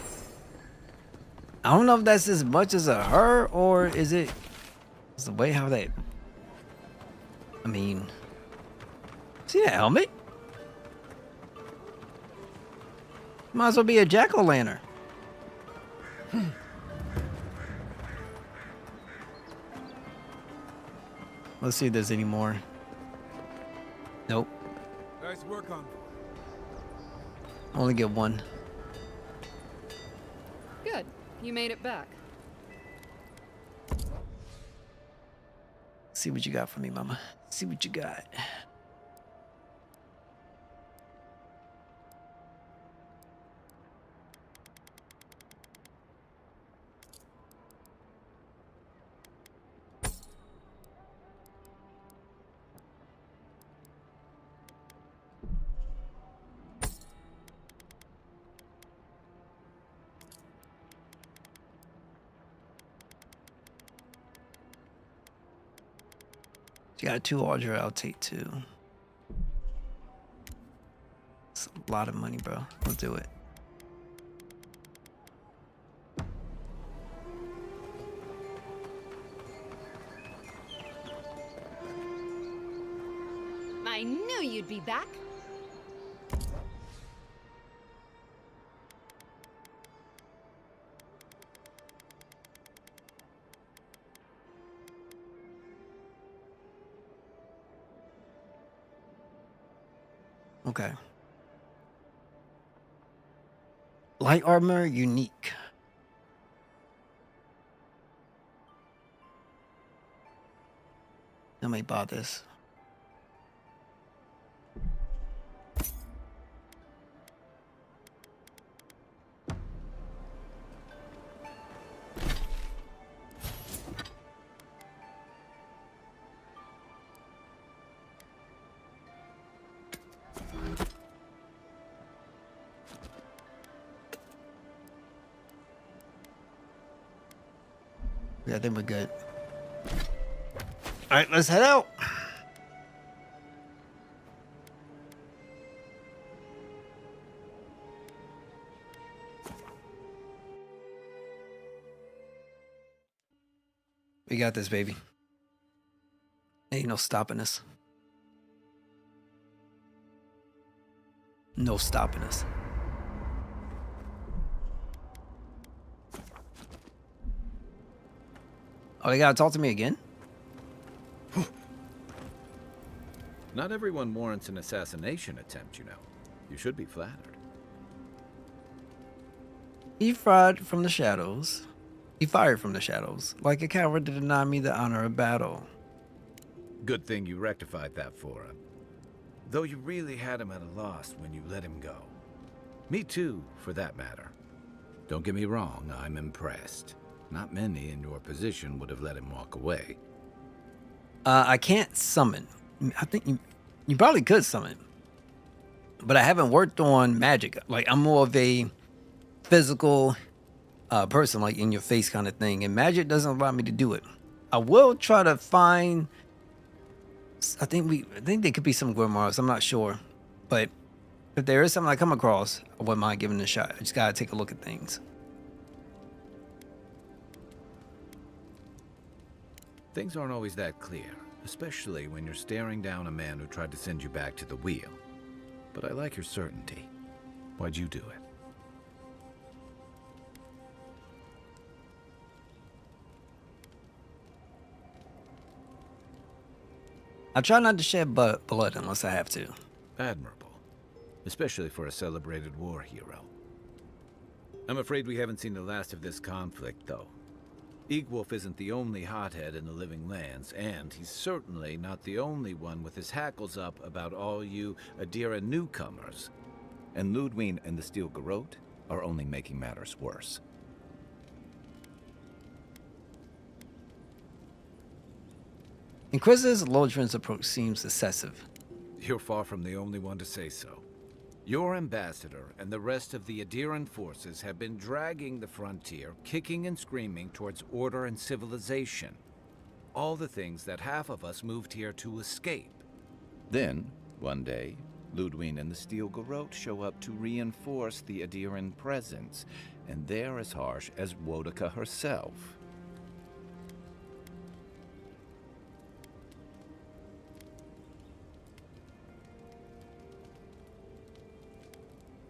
I don't know if that's as much as a her or is it the way how they. I mean, see that helmet? Might as well be a jack-o'-lantern. Let's see if there's any more. Nope. Nice work on. Only get one. Good. You made it back. See what you got for me, mama. See what you got. You got 2 Audra, I'll take 2. It's a lot of money, bro. Let's do it. I knew you'd be back. Okay. Light armor unique. Let me buy this. Yeah, I think we're good. All right, let's head out. We got this, baby. Ain't no stopping us. No stopping us. Oh, you gotta talk to me again? Not everyone warrants an assassination attempt, you know. You should be flattered. He fired from the shadows. He fired from the shadows, like a coward to deny me the honor of battle. Good thing you rectified that for him. Though you really had him at a loss when you let him go. Me too, for that matter. Don't get me wrong, I'm impressed. Not many in your position would have let him walk away. I can't summon. I think you probably could summon. But I haven't worked on magic. Like, I'm more of a physical person, like in your face kind of thing, and magic doesn't allow me to do it. I will try to find. I think there could be some grimoires. I'm not sure, but if there is something I come across, I wouldn't mind giving it a shot. I just gotta take a look at things. Things aren't always that clear, especially when you're staring down a man who tried to send you back to the wheel. But I like your certainty. Why'd you do it? I try not to shed blood unless I have to. Admirable. Especially for a celebrated war hero. I'm afraid we haven't seen the last of this conflict, though. Eagwolf isn't the only hothead in the Living Lands, and he's certainly not the only one with his hackles up about all you Adira newcomers. And Ludwig and the Steel Garrote are only making matters worse. Inquisitor's Lodrin's approach seems excessive. You're far from the only one to say so. Your ambassador and the rest of the Adiran forces have been dragging the frontier, kicking and screaming towards order and civilization. All the things that half of us moved here to escape. Then, one day, Ludwig and the Steel Garrote show up to reinforce the Adiran presence, and they're as harsh as Wodaka herself.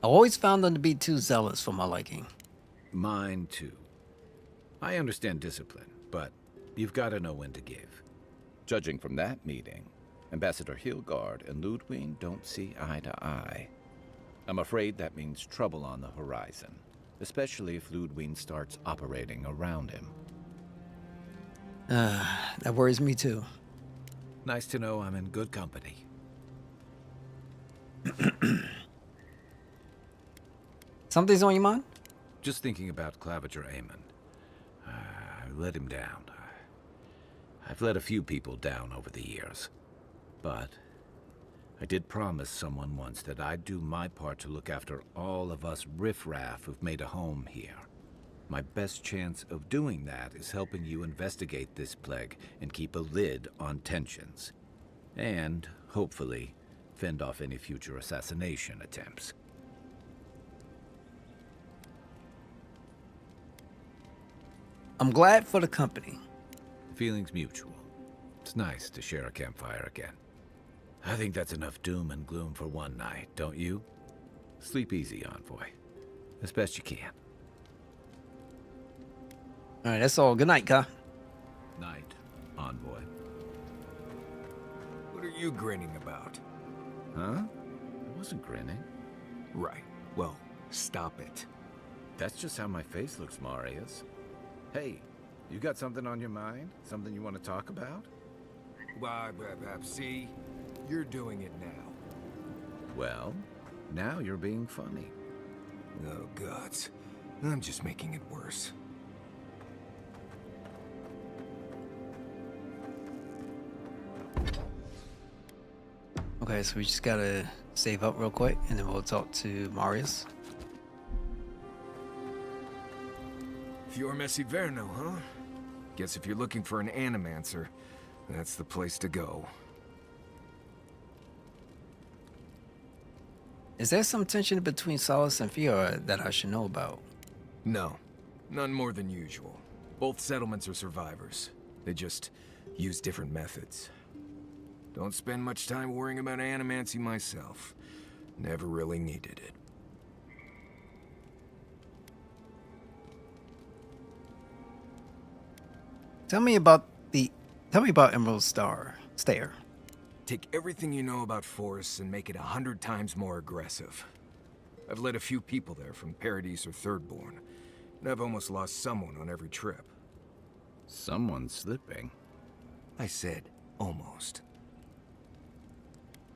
I always found them to be too zealous for my liking. Mine too. I understand discipline, but you've got to know when to give. Judging from that meeting, Ambassador Hilgard and Ludwig don't see eye to eye. I'm afraid that means trouble on the horizon, especially if Ludwig starts operating around him. That worries me too. Nice to know I'm in good company. Something's on your mind? Just thinking about Claviger Amon. I let him down. I've let a few people down over the years. But I did promise someone once that I'd do my part to look after all of us riffraff who've made a home here. My best chance of doing that is helping you investigate this plague and keep a lid on tensions. And, hopefully, fend off any future assassination attempts. I'm glad for the company. Feelings mutual. It's nice to share a campfire again. I think that's enough doom and gloom for one night, don't you? Sleep easy, Envoy. As best you can. Alright, that's all. Good night, Ka. Night, Envoy. What are you grinning about? Huh? I wasn't grinning. Right. Well, stop it. That's just how my face looks, Marius. Hey, you got something on your mind? Something you want to talk about? Why, see? You're doing it now. Well, now you're being funny. Oh, gods. I'm just making it worse. Okay, so we just gotta save up real quick, and then we'll talk to Marius. Fior Messiverno, huh? Guess if you're looking for an animancer, that's the place to go. Is there some tension between Solace and Fiora that I should know about? No. None more than usual. Both settlements are survivors. They just use different methods. Don't spend much time worrying about animancy myself. Never really needed it. Tell me about Emerald Stare. Take everything you know about forests and make it 100 times more aggressive. I've led a few people there from Paradise or Thirdborn, and I've almost lost someone on every trip. Someone's slipping. I said, almost.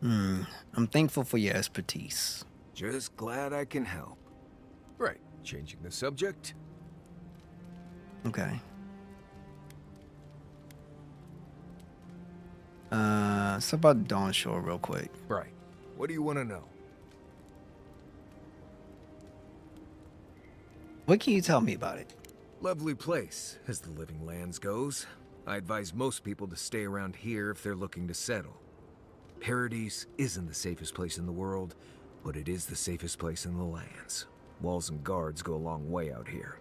I'm thankful for your expertise. Just glad I can help. Right, changing the subject? Okay. So about Dawnshore real quick. Right. What do you want to know? What can you tell me about it? Lovely place, as the Living Lands goes. I advise most people to stay around here if they're looking to settle. Paradise isn't the safest place in the world, but it is the safest place in the lands. Walls and guards go a long way out here.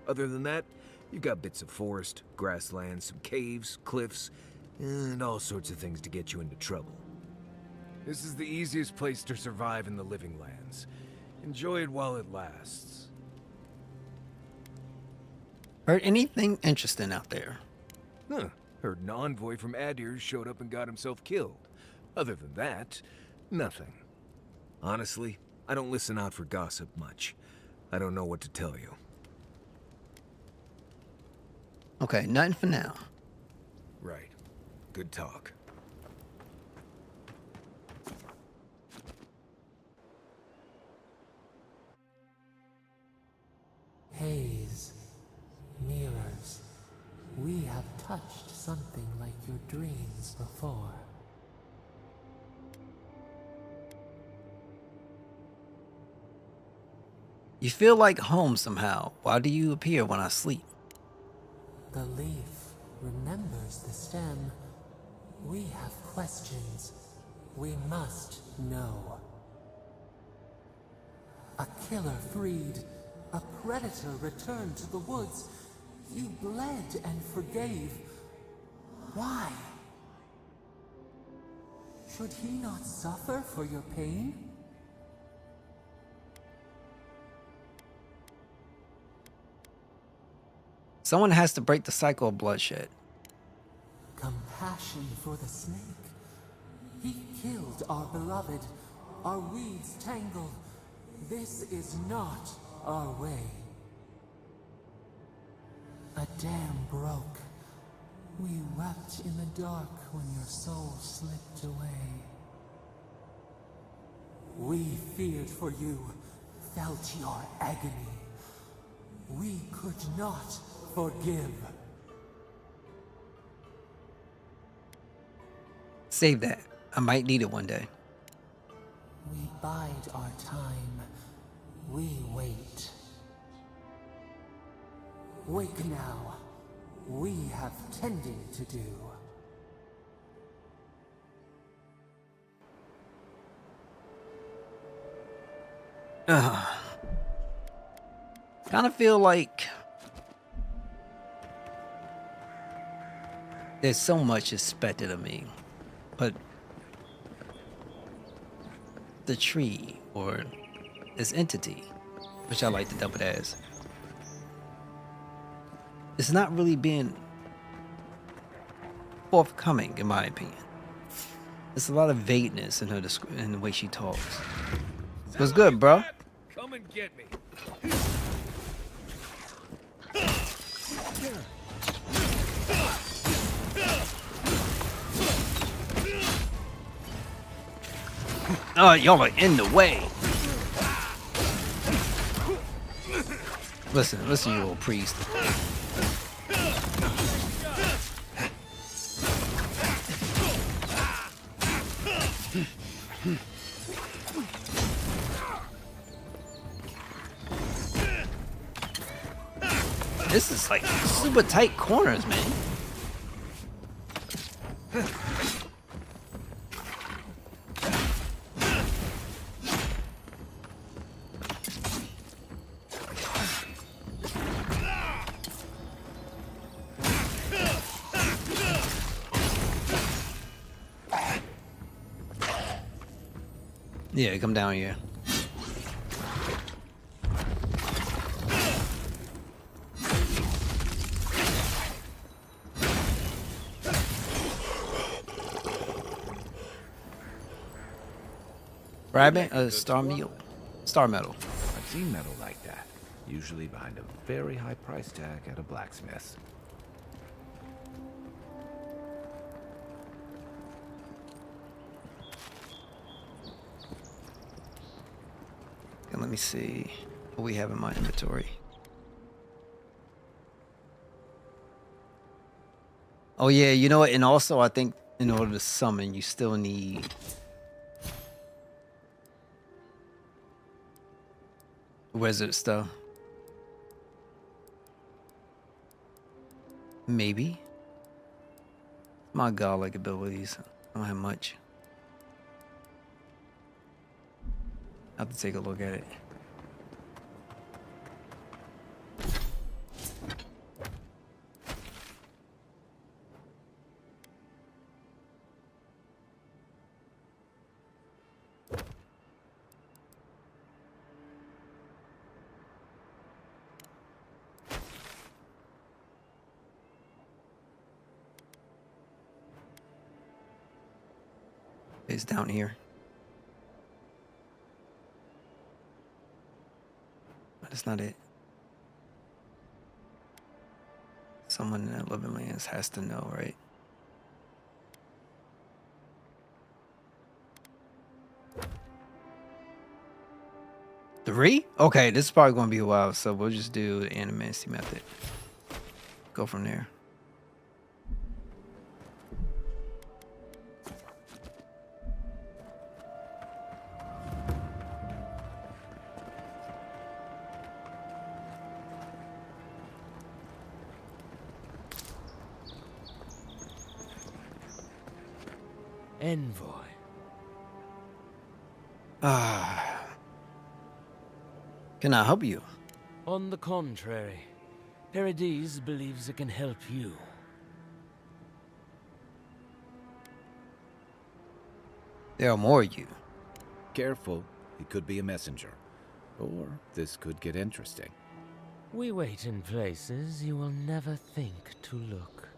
Other than that, you've got bits of forest, grassland, some caves, cliffs, and all sorts of things to get you into trouble. This is the easiest place to survive in the Living Lands. Enjoy it while it lasts. Heard anything interesting out there? Huh. Heard an envoy from Adir showed up and got himself killed. Other than that, nothing. Honestly, I don't listen out for gossip much. I don't know what to tell you. Okay, nothing for now. Right. Good talk. Haze, mirrors, we have touched something like your dreams before. You feel like home somehow. Why do you appear when I sleep? The leaf remembers the stem. We have questions. We must know. A killer freed. A predator returned to the woods. You bled and forgave. Why? Should he not suffer for your pain? Someone has to break the cycle of bloodshed. Compassion for the snake. He killed our beloved. Our weeds tangled. This is not our way. A dam broke. We wept in the dark when your soul slipped away. We feared for you, felt your agony. We could not forgive. Save that. I might need it one day. We bide our time. We wait. Wake now. We have tending to do. Kind of feel like there's so much expected of me, but the tree or this entity, which I like to dub it as, it's not really being forthcoming, in my opinion. There's a lot of vagueness in her in the way she talks. What's good, bro? Come and get me. Oh, y'all are in the way. Listen, you little priest. This is like super tight corners, man. Yeah, come down here. Rabbit, star meal, star metal. I've seen metal like that, usually behind a very high price tag at a blacksmith's. Okay, let me see what we have in my inventory. Oh yeah, you know what? And also, I think in order to summon, you still need wizard stuff. Maybe. My godlike abilities. I don't have much. I have to take a look at it. It's down here. But that's not it. Someone in that living lands has to know, right? Three? Okay, this is probably going to be a while, so we'll just do the animancy method. Go from there. Envoy. Can I help you? On the contrary, Paradise believes it can help you. There are more of you. Careful, he could be a messenger. Or this could get interesting. We wait in places you will never think to look.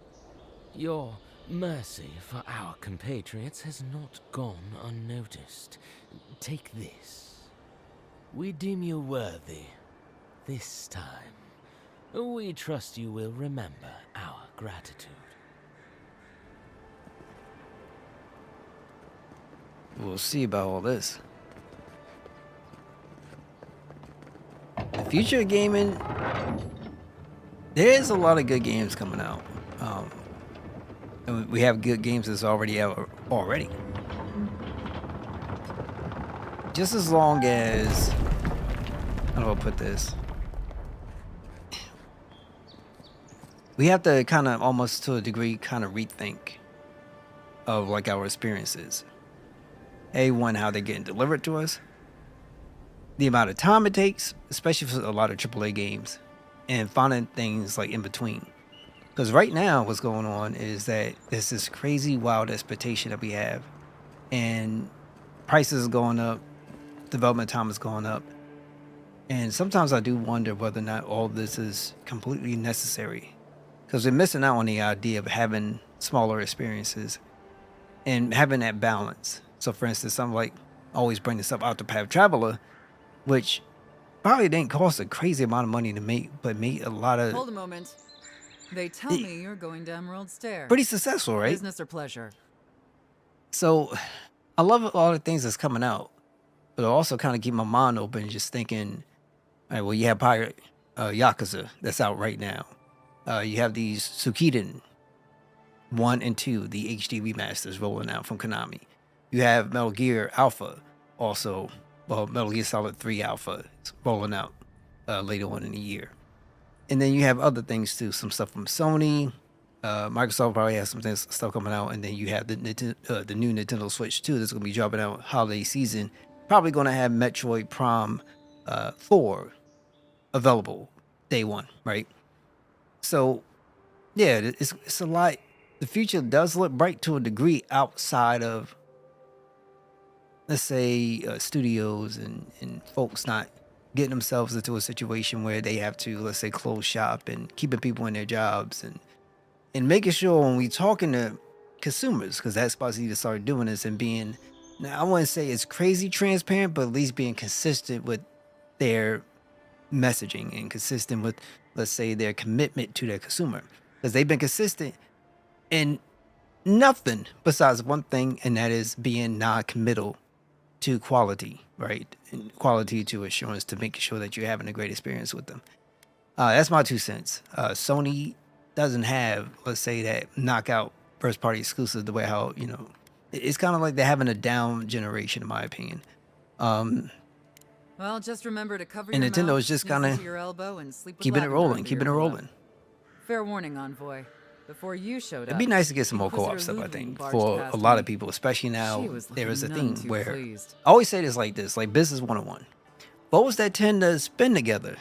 Your mercy for our compatriots has not gone unnoticed. Take this. We deem you worthy. This time, we trust you will remember our gratitude. We'll see about all this. The future of gaming, there's a lot of good games coming out. And we have good games that's already out already. Just as long as, how do I put this? We have to kind of almost to a degree kind of rethink of like our experiences. One, how they're getting delivered to us, the amount of time it takes, especially for a lot of AAA games, and finding things like in between. Because right now what's going on is that there's this crazy wild expectation that we have, and prices are going up, development time is going up, and sometimes I do wonder whether or not all this is completely necessary, because we're missing out on the idea of having smaller experiences and having that balance. So for instance, something like, always bring this up, Octopath Traveler, which probably didn't cost a crazy amount of money to make, but made a lot of... Hold a moment. They tell me you're going down Emerald Stair. Pretty successful, right? Business or pleasure? So I love all the things that's coming out, but I also kind of keep my mind open, just thinking, all right, well, you have Pirate Yakuza that's out right now. You have these Suikoden 1 and 2, the HD remasters rolling out from Konami. You have Metal Gear Alpha also, well, Metal Gear Solid 3 Alpha is rolling out later on in the year. And then you have other things too, some stuff from Sony. Microsoft probably has some stuff coming out, and then you have the new Nintendo Switch 2 that's going to be dropping out holiday season. Probably going to have Metroid Prime 4 available day one, right? So, yeah, it's a lot. The future does look bright to a degree outside of, let's say, studios and folks not getting themselves into a situation where they have to, let's say, close shop and keeping people in their jobs and making sure when we talking to consumers, because that's supposed to start doing this and being, now I wouldn't say it's crazy transparent, but at least being consistent with their messaging and consistent with, let's say, their commitment to their consumer, because they've been consistent in nothing besides one thing, and that is being non-committal to quality, right? And quality to assurance, to making sure that you're having a great experience with them. That's my 2 cents. Sony doesn't have, let's say, that knockout first party exclusive the way how, you know, it's kind of like they're having a down generation, in my opinion. Well, just remember to cover And your Nintendo mouth, is just sneeze kind into of your elbow, and sleep with keeping it lavender rolling, under keeping it your pillow. rolling. Fair warning, Envoy. Before you showed It'd up, be nice to get some more Inquisitor co-op stuff, I Ludwig think, barged for a past lot me. of people, especially now. She was There is a looking none thing too where pleased. I always say this like this, like business 101. Foes that tend to spend together,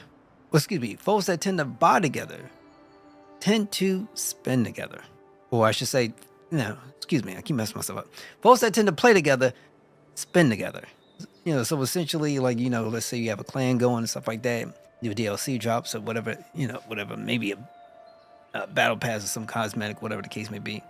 well, excuse me, foes that tend to buy together tend to spend together. Or I should say, no, excuse me, I keep messing myself up. Foes that tend to play together spend together. You know, so essentially, like, you know, let's say you have a clan going and stuff like that, new DLC drops or whatever, you know, whatever, maybe a battle pass or some cosmetic, whatever the case may be.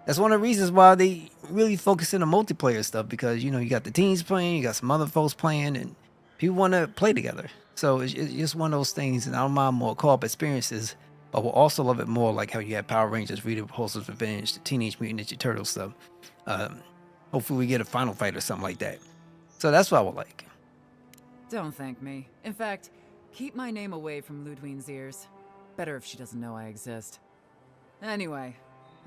That's one of the reasons why they really focus in on multiplayer stuff, because, you know, you got the teams playing, you got some other folks playing, and people want to play together. So it's just one of those things, and I don't mind more co-op experiences, but we'll also love it more like how you had Power Rangers, Rita Repulsa's Revenge, the Teenage Mutant Ninja Turtles stuff. Hopefully we get a final fight or something like that. So that's what I would like. Don't thank me. In fact, keep my name away from Ludwine's ears. Better if she doesn't know I exist. Anyway,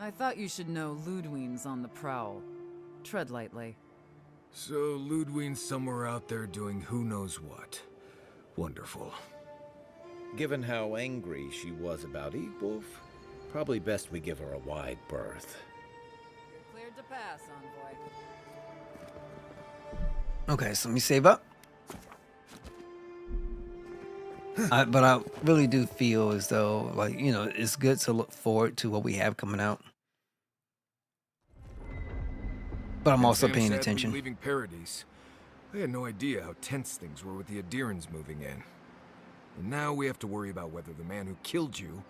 I thought you should know Ludwine's on the prowl. Tread lightly. So Ludwine's somewhere out there doing who knows what. Wonderful. Given how angry she was about Wolf, probably best we give her a wide berth. Cleared to pass, envoy. Okay, so let me save up. But I really do feel as though, like, you know, it's good to look forward to what we have coming out. But I'm also Sam paying sadly attention. Leaving Paradise, I had no idea how tense things were with the Adirans moving in. And now we have to worry about whether the man who killed you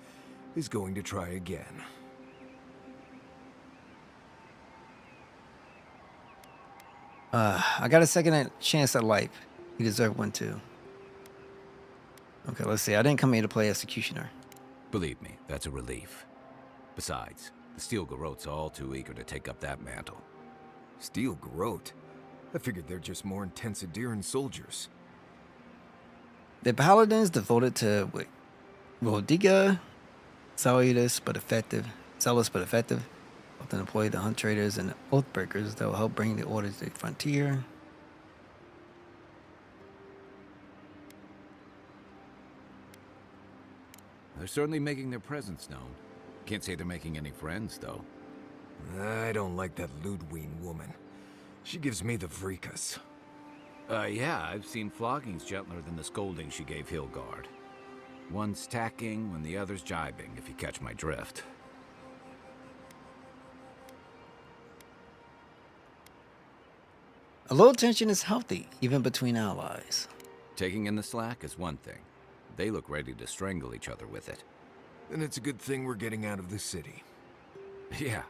is going to try again. I got a second chance at life. You deserve one too. Okay, let's see. I didn't come here to play Executioner. Believe me, that's a relief. Besides, the Steel Garrotes are all too eager to take up that mantle. Steel Garrote? I figured they're just more intense Adiran soldiers. The paladins devoted to Rodiga, zealous but effective. Often employ the hunt traders and oathbreakers that will help bring the order to the frontier. They're certainly making their presence known. Can't say they're making any friends, though. I don't like that Ludwine woman. She gives me the freakus. Yeah, I've seen floggings gentler than the scolding she gave Hilgard. One's tacking when the other's jibing, if you catch my drift. A little tension is healthy, even between allies. Taking in the slack is one thing. They look ready to strangle each other with it. Then it's a good thing we're getting out of the city. Yeah.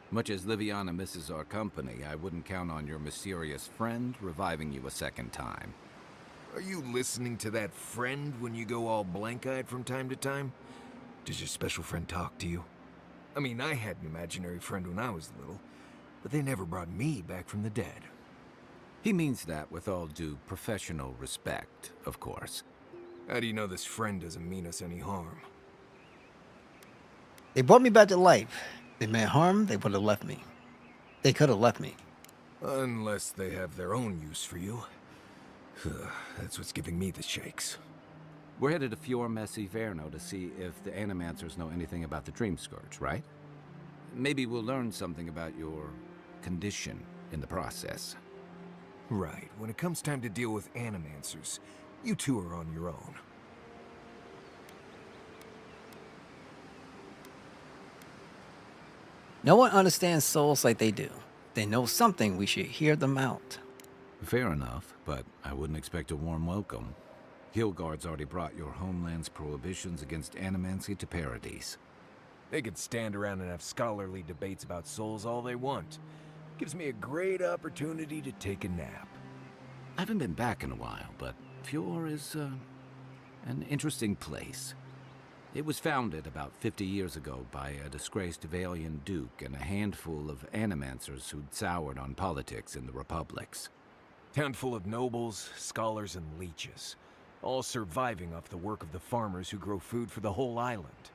Much as Liviana misses our company, I wouldn't count on your mysterious friend reviving you a second time. Are you listening to that friend when you go all blank-eyed from time to time? Does your special friend talk to you? I mean, I had an imaginary friend when I was little, but they never brought me back from the dead. He means that with all due professional respect, of course. How do you know this friend doesn't mean us any harm? They brought me back to life. They meant harm, they would have left me. They could have left me. Unless they have their own use for you. That's what's giving me the shakes. We're headed to Fior Messi Verno to see if the Animancers know anything about the Dream Scourge, right? Maybe we'll learn something about your condition in the process. Right. When it comes time to deal with Animancers, you two are on your own. No one understands souls like they do. They know something, we should hear them out. Fair enough, but I wouldn't expect a warm welcome. Hilgard's already brought your homeland's prohibitions against animancy to Paradise. They could stand around and have scholarly debates about souls all they want. Gives me a great opportunity to take a nap. I haven't been back in a while, but Fior is an interesting place. It was founded about 50 years ago by a disgraced Valian duke and a handful of animancers who'd soured on politics in the republics. Town full of nobles, scholars, and leeches, all surviving off the work of the farmers who grow food for the whole island.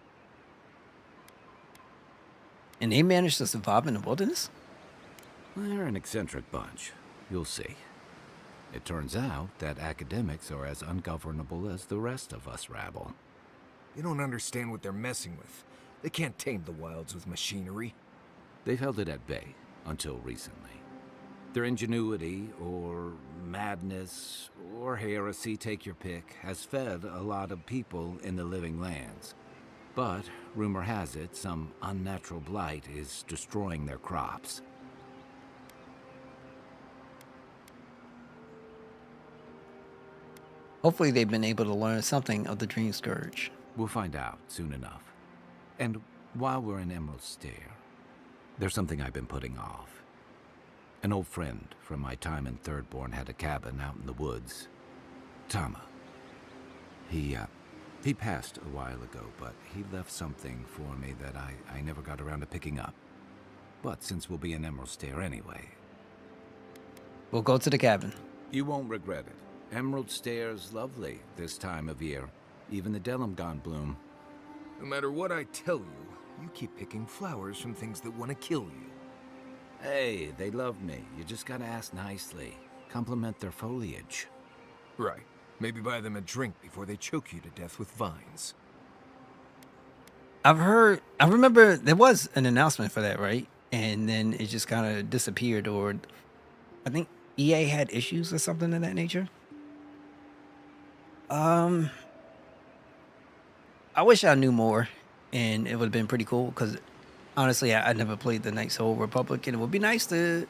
And they managed to survive in the wilderness? They're an eccentric bunch. You'll see. It turns out that academics are as ungovernable as the rest of us rabble. You don't understand what they're messing with. They can't tame the wilds with machinery. They've held it at bay until recently. Their ingenuity, or madness, or heresy, take your pick, has fed a lot of people in the living lands. But, rumor has it, some unnatural blight is destroying their crops. Hopefully they've been able to learn something of the Dream Scourge. We'll find out soon enough. And while we're in Emerald Stair, there's something I've been putting off. An old friend from my time in Thirdborn had a cabin out in the woods. Tama. He passed a while ago, but he left something for me that I never got around to picking up. But since we'll be in Emerald Stair anyway... We'll go to the cabin. You won't regret it. Emerald Stair's lovely this time of year. Even the Delimgon bloom. No matter what I tell you, you keep picking flowers from things that want to kill you. Hey, they love me. You just gotta ask nicely. Compliment their foliage. Right. Maybe buy them a drink before they choke you to death with vines. I remember there was an announcement for that, right? And then it just kind of disappeared, or I think EA had issues or something of that nature. I wish I knew more, and it would have been pretty cool, because honestly, I never played the Knights of the Old Republic, and it would be nice to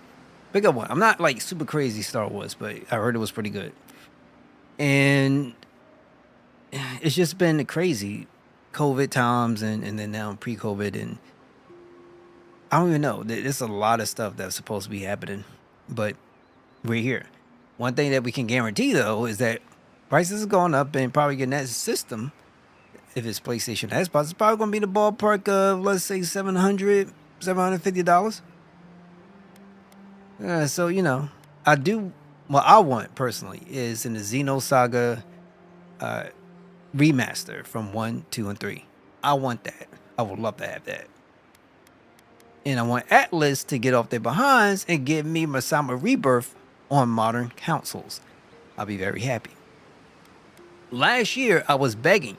pick up one. I'm not like super crazy Star Wars, but I heard it was pretty good. And it's just been crazy COVID times, and then now pre-COVID, and I don't even know. There's a lot of stuff that's supposed to be happening, but we're here. One thing that we can guarantee, though, is that prices are going up, and probably getting that system, if it's PlayStation Xbox, it's probably going to be in the ballpark of, let's say, $700, $750. So, you know, what I want, personally, is in the Xenosaga remaster from 1, 2, and 3. I want that. I would love to have that. And I want Atlas to get off their behinds and give me Masama Rebirth on modern consoles. I'll be very happy. Last year, I was begging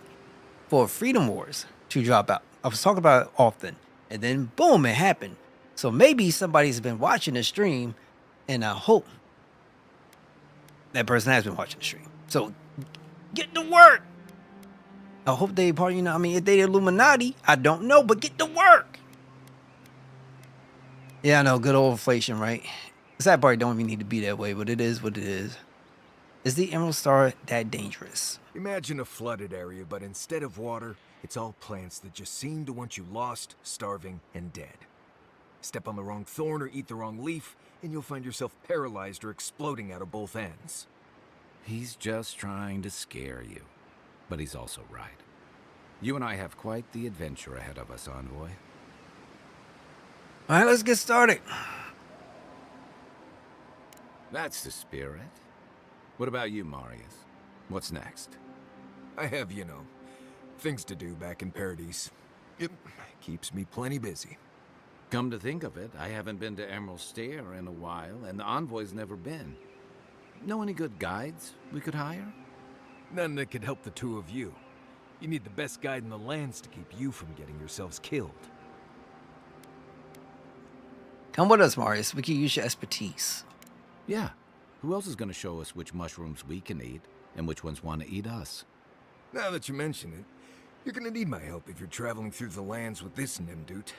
for Freedom Wars to drop out. I was talking about it often. And then, boom, it happened. So maybe somebody's been watching the stream, and I hope that person has been watching the stream. So get to work. I hope they part, you know, I mean, if they the Illuminati, I don't know, but get to work. Yeah, I know, good old inflation, right? The sad part don't even need to be that way, but it is what it is. Is the Emerald Star that dangerous? Imagine a flooded area, but instead of water, it's all plants that just seem to want you lost, starving, and dead. Step on the wrong thorn or eat the wrong leaf, and you'll find yourself paralyzed or exploding out of both ends. He's just trying to scare you. But he's also right. You and I have quite the adventure ahead of us, Envoy. All right, let's get started. That's the spirit. What about you, Marius? What's next? I have, you know, things to do back in Paradise. It keeps me plenty busy. Come to think of it, I haven't been to Emerald Stair in a while, and the Envoy's never been. Know any good guides we could hire? None that could help the two of you. You need the best guide in the lands to keep you from getting yourselves killed. Come with us, Marius. We can use your expertise. Yeah. Who else is going to show us which mushrooms we can eat, and which ones want to eat us? Now that you mention it, you're going to need my help if you're traveling through the lands with this Nimdut.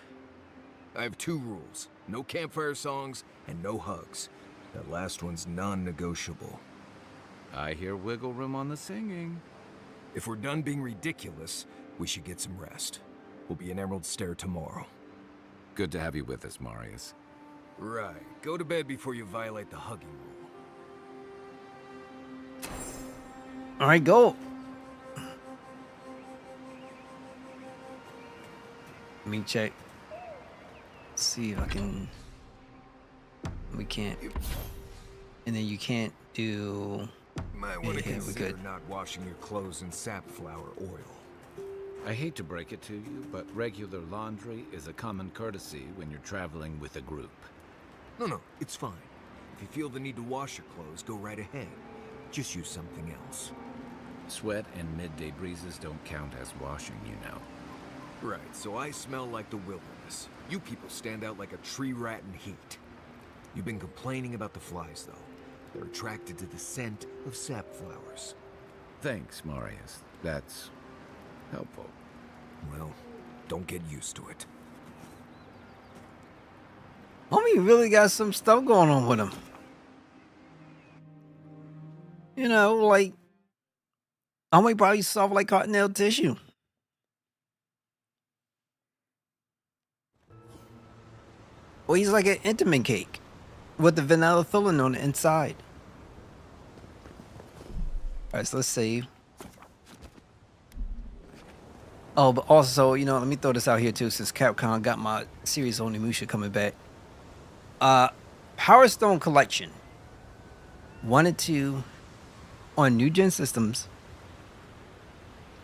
I have 2 rules. No campfire songs, and no hugs. That last one's non-negotiable. I hear wiggle room on the singing. If we're done being ridiculous, we should get some rest. We'll be in Emerald Stair tomorrow. Good to have you with us, Marius. Right. Go to bed before you violate the hugging rule. All right, go. Let me check. See if I can. We can't. And then you can't do. Might want to consider not washing your clothes in safflower oil. I hate to break it to you, but regular laundry is a common courtesy when you're traveling with a group. No, it's fine. If you feel the need to wash your clothes, go right ahead. Just use something else. Sweat and midday breezes don't count as washing, you know. Right, so I smell like the wilderness. You people stand out like a tree rat in heat. You've been complaining about the flies, though. They're attracted to the scent of sap flowers. Thanks, Marius. That's helpful. Well, don't get used to it. Homie really got some stuff going on with him. You know, like, homie probably soft like cotton nail tissue. Well, he's like an intimate cake with the vanilla filling on the inside. Alright, so let's save. Oh, but also, you know, let me throw this out here too, since Capcom got my series on Onimusha coming back. Power Stone Collection 1 and 2 on new gen systems,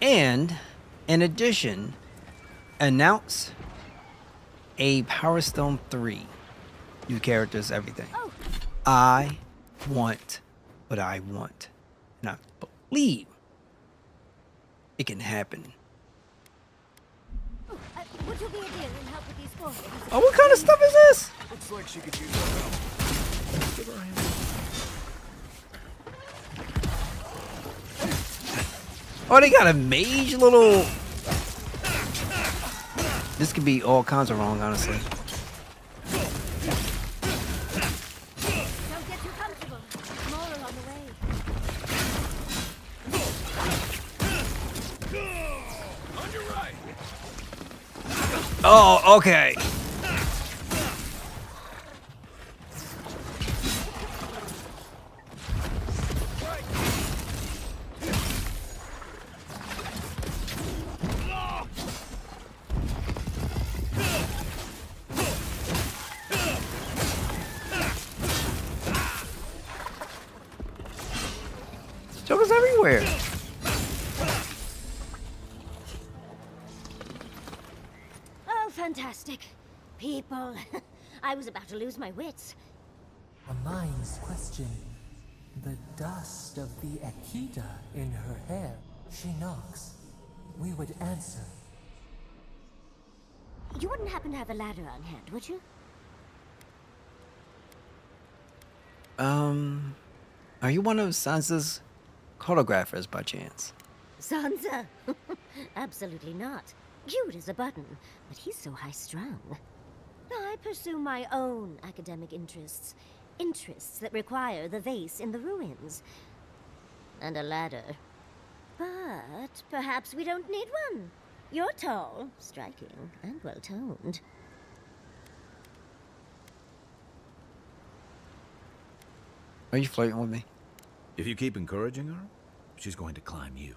and in addition, announce a Power Stone 3, new characters, everything. I want what I want, and I believe it can happen. Would you be a deal and help with these forces? Oh, what kind of stuff is this? Looks like she could use our help. Give her a hand. Oh, they got a mage little... This could be all kinds of wrong, honestly. Don't get too comfortable. More along the way. On your right. Oh, okay. Joker's everywhere. Oh, fantastic. People. I was about to lose my wits. A mind's question. The dust of the Akita in her hair. She knocks. We would answer. You wouldn't happen to have a ladder on hand, would you? Are you one of Sansa's choreographers by chance? Sansa? Absolutely not. Cute as a button, but he's so high-strung. I pursue my own academic interests. Interests that require the vase in the ruins. And a ladder. But perhaps we don't need one. You're tall, striking, and well-toned. Are you flirting with me? If you keep encouraging her, she's going to climb you.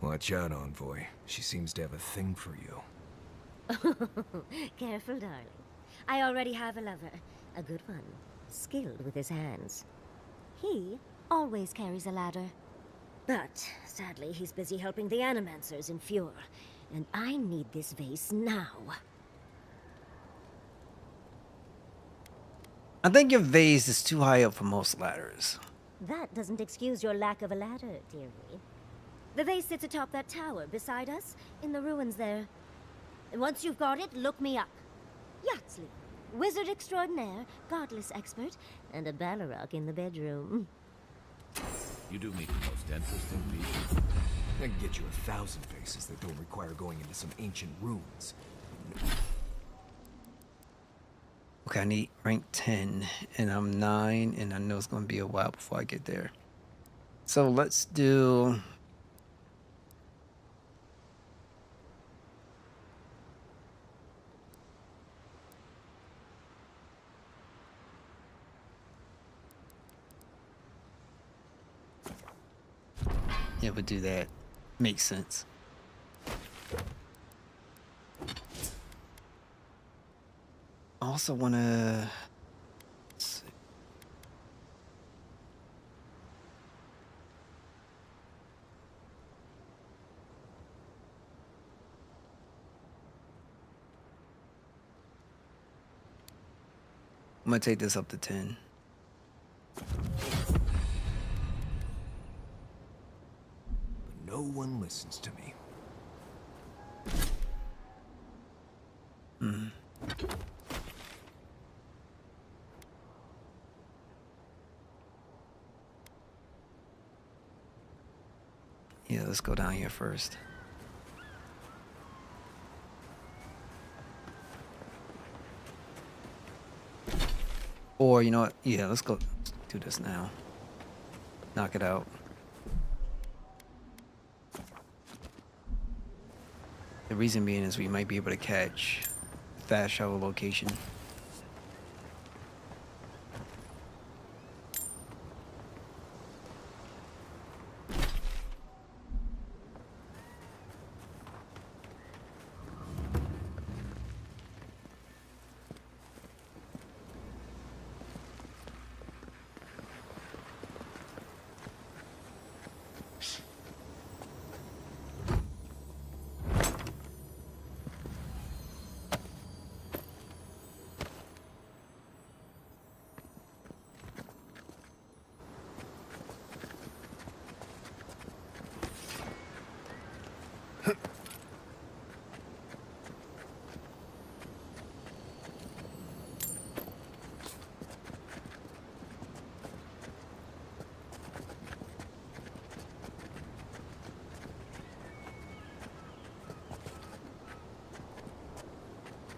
Watch out, Envoy. She seems to have a thing for you. Careful, darling. I already have a lover. A good one. Skilled with his hands. He always carries a ladder. But, sadly, he's busy helping the Animancers in Fjord. And I need this vase now. I think your vase is too high up for most ladders. That doesn't excuse your lack of a ladder, dearie. The vase sits atop that tower beside us, in the ruins there. And once you've got it, look me up. Yatsley, wizard extraordinaire, godless expert, and a Balrog in the bedroom. You do meet the most interesting people. I can get you 1,000 faces that don't require going into some ancient ruins. Okay, I need rank 10, and I'm 9, and I know it's going to be a while before I get there. So let's do... Yeah, we'll do that. Makes sense. I also want to... I'm going to take this up to 10. No one listens to me. let's go down here first. Or, you know what? Yeah, let's go do this now. Knock it out. The reason being is we might be able to catch fast travel location.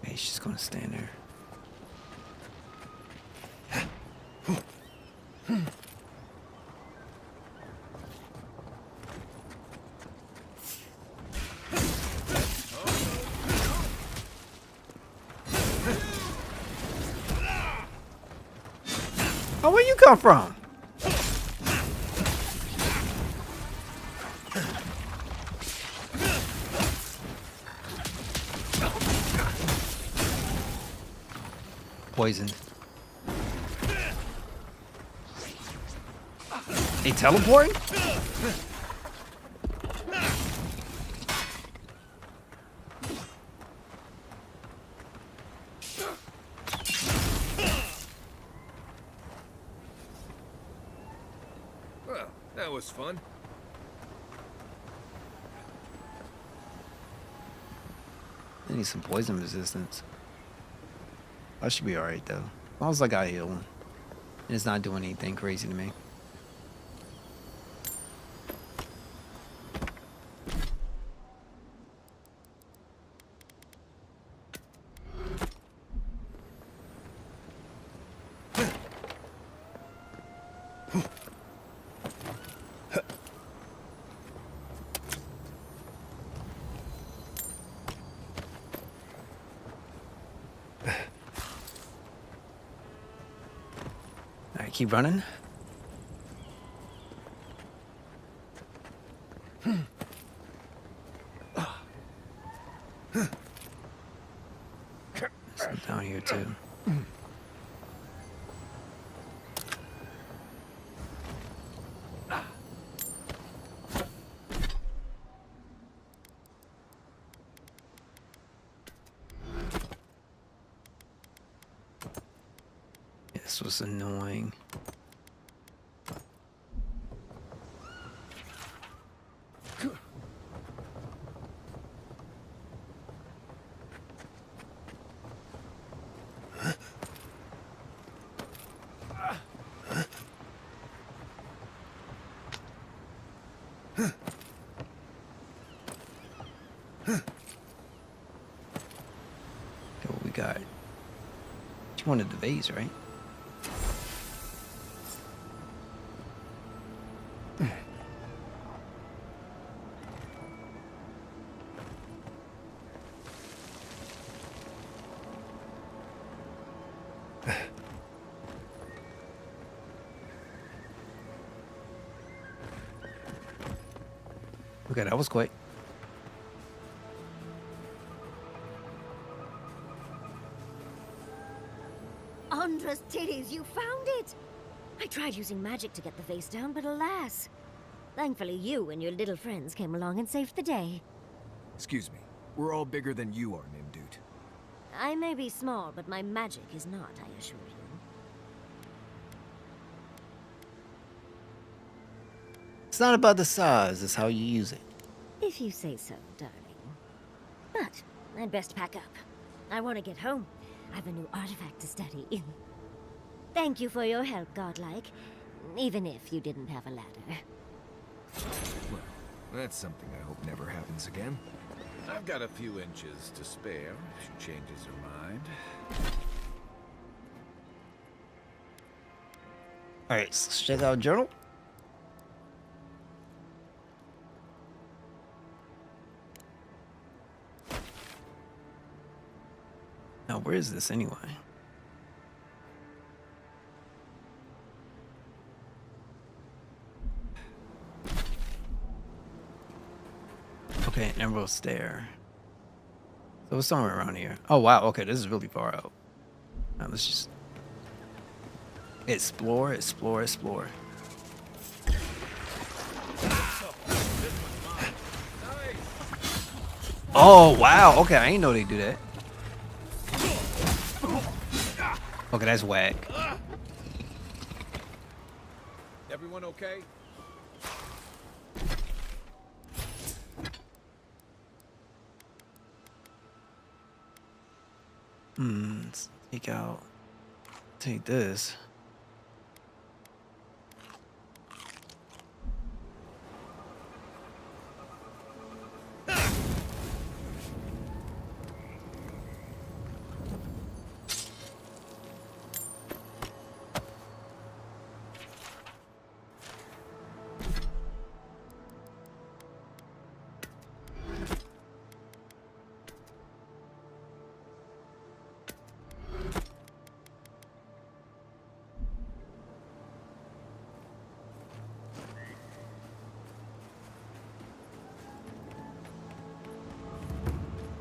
Hey, she's gonna stand there. Oh, where you come from? Poisoned. They teleporting? Well, that was fun. I need some poison resistance. I should be alright though. As long as I got healing. And it's not doing anything crazy to me. Alright, keep running. Some down here too. This was annoying. Okay, what we got? You wanted the vase, right? Okay, that was quick. Andra's titties, you found it! I tried using magic to get the vase down, but alas. Thankfully, you and your little friends came along and saved the day. Excuse me. We're all bigger than you are, Nimdude. I may be small, but my magic is not, I assure you. It's not about the size, it's how you use it. If you say so, darling. But I'd best pack up. I want to get home. I have a new artifact to study. Thank you for your help, Godlike. Even if you didn't have a ladder. Well, That's something I hope never happens again. I've got a few inches to spare if she changes her mind. Alright, so let's check out journal. Now, where is this anyway? Okay, an emerald stair. So it's somewhere around here. Oh wow, okay, this is really far out. Now let's just explore, explore, explore. Oh wow, okay, I didn't know they do that. Okay, that's whack. Everyone okay? Let's take this.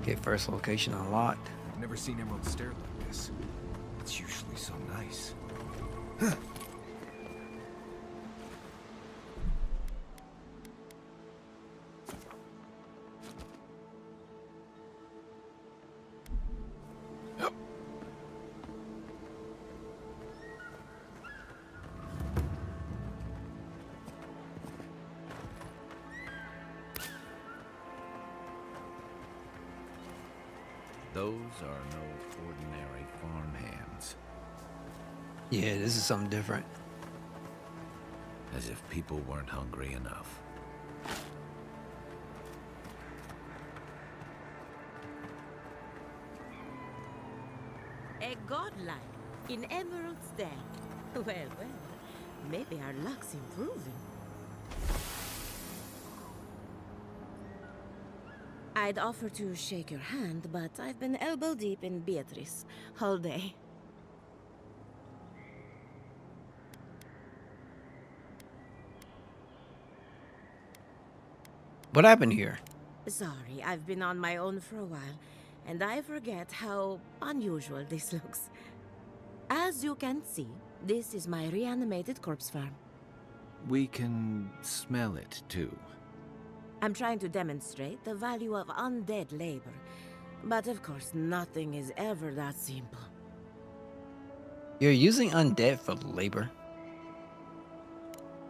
Okay, first location unlocked. I've never seen Emerald Stair like this. It's usually so nice. Those are no ordinary farmhands. Yeah, this is something different. As if people weren't hungry enough. A godlike in Emerald Stair. Well, well, maybe our luck's improving. I'd offer to shake your hand, but I've been elbow deep in Beatrice all day. What happened here? Sorry, I've been on my own for a while, and I forget how unusual this looks. As you can see, this is my reanimated corpse farm. We can smell it, too. I'm trying to demonstrate the value of undead labor, but of course nothing is ever that simple. You're using undead for labor?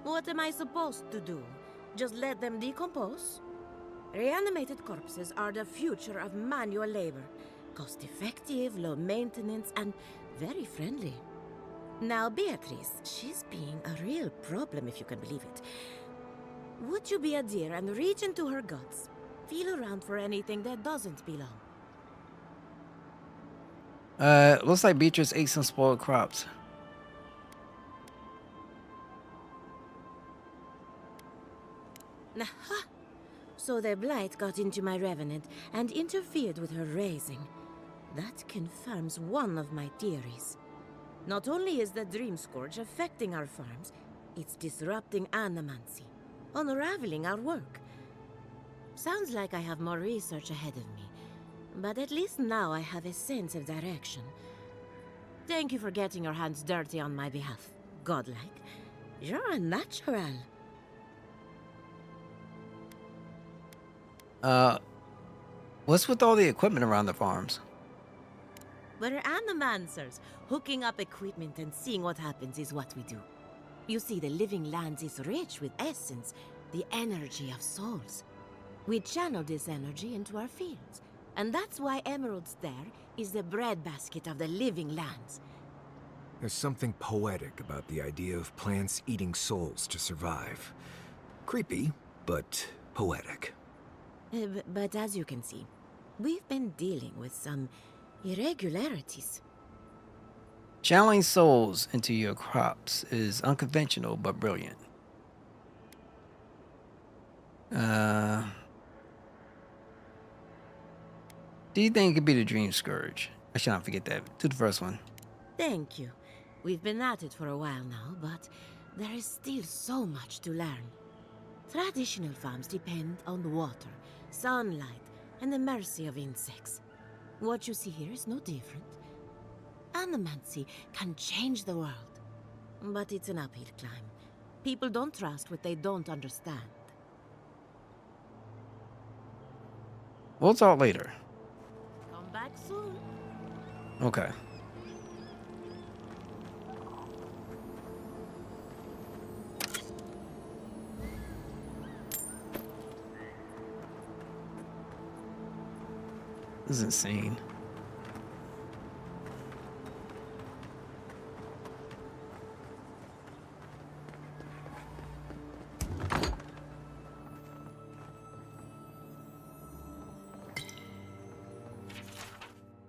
What am I supposed to do? Just let them decompose? Reanimated corpses are the future of manual labor. Cost-effective, low maintenance, and very friendly. Now Beatrice, she's being a real problem if you can believe it. Would you be a dear and reach into her guts? Feel around for anything that doesn't belong. Looks like Beatrice ate some spoiled crops. Aha! So the blight got into my revenant and interfered with her raising. That confirms one of my theories. Not only is the Dream Scourge affecting our farms, it's disrupting animancy, unraveling our work. Sounds like I have more research ahead of me, but at least now I have a sense of direction. Thank you for getting your hands dirty on my behalf, godlike. You're a natural. What's with all the equipment around the farms? We're animancers. Hooking up equipment and seeing what happens is what we do. You see, the living lands is rich with essence, the energy of souls. We channel this energy into our fields, and that's why Emerald Stair is the breadbasket of the living lands. There's something poetic about the idea of plants eating souls to survive. Creepy, but Poetic. But as you can see, we've been dealing with some irregularities. Channeling souls into your crops is unconventional but brilliant. Do you think it could be the Dream Scourge? I should not forget that. Do the first one. Thank you. We've been at it for a while now, but there is still so much to learn. Traditional farms depend on water, sunlight, and the mercy of insects. What you see here is no different. Animancy can change the world, but it's an uphill climb. People don't trust what they don't understand. We'll talk later. Come back soon. Okay. This is insane.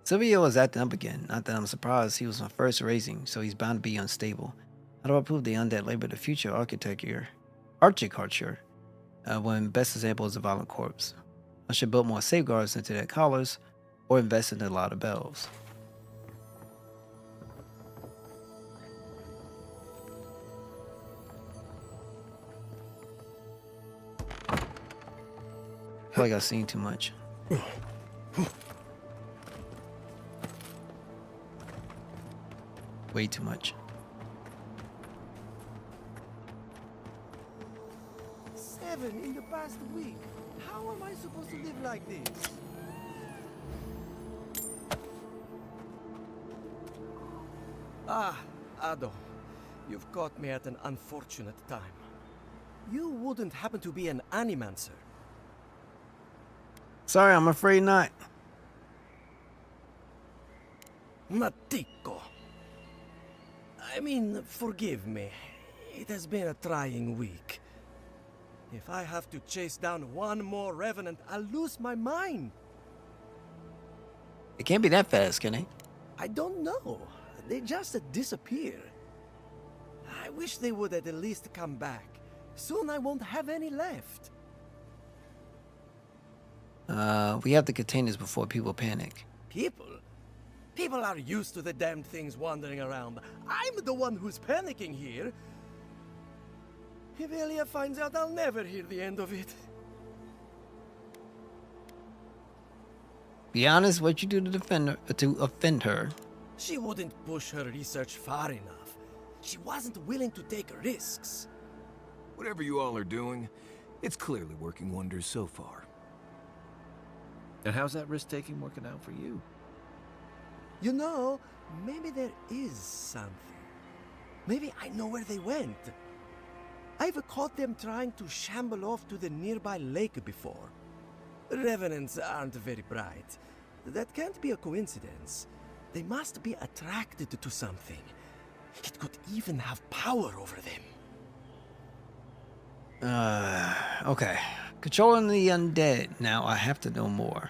Silvio is acting up again. Not that I'm surprised. He was my first raising, so he's bound to be unstable. How do I prove the undead labor the future architecture when best example is a violent corpse? I should build more safeguards into their collars or invest in a lot of bells. I feel like I've seen too much. Way too much. 7 in the past week. How am I supposed to live like this? Ah, Ado. You've caught me at an unfortunate time. You wouldn't happen to be an animancer? Sorry, I'm afraid not. Matico. I mean, forgive me. It has been a trying week. If I have to chase down one more revenant, I'll lose my mind. It can't be that fast, can it? I don't know. They just disappear. I wish they would at least come back. Soon I won't have any left. We have to contain this before people panic. People? People are used to the damned things wandering around. I'm the one who's panicking here. If Elia finds out, I'll never hear the end of it. Be honest, what you do to offend her. She wouldn't push her research far enough. She wasn't willing to take risks. Whatever you all are doing, it's clearly working wonders so far. And how's that risk-taking working out for you? You know, maybe there is something. Maybe I know where they went. I've caught them trying to shamble off to the nearby lake before. Revenants aren't very bright. That can't be a coincidence. They must be attracted to something. It could even have power over them. Okay. Controlling the undead. Now I have to know more.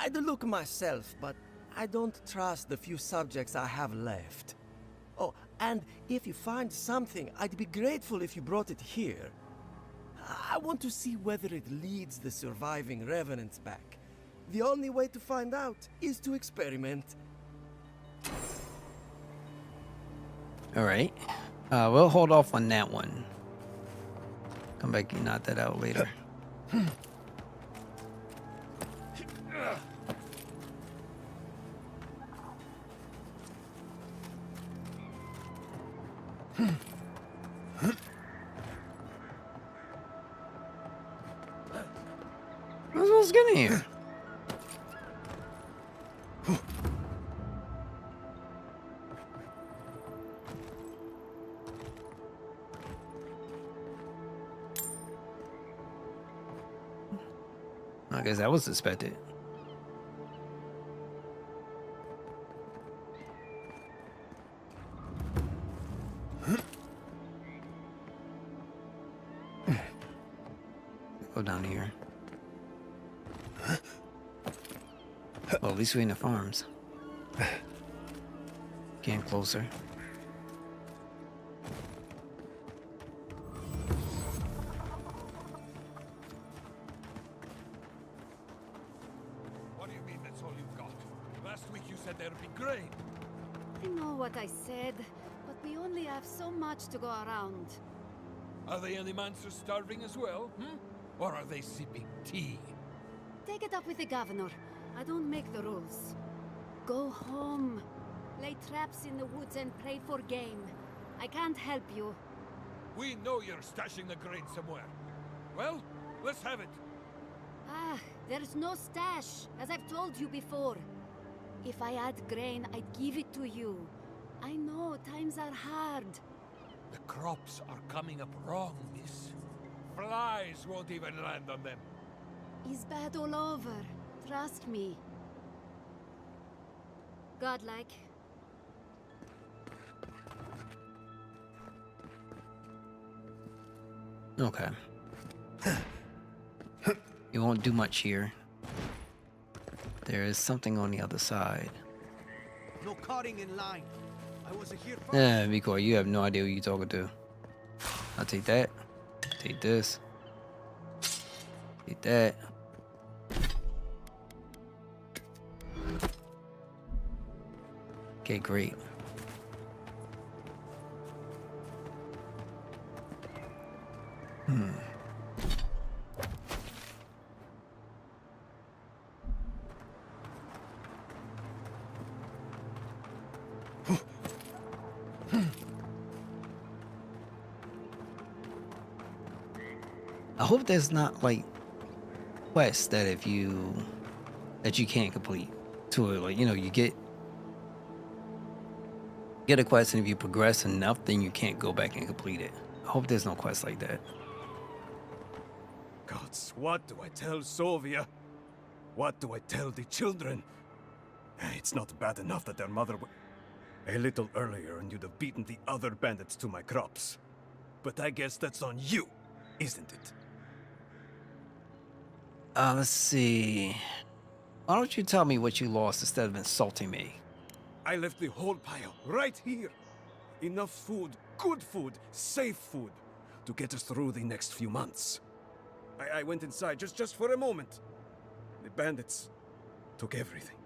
I'd look myself, but I don't trust the few subjects I have left. Oh, and if you find something, I'd be grateful if you brought it here. I want to see whether it leads the surviving revenants back. The only way to find out is to experiment. Alright. We'll hold off on that one. Come back and knock that out later. Let's get in here. I guess that was suspected. Well, at least we're in the farms. Getting closer. What do you mean that's all you've got? Last week you said there'd be grain. I know what I said, but we only have so much to go around. Are the Animancers starving as well, Or are they sipping tea? Take it up with the governor. I don't make the rules. Go home. Lay traps in the woods and pray for game. I can't help you. We know you're stashing the grain somewhere. Well, let's have it. Ah, there's no stash, as I've told you before. If I had grain, I'd give it to you. I know, times are hard. The crops are coming up wrong, miss. Flies won't even land on them. It's bad all over. Trust me. Godlike. Okay. You won't do much here. There is something on the other side. No cutting in line. I wasn't here first. Yeah, Miko, you have no idea who you're talking to. I'll take that. Take this. Take that. Okay, great. I hope there's not like quests that if you can't complete to it, like, you know, you get a quest and if you progress enough then you can't go back and complete it. I hope there's no quest like that. Gods, what do I tell Sovia? What do I tell the children? It's not bad enough that their mother a little earlier and you'd have beaten the other bandits to my crops. But I guess that's on you, isn't it? Let's see. Why don't you tell me what you lost instead of insulting me? I left the whole pile right here. Enough food, good food, safe food, to get us through the next few months. I went inside just for a moment. The bandits took everything.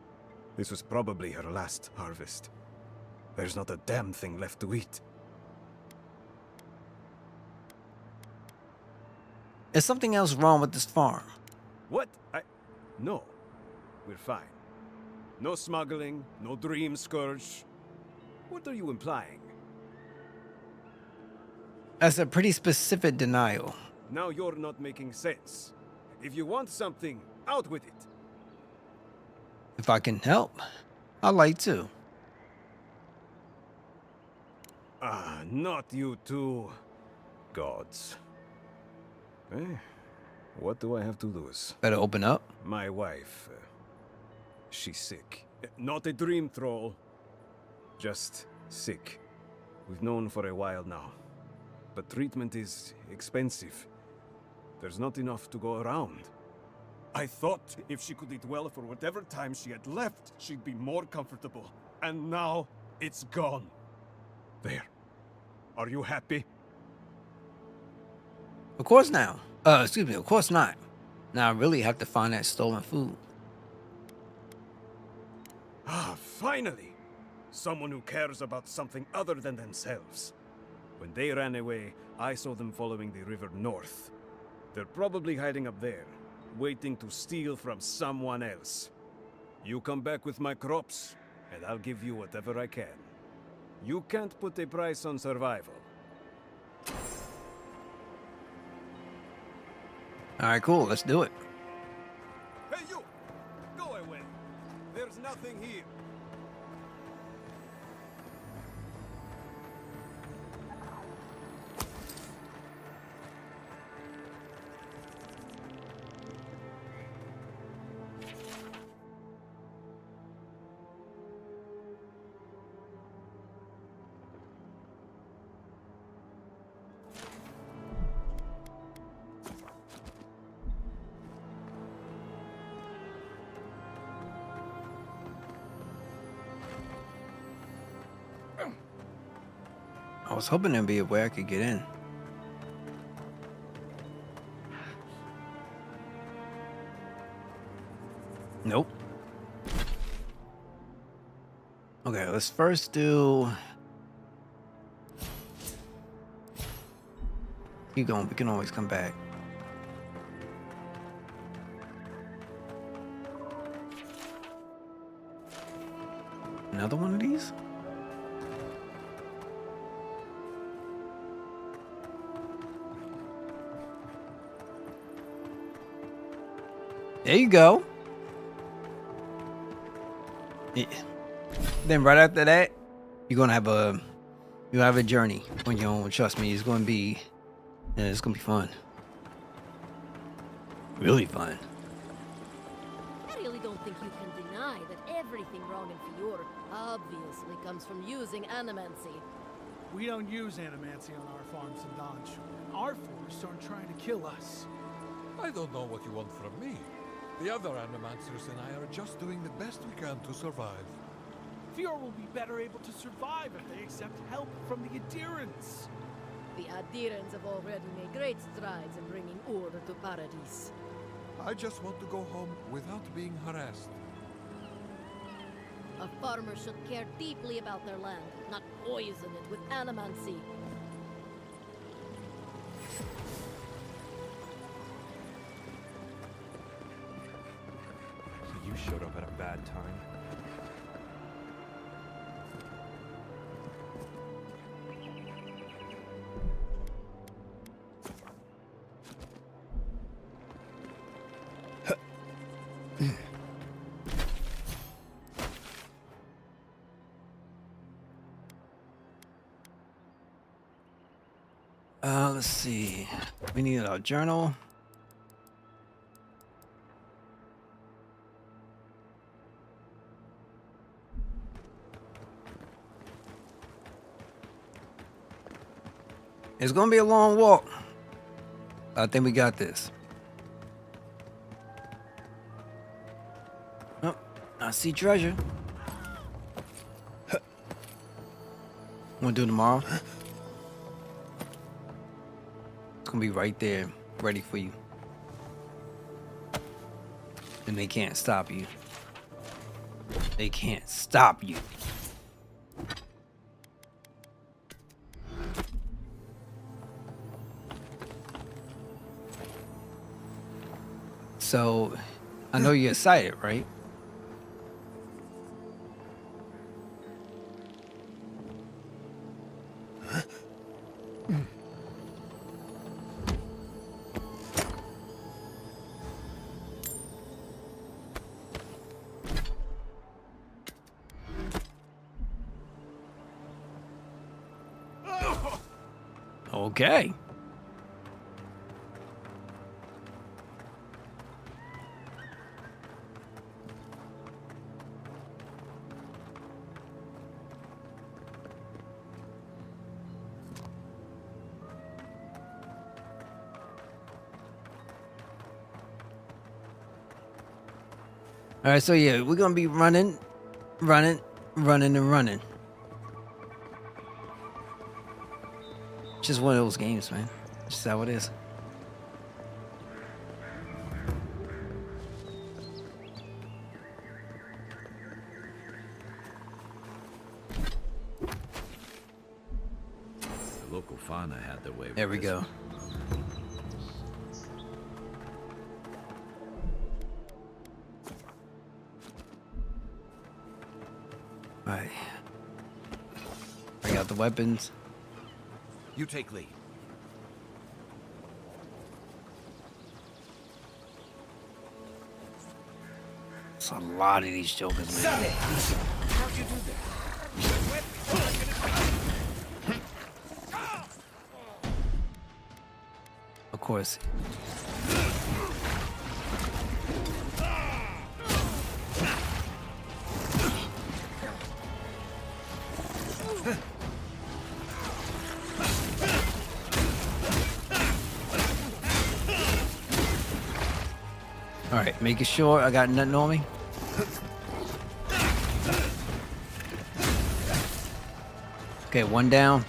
This was probably her last harvest. There's not a damn thing left to eat. Is something else wrong with this farm? What? No. We're fine. No smuggling, no dream scourge. What are you implying? That's a pretty specific denial. Now you're not making sense. If you want something, out with it. If I can help, I'd like to. Not you two gods. What do I have to lose? Better open up. My wife. She's sick. Not a dream troll. Just sick. We've known for a while now. But treatment is expensive. There's not enough to go around. I thought if she could eat well for whatever time she had left, she'd be more comfortable. And now, it's gone. There. Are you happy? Of course now. Excuse me, of course not. Now I really have to find that stolen food. Finally! Someone who cares about something other than themselves. When they ran away, I saw them following the river north. They're probably hiding up there, waiting to steal from someone else. You come back with my crops, and I'll give you whatever I can. You can't put a price on survival. Alright, cool, let's do it. Hey you! Go away! There's nothing here. was hoping there'd be a way I could get in. Nope. Okay, let's first do... Keep going, we can always come back. Another one of these? There you go. Yeah. Then right after that, you're gonna have a journey on your own. Trust me, it's gonna be fun. Really fun. I really don't think you can deny that everything wrong in Fior obviously comes from using animancy. We don't use animancy on our farms in Donshore. Our forests aren't trying to kill us. I don't know what you want from me. The other animancers and I are just doing the best we can to survive. Fior will be better able to survive if they accept help from the adherents. The adherents have already made great strides in bringing order to Paradis. I just want to go home without being harassed. A farmer should care deeply about their land, not poison it with animancy. You showed up at a bad time. Let's see. We need our journal. It's gonna be a long walk. I think we got this. Oh, I see treasure. Wanna do it tomorrow? It's gonna be right there, ready for you. And they can't stop you. They can't stop you. So, I know you're excited, right? Okay. All right, so yeah, we're gonna be running. Just one of those games, man. Just how it is. The local fauna had their way with There we this. go. All right. Bring out the weapons. You take lead. It's a lot of these jokers, man. How'd you do Of course. All right, making sure I got nothing on me. Okay, one down.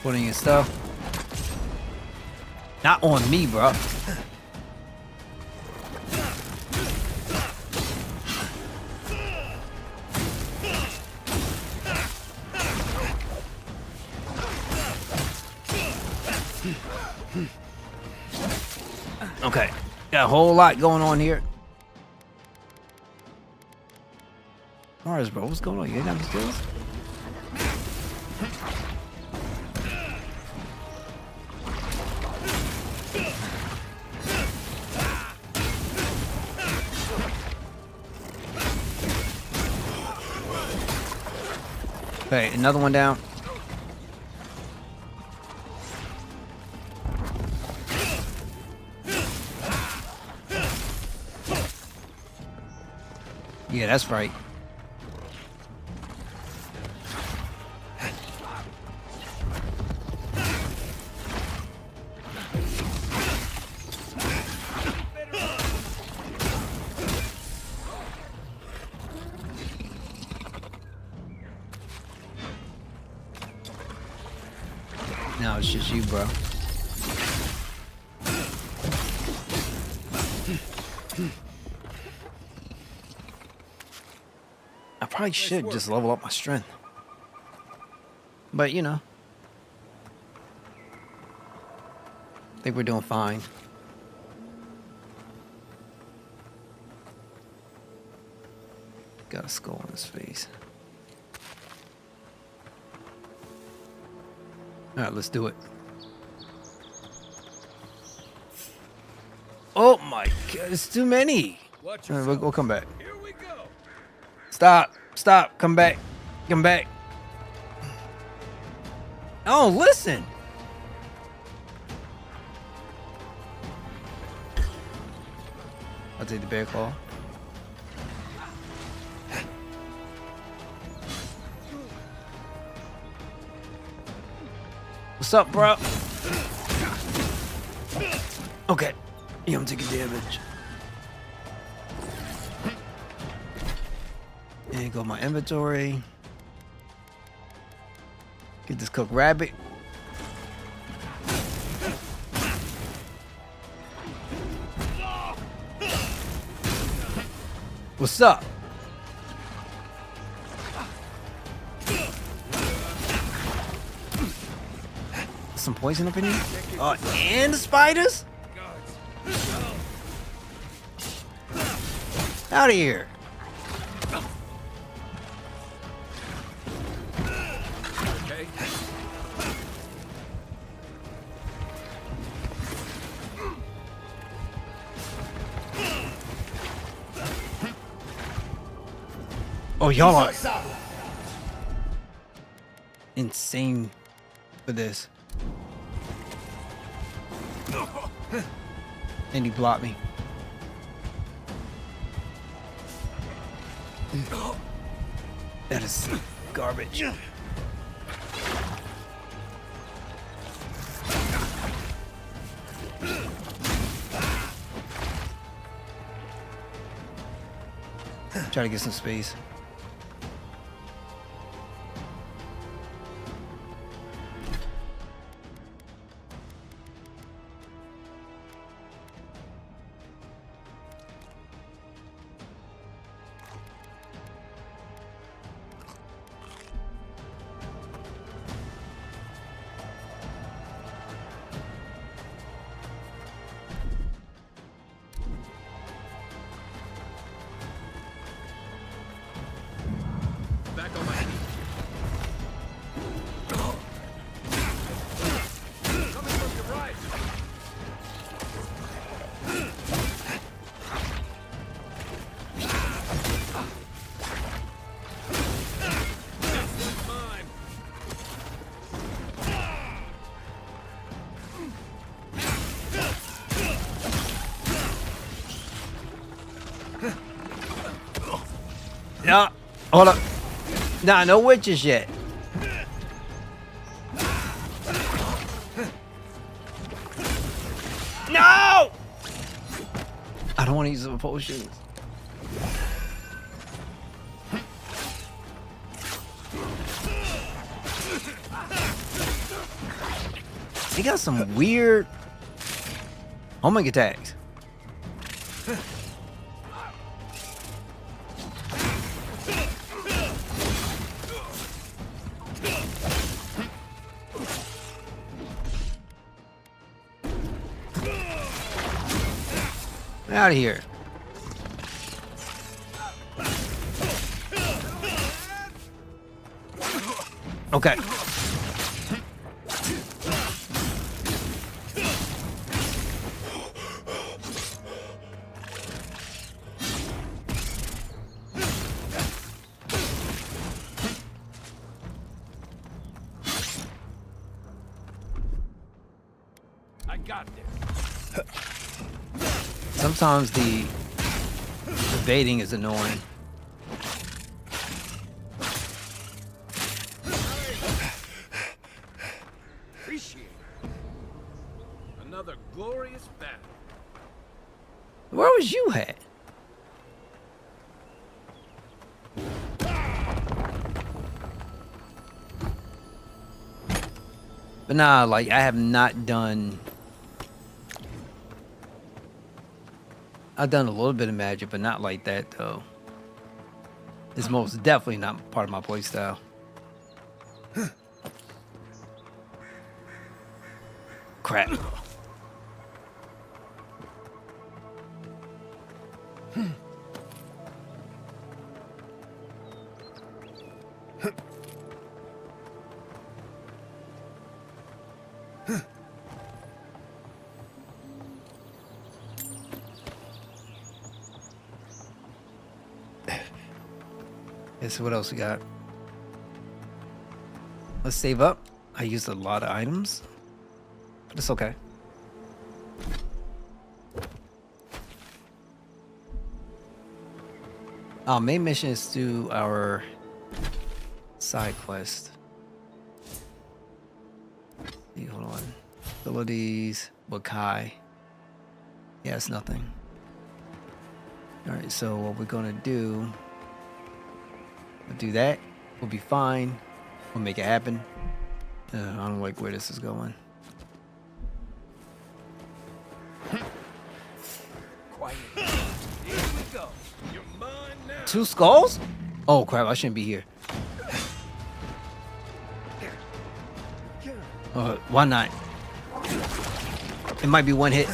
Putting your stuff. Not on me, bro. Okay, got a whole lot going on here. Mars, bro, what's going on? You ain't got the skills? Okay, another one down. Yeah, that's right. No, it's just you, bro. I probably should just level up my strength. But, you know. I think we're doing fine. Got a skull in his face. Alright, let's do it. Oh my god, it's too many. Alright, we'll come back. Here we go. Stop. Stop. Come back. Come back. Oh, listen. I'll take the bear claw. What's up, bro? Okay. Yeah, I'm taking damage. And go my inventory. Get this cooked rabbit. What's up? Some poison up in here? Oh, and the spiders? Out of here. Okay. Oh, y'all are insane for this. And he blocked me. That is garbage. Try to get some space. Back on my feet. Coming from your right. This one's mine. Yeah. Hold up. Nah, no witches yet. No! I don't want to use the potions. They got some weird homing attacks. Get out of here. Okay. I got this. Sometimes the baiting is annoying. Appreciate it. Another glorious battle. Where was you at? But nah, like I have not done. I've done a little bit of magic, but not like that though. It's most definitely not part of my playstyle. Crap. Okay, so what else we got? Let's save up. I used a lot of items, but it's okay. Our main mission is to do our side quest. See, hold on. Abilities, Wakai. Yeah, it's nothing. Alright, so what we're gonna do, we'll do that. We'll be fine. We'll make it happen. I don't like where this is going. Quiet. Here we go. You're mine now. 2 skulls? Oh crap, I shouldn't be here. Why not? It might be one hit.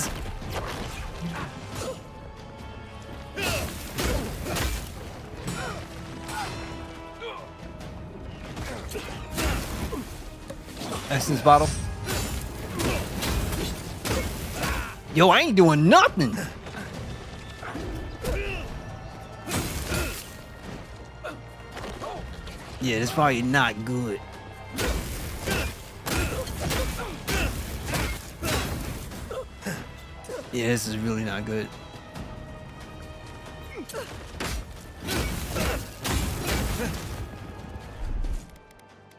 Essence bottle. Yo, I ain't doing nothing. Yeah, that's probably not good. Yeah, this is really not good.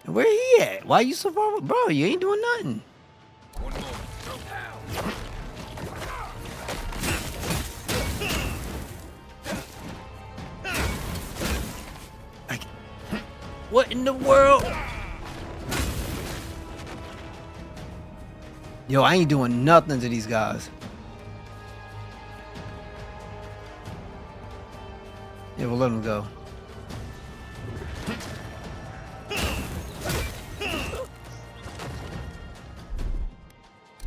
Where he at? Why you so far? Bro, you ain't doing nothing. What in the world? Yo, I ain't doing nothing to these guys. Yeah, we'll let them go.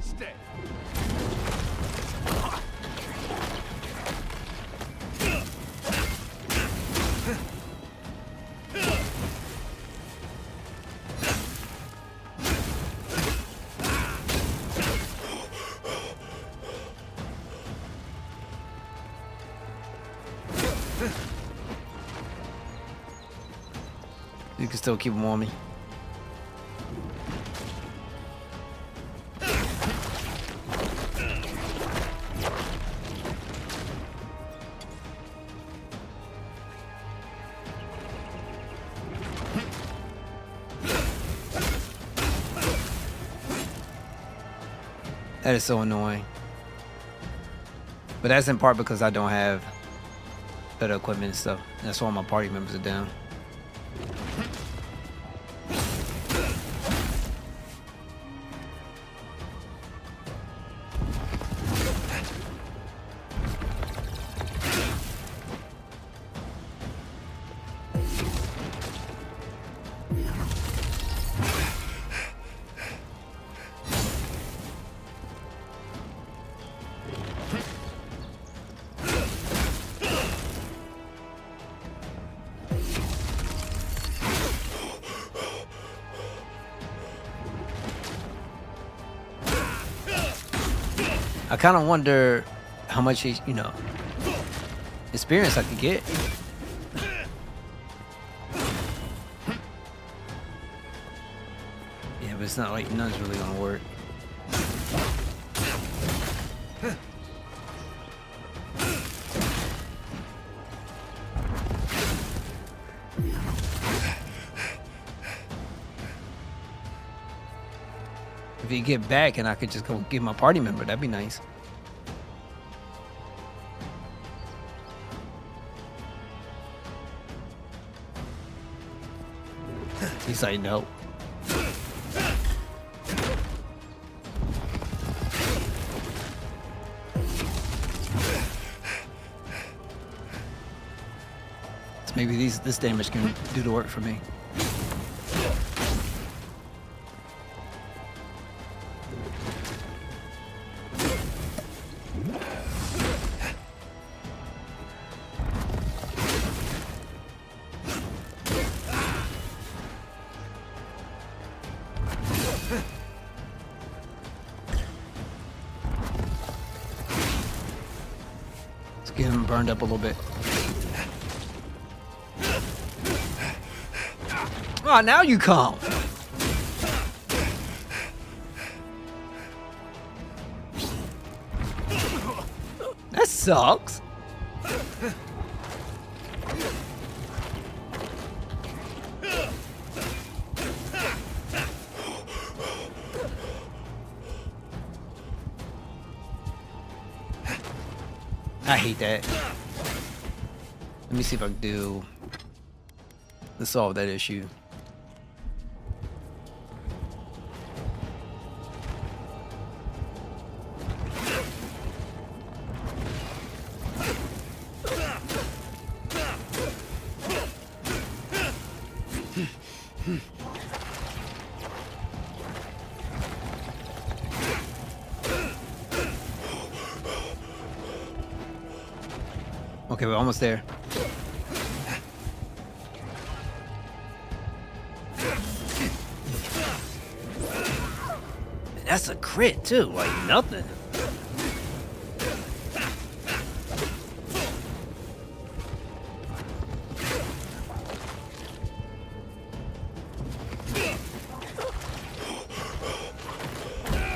Stay. You can still keep them on me. That is so annoying. But that's in part because I don't have better equipment and stuff. That's why my party members are down. I kind of wonder how much, experience I could get. Yeah, but it's not like none's really gonna work. If you get back and I could just go get my party member, that'd be nice. He's like, nope. So maybe this damage can do the work for me. Get him burned up a little bit. Oh, now you come. That sucks. I hate that. Let me see if I can do to solve that issue. Okay, we're almost there. That's a crit too, like nothing.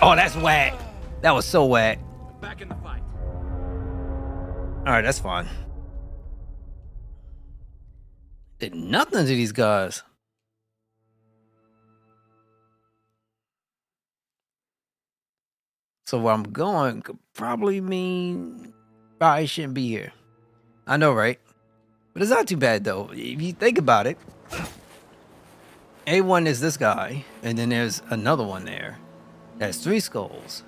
Oh, that's whack. That was so whack. Back in the fight. All right, that's fine. Did nothing to these guys. So where I'm going could probably mean I shouldn't be here. I know, right? But it's not too bad though. If you think about it, A1 is this guy, and then there's another one there. That's 3 skulls.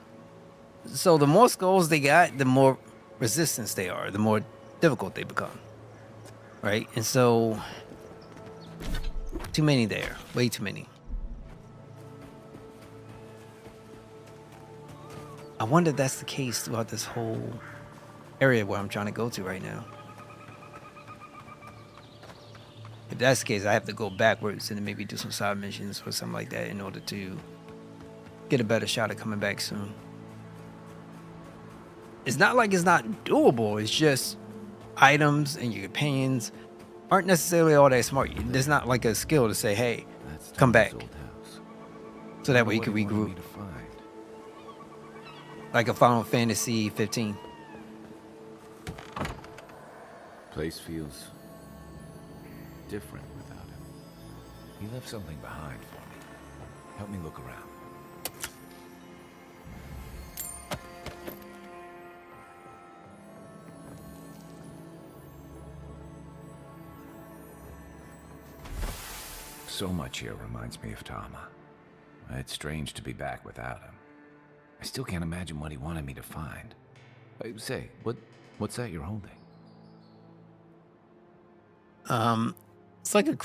So the more skulls they got, the more resistance they are, the more difficult they become. Right? And so too many there. Way too many. I wonder if that's the case throughout this whole area where I'm trying to go to right now. If that's the case, I have to go backwards and then maybe do some side missions or something like that in order to get a better shot at coming back soon. It's not like it's not doable. It's just items and your companions aren't necessarily all that smart. There's not like a skill to say, hey, come back. So that way you can regroup. Like a Final Fantasy 15. Place feels different without him. He left something behind for me. Help me look around. So much here reminds me of Tama. It's strange to be back without him. I still can't imagine what he wanted me to find. Say, what's that you're holding? It's like a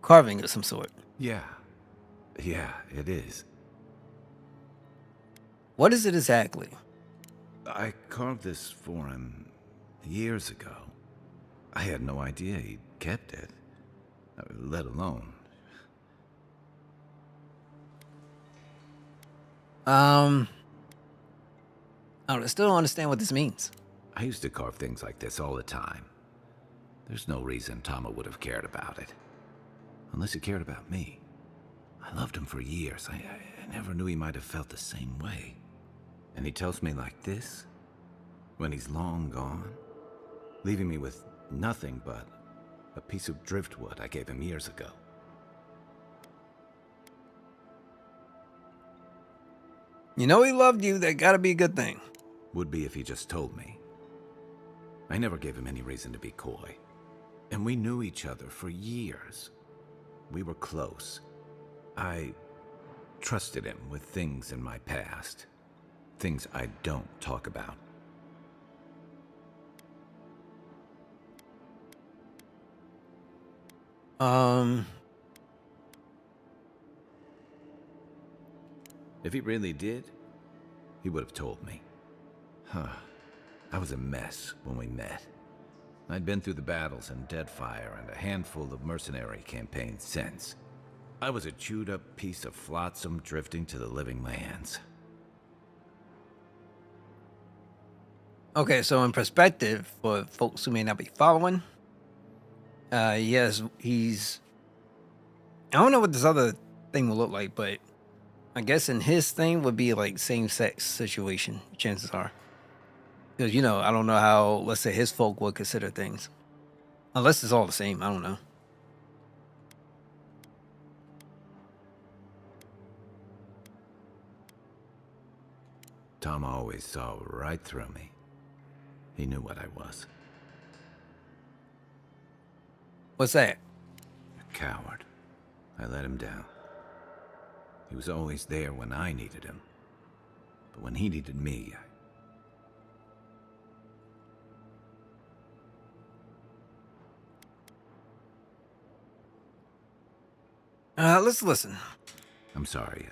carving of some sort. Yeah, it is. What is it exactly? I carved this for him years ago. I had no idea he kept it, let alone. I still don't understand what this means. I used to carve things like this all the time. There's no reason Tama would have cared about it. Unless he cared about me. I loved him for years. I never knew he might have felt the same way. And he tells me like this? When he's long gone? Leaving me with nothing but a piece of driftwood I gave him years ago. You know he loved you, that gotta be a good thing. Would be if he just told me. I never gave him any reason to be coy. And we knew each other for years. We were close. I trusted him with things in my past. Things I don't talk about. If he really did, he would have told me. Huh. I was a mess when we met. I'd been through the battles in Deadfire and a handful of mercenary campaigns since. I was a chewed-up piece of flotsam drifting to the living lands. Okay, so in perspective, for folks who may not be following, yes, he's... I don't know what this other thing will look like, but I guess in his thing would be like same-sex situation, chances are. Because, you know, I don't know how, let's say, his folk would consider things. Unless it's all the same, I don't know. Tom always saw right through me. He knew what I was. What's that? A coward. I let him down. He was always there when I needed him. But when he needed me, let's listen. I'm sorry.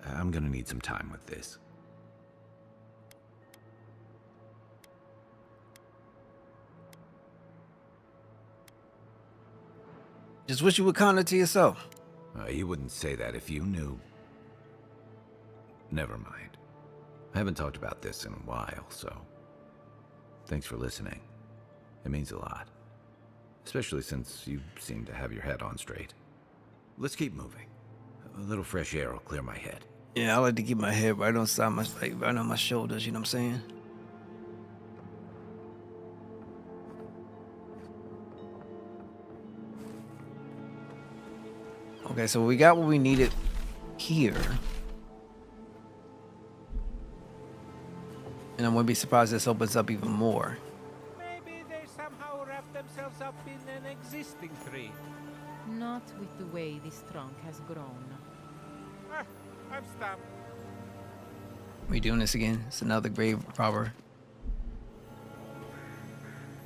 I'm gonna need some time with this. Just wish you would kind to yourself. You wouldn't say that if you knew. Never mind. I haven't talked about this in a while, so... Thanks for listening. It means a lot. Especially since you seem to have your head on straight. Let's keep moving. A little fresh air will clear my head. Yeah, I like to keep my head right on side my, like, right on my shoulders, you know what I'm saying? Okay, so we got what we needed here. And I wouldn't be surprised this opens up even more. Maybe they somehow wrap themselves up in an existing tree. Not with the way this trunk has grown. Ah, I'm stumped. We doing this again? It's another grave robber.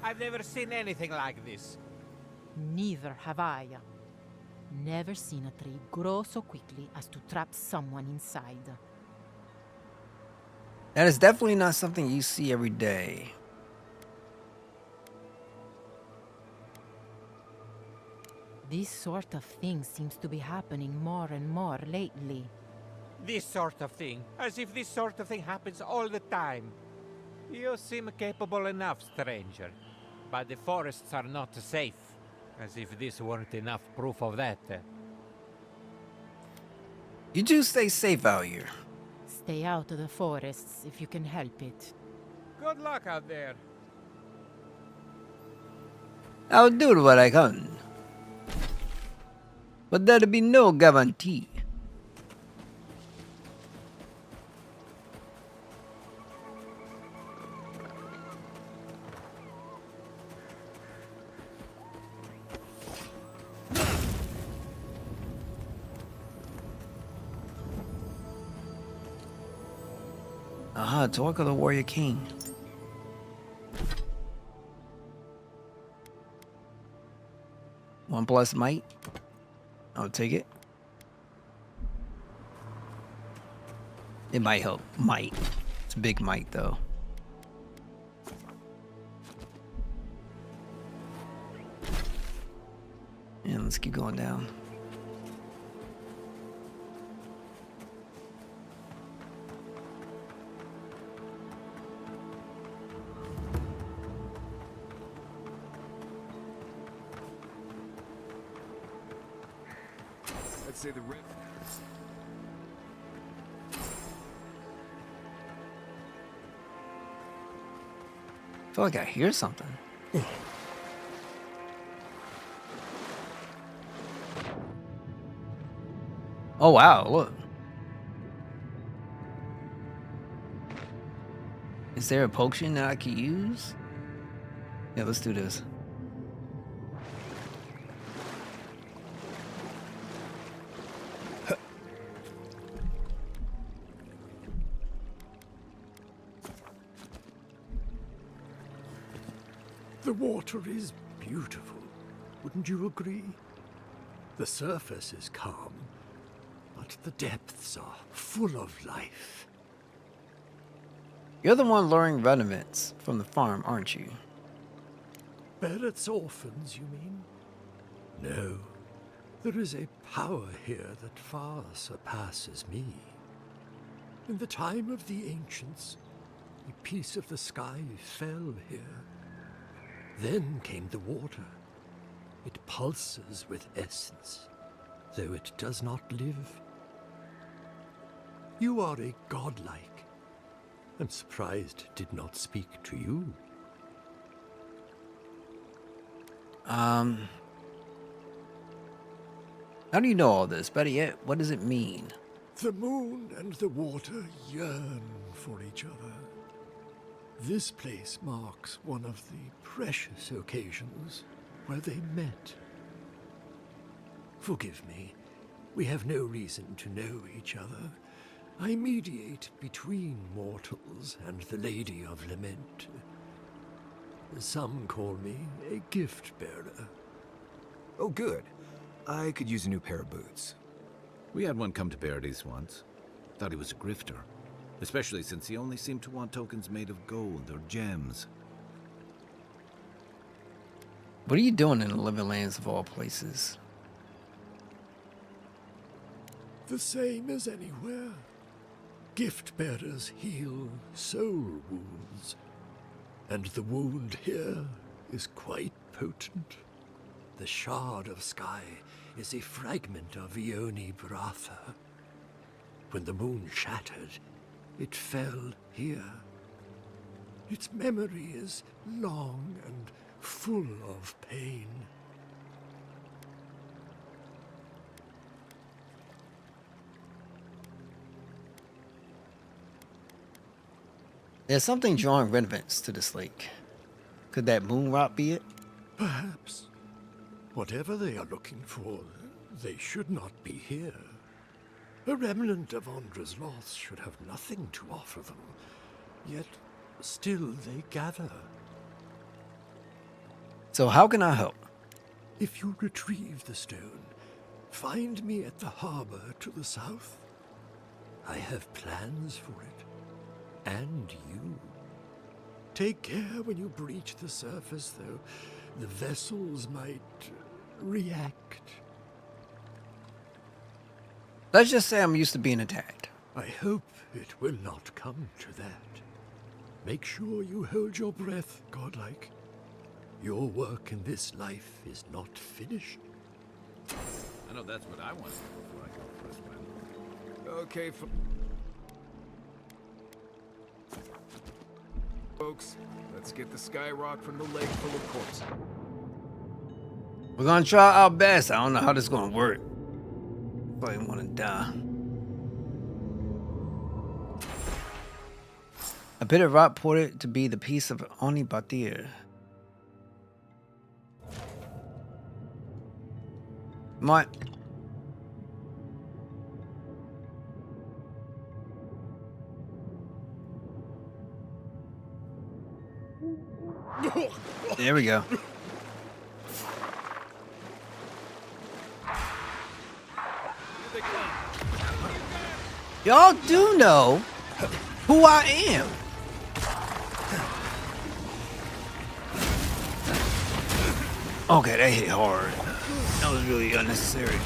I've never seen anything like this. Neither have I. Never seen a tree grow so quickly as to trap someone inside. That is definitely not something you see every day. This sort of thing seems to be happening more and more lately. This sort of thing, as if this sort of thing happens all the time. You seem capable enough, stranger. But the forests are not safe. As if this weren't enough proof of that. You do stay safe out here. Stay out of the forests if you can help it. Good luck out there. I'll do what I can. But there'll be no guarantee. Aha, talk of the Warrior King. One plus might. I'll take it. It might help. Might. It's big might though. And let's keep going down. I'd say the red. I feel like I hear something. Oh wow, look. Is there a potion that I could use? Yeah, let's do this. The water is beautiful, wouldn't you agree? The surface is calm, but the depths are full of life. You're the one luring revenants from the farm, aren't you? Barrett's orphans, you mean? No. There is a power here that far surpasses me. In the time of the ancients, a piece of the sky fell here. Then came the water. It pulses with essence, though it does not live. You are a godlike. I'm surprised it did not speak to you. How do you know all this? Better yet, what does it mean? The moon and the water yearn for each other. This place marks one of the precious occasions where they met. Forgive me, we have no reason to know each other. I mediate between mortals and the Lady of Lament. Some call me a gift bearer. Oh, good. I could use a new pair of boots. We had one come to Paradise once. Thought he was a grifter. Especially since he only seemed to want tokens made of gold or gems. What are you doing in the Living Lands of all places? The same as anywhere. Gift bearers heal soul wounds. And the wound here is quite potent. The shard of sky is a fragment of Ione Bratha. When the moon shattered, it fell here. Its memory is long and full of pain. There's something drawing revenants to this lake. Could that moon rot be it? Perhaps. Whatever they are looking for, they should not be here. A remnant of Andra's loss should have nothing to offer them. Yet, still they gather. So how can I help? If you retrieve the stone, find me at the harbor to the south. I have plans for it. And you. Take care when you breach the surface, though. The vessels might react. Let's just say I'm used to being attacked. I hope it will not come to that. Make sure you hold your breath, godlike. Your work in this life is not finished. I know that's what I want to do before I go for a swim. Okay, folks, let's get the Skyrock from the lake full of corpses. We're gonna try our best. I don't know how this is gonna work. I want to die. A bit of rock ported to be the piece of Oni Batir. Come on. There we go. Y'all do know who I am. Okay, that hit hard. That was really unnecessary.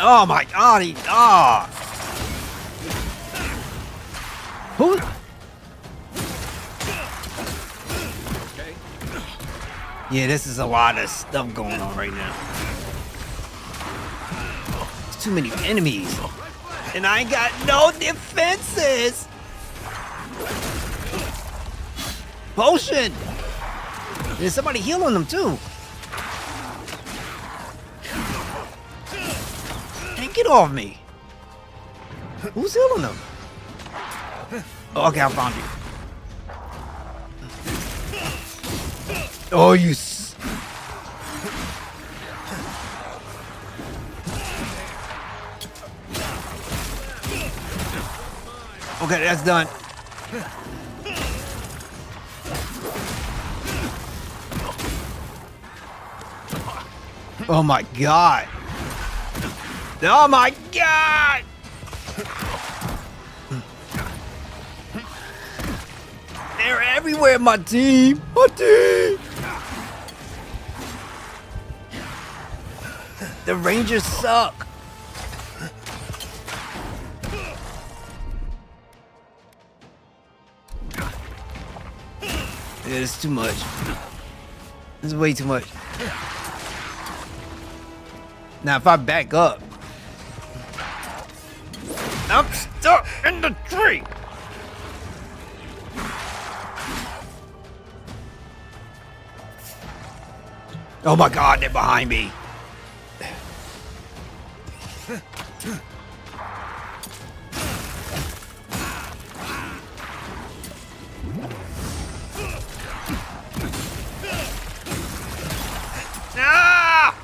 Oh my god, Who? Yeah, this is a lot of stuff going on right now. There's too many enemies. And I ain't got no defenses. Potion. There's somebody healing them too. Hey, get off me. Who's healing them? Oh, okay, I found you. Oh, you. Okay, that's done. Oh my god. Oh my god. They're everywhere, my team. My team. The Rangers suck. Yeah, it's too much. It's way too much. Now, if I back up, I'm stuck in the tree. Oh my god, they're behind me. Ah!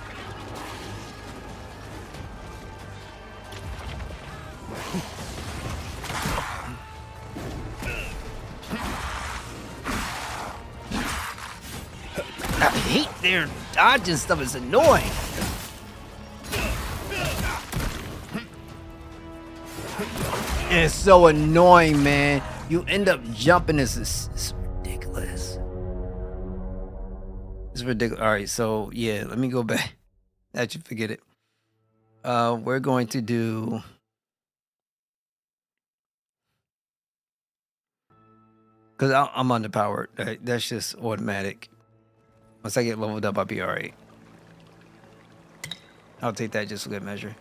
I hate their dodging stuff. It's annoying. It's so annoying, man. You end up jumping. This is ridiculous. It's ridiculous. All right, so yeah, let me go back. Actually, forget it. We're going to do. Because I'm underpowered. That's just automatic. Once I get leveled up, I'll be alright. I'll take that just for good measure.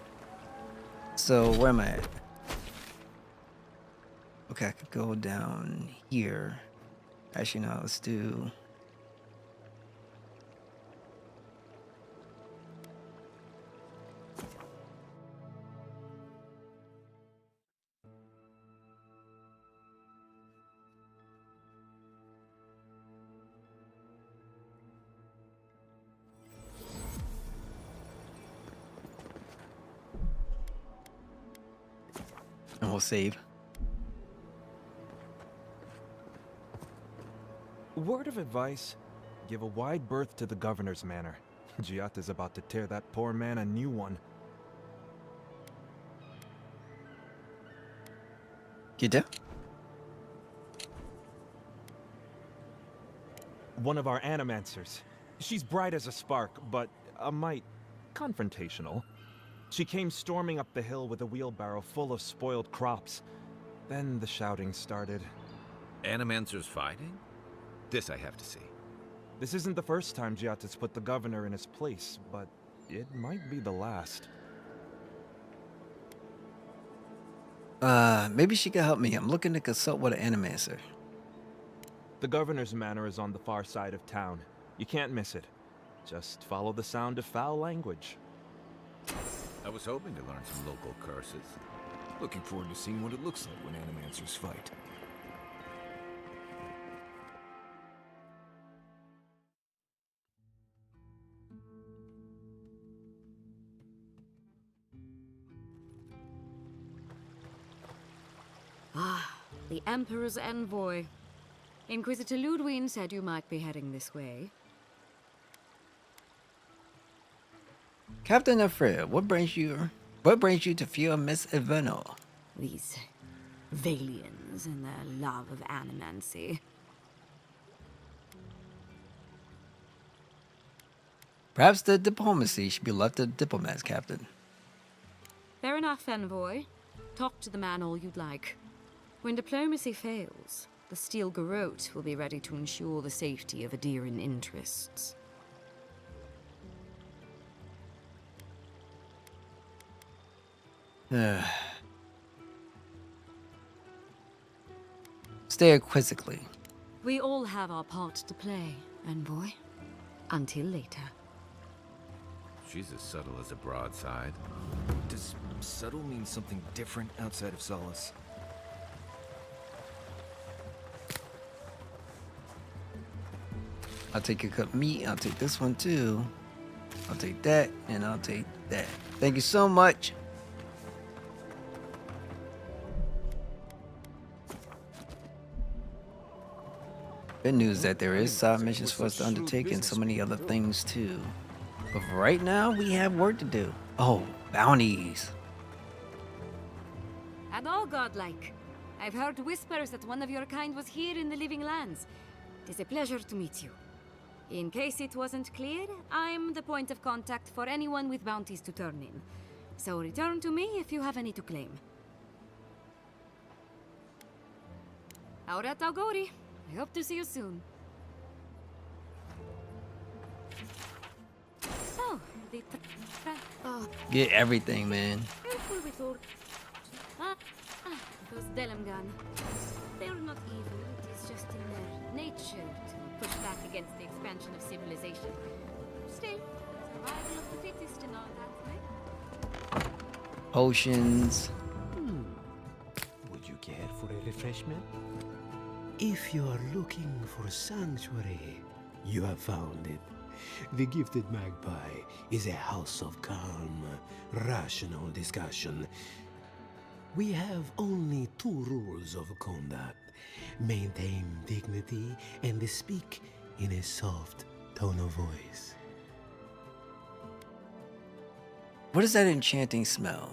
So, where am I at? Okay, I could go down here. Actually, no, let's do... and we'll save. Word of advice, give a wide berth to the governor's manor. Giata's about to tear that poor man a new one. Get down. One of our animancers. She's bright as a spark, but a mite confrontational. She came storming up the hill with a wheelbarrow full of spoiled crops. Then the shouting started. Animancers fighting? This I have to see. This isn't the first time Giata's put the governor in his place, but it might be the last. Maybe she can help me. I'm looking to consult with an animator. The governor's manor is on the far side of town. You can't miss it. Just follow the sound of foul language. I was hoping to learn some local curses. Looking forward to seeing what it looks like when animancers fight. Ah, the Emperor's envoy. Inquisitor Ludwig said you might be heading this way. Captain Alfred, what brings you to fear Miss Eveno? These Valians and their love of animancy. Perhaps the diplomacy should be left to diplomats, Captain. Fair enough, envoy. Talk to the man all you'd like. When diplomacy fails, the Steel Garrote will be ready to ensure the safety of Adiran interests. Stare quizzically. We all have our part to play, envoy. Until later. She's as subtle as a broadside. Does subtle mean something different outside of Solace? I'll take a cup of meat. I'll take this one too. I'll take that, and I'll take that. Thank you so much. Good news that there is side missions for us to undertake and so many other things too. But for right now, we have work to do. Oh, bounties. And all godlike. I've heard whispers that one of your kind was here in the Living Lands. It is a pleasure to meet you. In case it wasn't clear, I'm the point of contact for anyone with bounties to turn in. So return to me if you have any to claim. Aurat Augori. I hope to see you soon. Oh, the Get everything, man. careful with all. Those Delamgan. They're not evil. It is just in their nature to push back against the expansion of civilization. Still, survival of the fittest and all that, right? Potions. Would you care for a refreshment? If you are looking for sanctuary, you have found it. The Gifted Magpie is a house of calm, rational discussion. We have only 2 rules of conduct. Maintain dignity and speak in a soft tone of voice. What is that enchanting smell?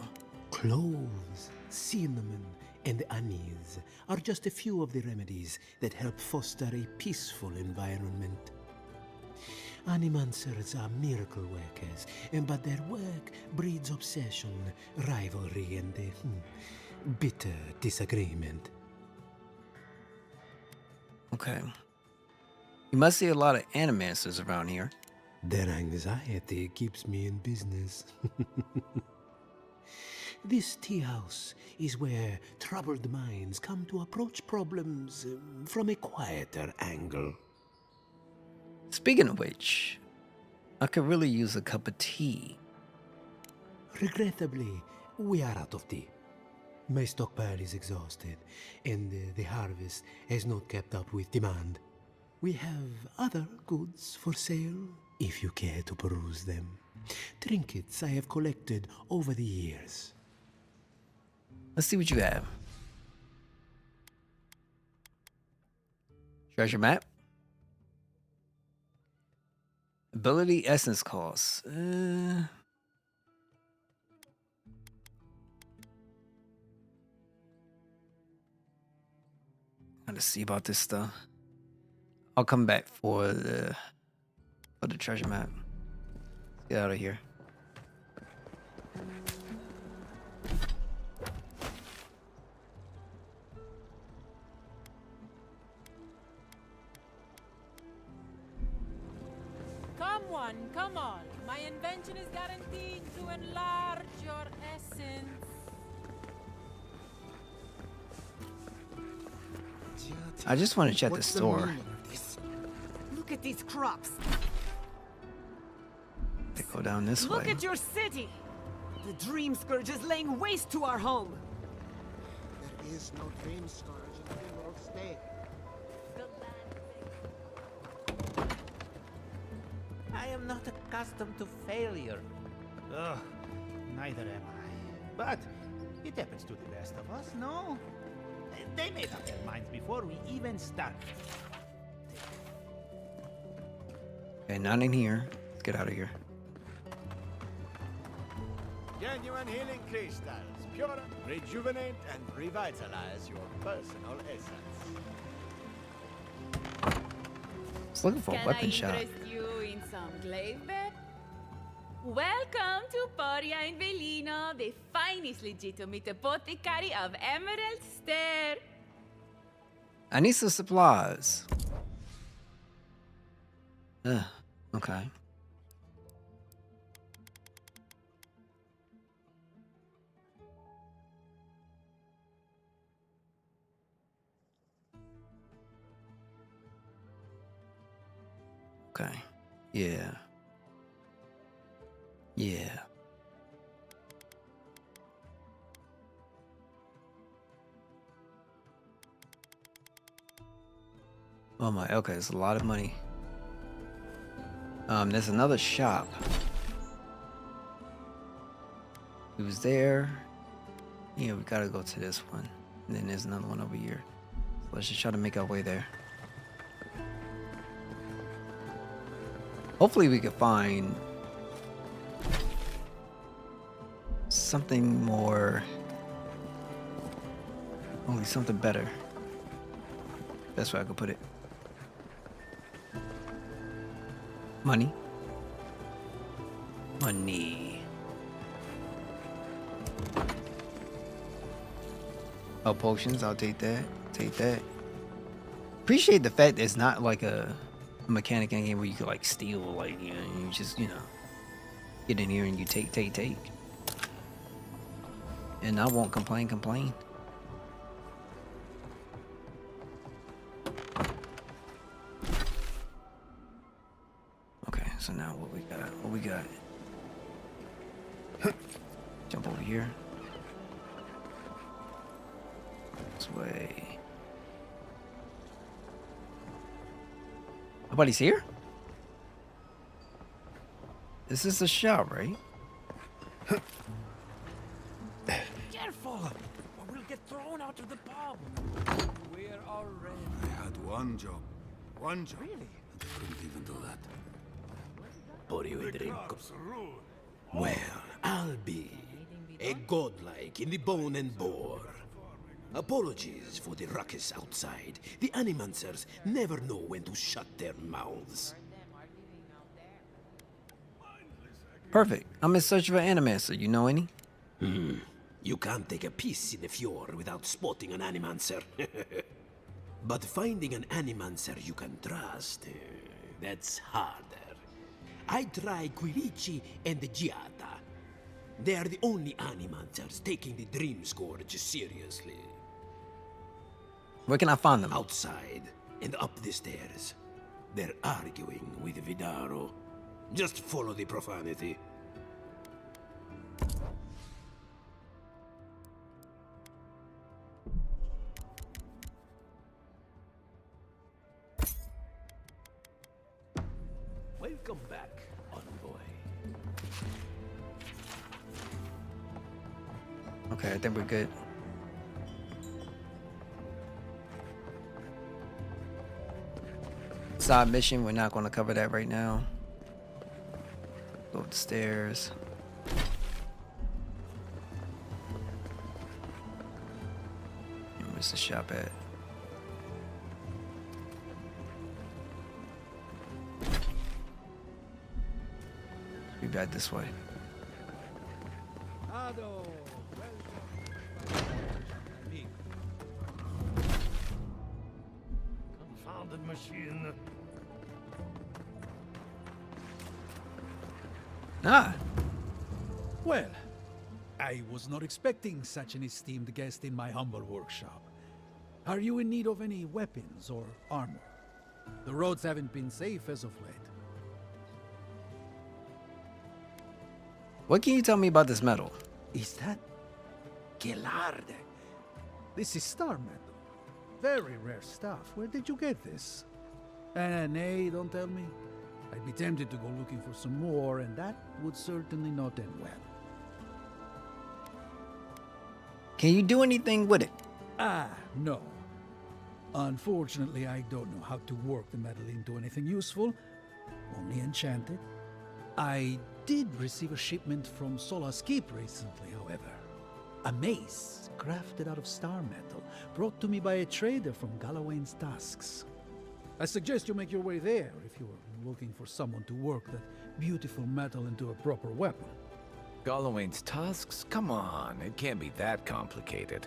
Cloves, cinnamon, and anise are just a few of the remedies that help foster a peaceful environment. Animancers are miracle workers, but their work breeds obsession, rivalry, and bitter disagreement. Okay. You must see a lot of animancers around here. Their anxiety keeps me in business. This tea house is where troubled minds come to approach problems from a quieter angle. Speaking of which, I could really use a cup of tea. Regrettably, we are out of tea. My stockpile is exhausted, and the harvest has not kept up with demand. We have other goods for sale, if you care to peruse them. Trinkets I have collected over the years. Let's see what you have. Treasure map. Ability essence costs. Gotta see about this stuff. I'll come back for the treasure map. Let's get out of here. Come on. My invention is guaranteed to enlarge your essence. I just want to check the store. Look at these crops. They go down this Look way. at your city. The Dream Scourge is laying waste to our home. There is no Dream Scourge in Emerald State. I am not accustomed to failure. Ugh, neither am I. But it happens to the best of us, no? They made up their minds before we even started. Okay, not in here. Let's get out of here. Genuine healing crystals. Pure, rejuvenate, and revitalize your personal essence. I was looking for a weapon shot. You in some glaive bed? Welcome to Poria in Velino, the finest legitimate apothecary of Emerald Stair. I need some supplies. Okay. Okay. Yeah. Yeah. Oh my, okay, it's a lot of money. There's another shop. He was there. Yeah, we gotta go to this one. And then there's another one over here. So let's just try to make our way there. Hopefully we can find something more, only something better. That's where I could put it. Money. Money. Oh, potions. I'll take that. Take that. Appreciate the fact that it's not like a mechanic in a game where you could like steal, like, you know, you just, you know, get in here and you take. And I won't complain. Okay, so now what we got? Jump over here. This way. Nobody's here? This is the shop, right? Careful! Or we'll get thrown out of the pub. We're already... I had one job. One job. Really? And I couldn't even do that. Pour you a drink. Well, I'll be a godlike in the bone and bore. Apologies for the ruckus outside. The animancers never know when to shut their mouths. Perfect. I'm in search of an animancer. You know any? You can't take a piece in the fjord without spotting an animancer. But finding an animancer you can trust, that's harder. I try Quirici and Giata. They are the only animancers taking the Dream Scourge seriously. Where can I find them? Outside and up the stairs. They're arguing with Vidaro. Just follow the profanity. Welcome back, envoy. Okay, I think we're good. Side mission, we're not going to cover that right now. Go up the stairs. And where's the shop at? Be back this way. Confounded machine. Well, I was not expecting such an esteemed guest in my humble workshop. Are you in need of any weapons or armor? The roads haven't been safe as of late. What can you tell me about this metal? Is that Gelarde? This is star metal. Very rare stuff. Where did you get this? Nay, don't tell me. I'd be tempted to go looking for some more, and that would certainly not end well. Can you do anything with it? No. Unfortunately, I don't know how to work the metal into anything useful. Only enchanted. I did receive a shipment from Sola's Keep recently, however. A mace crafted out of star metal, brought to me by a trader from Galawain's Tusks. I suggest you make your way there if you're looking for someone to work that beautiful metal into a proper weapon. Gallowayne's tusks? Come on, it can't be that complicated.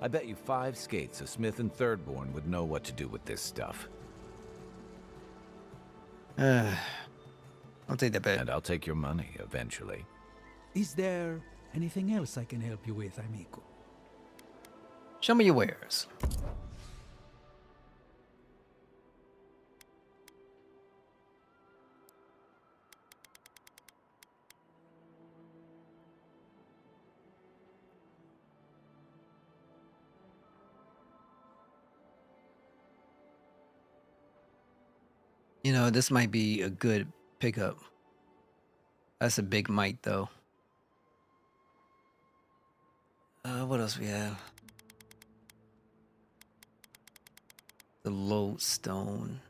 I bet you 5 skates a Smith and Thirdborn would know what to do with this stuff. I'll take that bet. And I'll take your money eventually. Is there anything else I can help you with, amico? Show me your wares. You know, this might be a good pickup. That's a big mite, though. What else we have? The lodestone.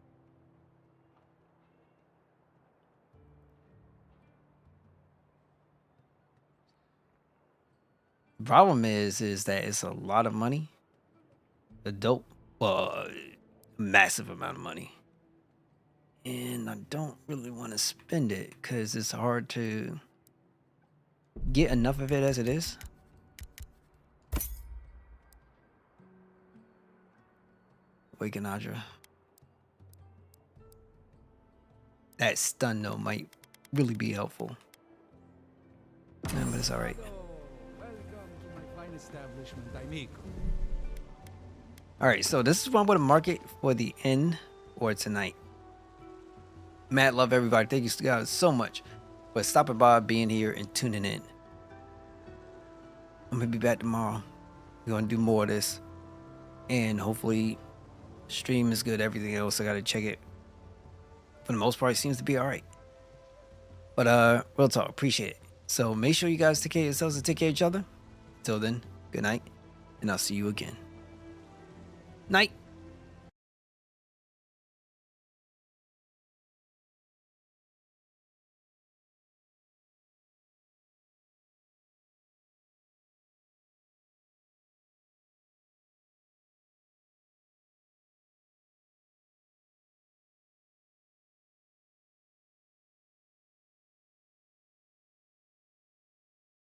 Problem is that it's a lot of money. A dope, well, massive amount of money. And I don't really want to spend it because it's hard to get enough of it as it is. Waken Audra. That stun though might really be helpful. Yeah, but it's alright. Welcome to my fine establishment, amico. Alright, so this is what I'm going to market for the end or tonight. Mad love, everybody. Thank you guys so much for stopping by, being here, and tuning in. I'm going to be back tomorrow. We're going to do more of this. And hopefully, stream is good. Everything else, I got to check it. For the most part, it seems to be alright. But, real talk. Appreciate it. So, make sure you guys take care of yourselves and take care of each other. Until then, good night. And I'll see you again. Night.